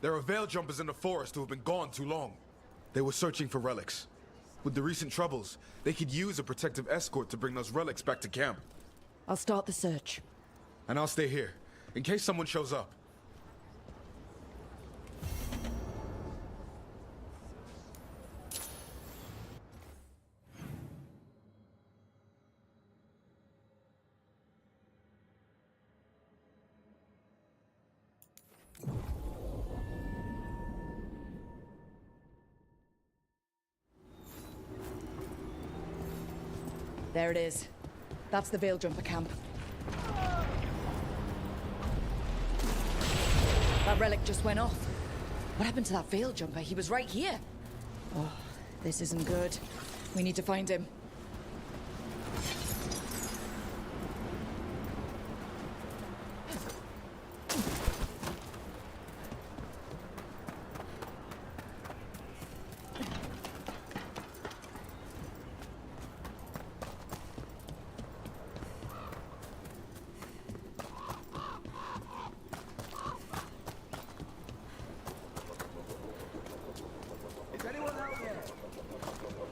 There are veil jumpers in the forest who have been gone too long. They were searching for relics. With the recent troubles, they could use a protective escort to bring those relics back to camp. I'll start the search. And I'll stay here, in case someone shows up. There it is. That's the Veil Jumper camp. That relic just went off. What happened to that Veil Jumper? He was right here. Oh, this isn't good. We need to find him.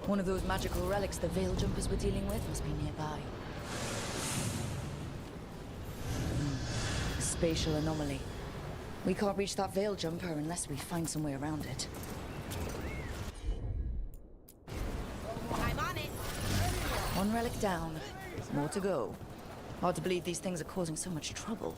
One of those magical relics the Veil Jumpers were dealing with must be nearby. A spatial anomaly. We can't reach that Veil Jumper unless we find some way around it. I'm on it. One relic down. More to go. Hard to believe these things are causing so much trouble.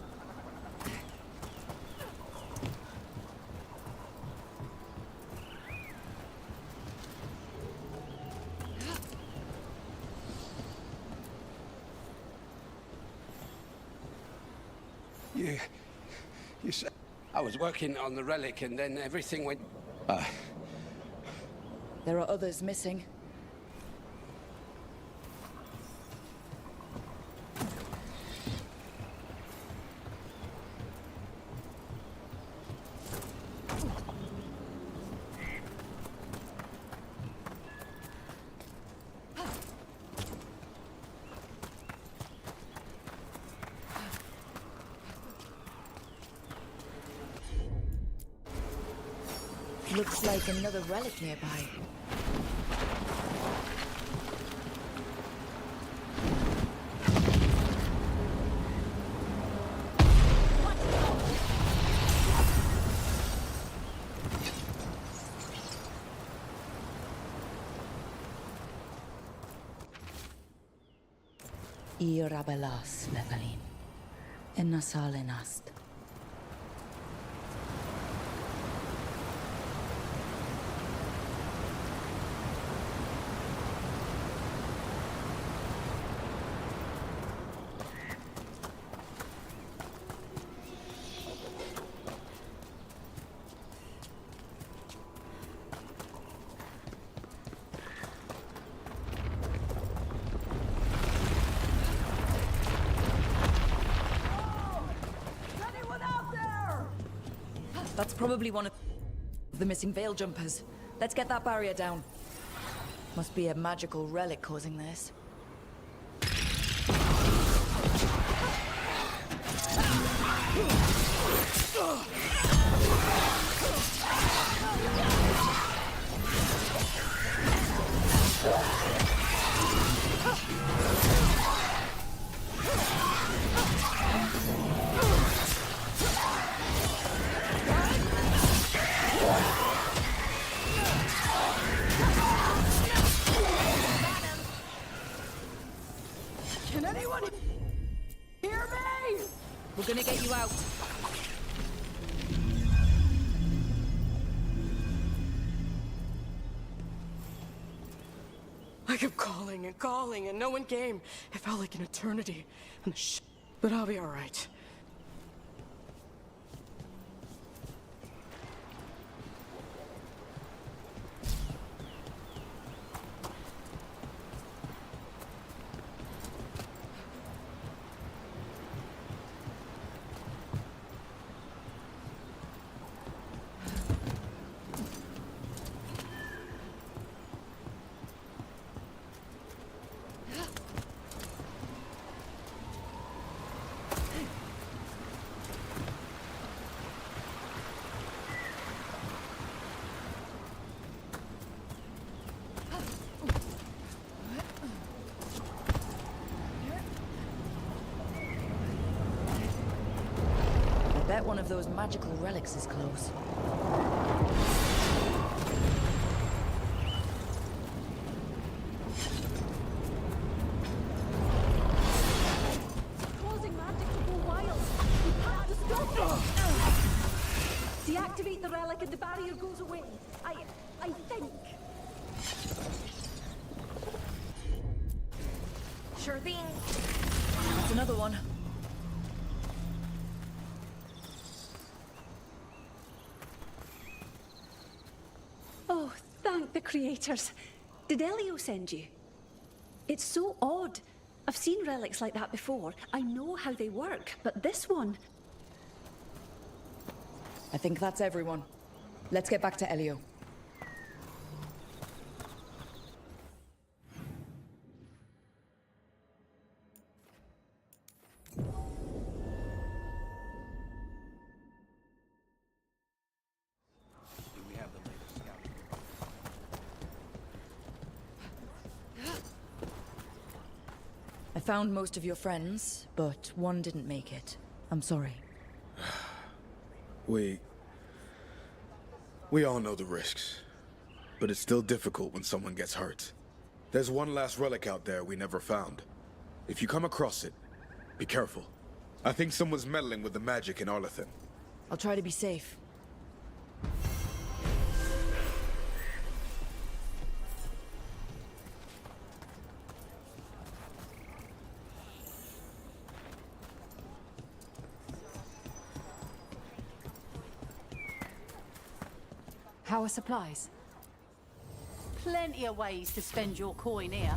You said I was working on the relic and then everything went... There are others missing. Looks like another relic nearby. Irabelas levelin. Ennasalenast. That's probably one of the missing veil jumpers. Let's get that barrier down. Must be a magical relic causing this. Can anyone hear me? We're gonna get you out. I kept calling and no one came. It felt like an eternity. And but I'll be all right. I bet one of those magical relics is close. Causing magic to go wild. We have to stop it. Deactivate the relic and the barrier goes away. I think. Sure thing. That's another one. Oh, thank the creators. Did Elio send you? It's so odd. I've seen relics like that before. I know how they work, but this one... I think that's everyone. Let's get back to Elio. I found most of your friends, but one didn't make it. I'm sorry. We all know the risks, but it's still difficult when someone gets hurt. There's one last relic out there we never found. If you come across it, be careful. I think someone's meddling with the magic in Arlethan. I'll try to be safe. How are supplies? Plenty of ways to spend your coin here.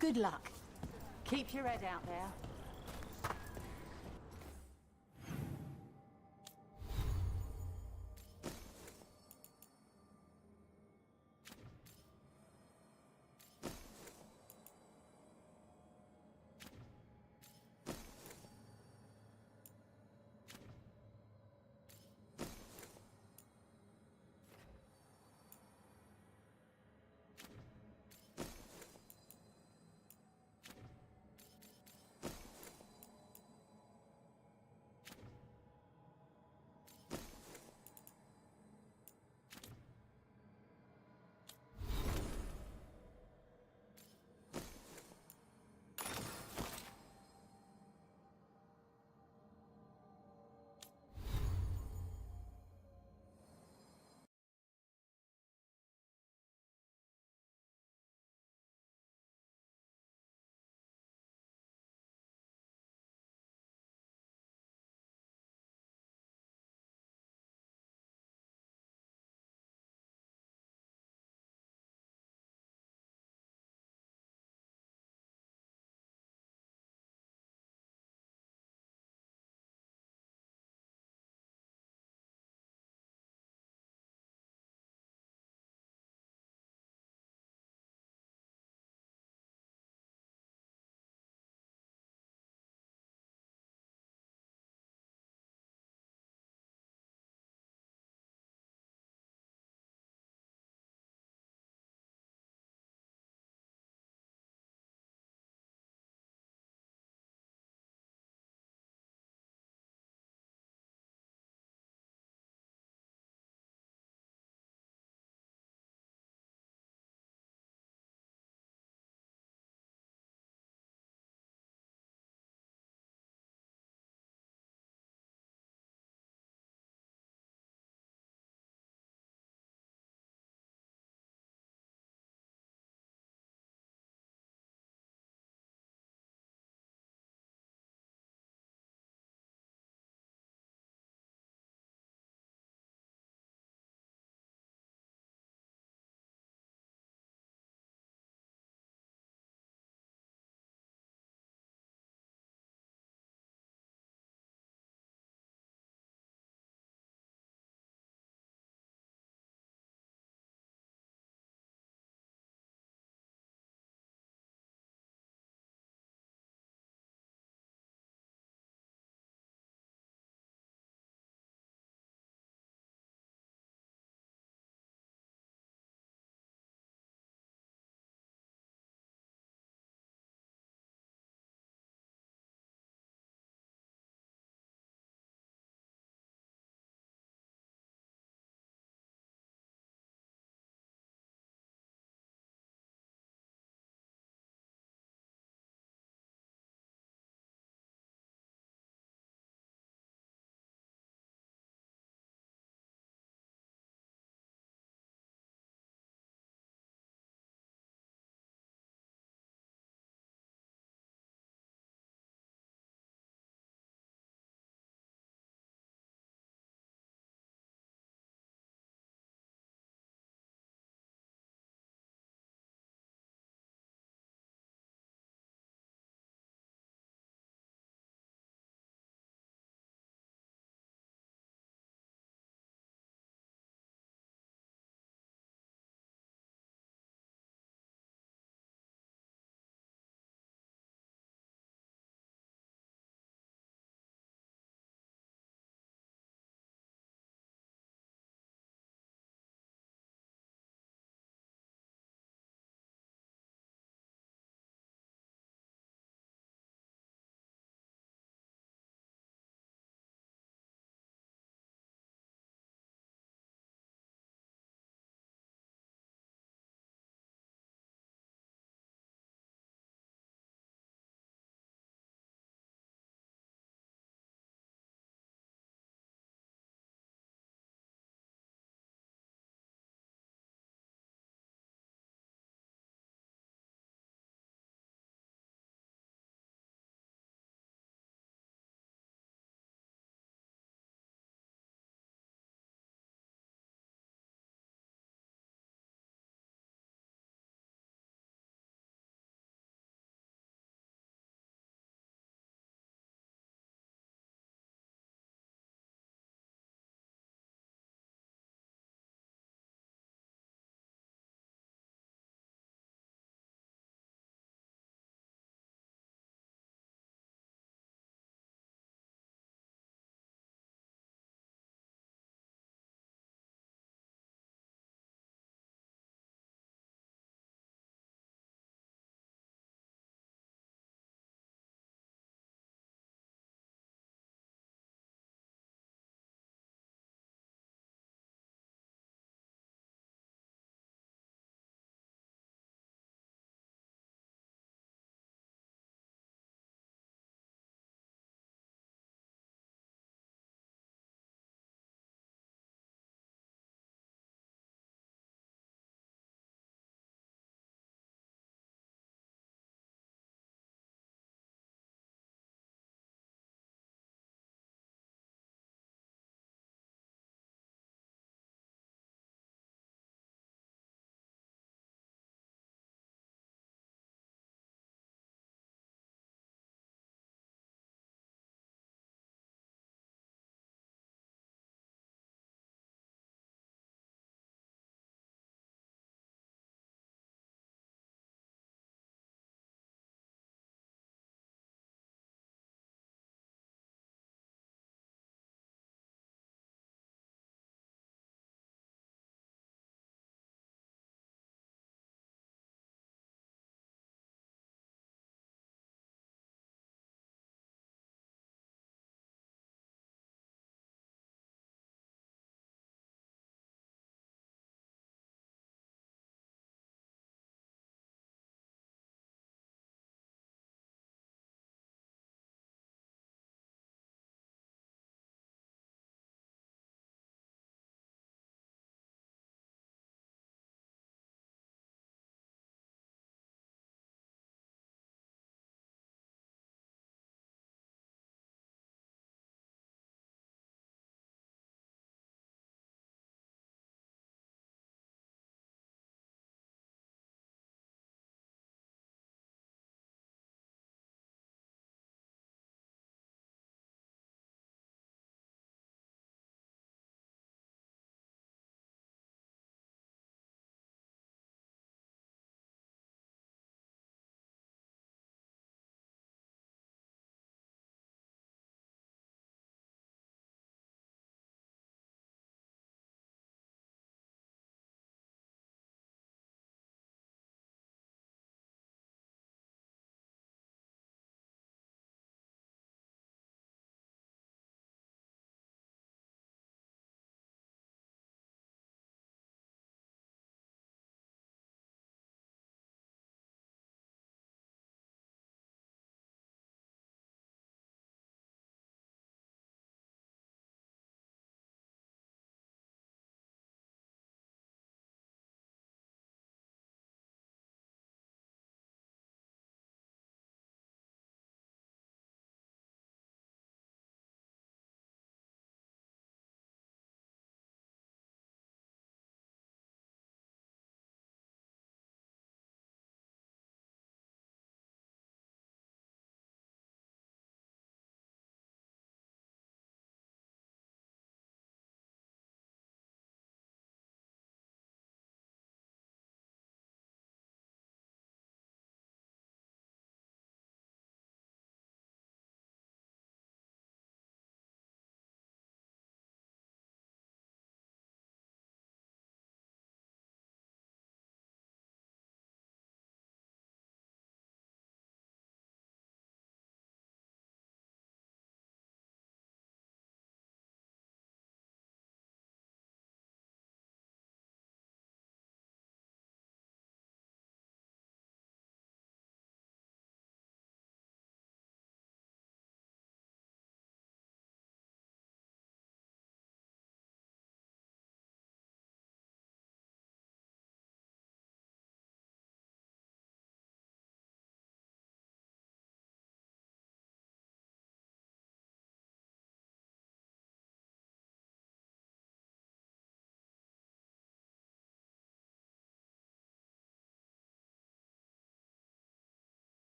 Good luck. Keep your head out there.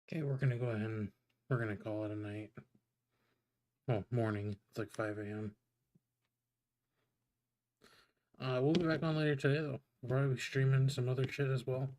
Okay, we're gonna go ahead and we're gonna call it a night. Well, morning. It's like 5 a.m. We'll be back on later today though. We'll probably be streaming some other shit as well.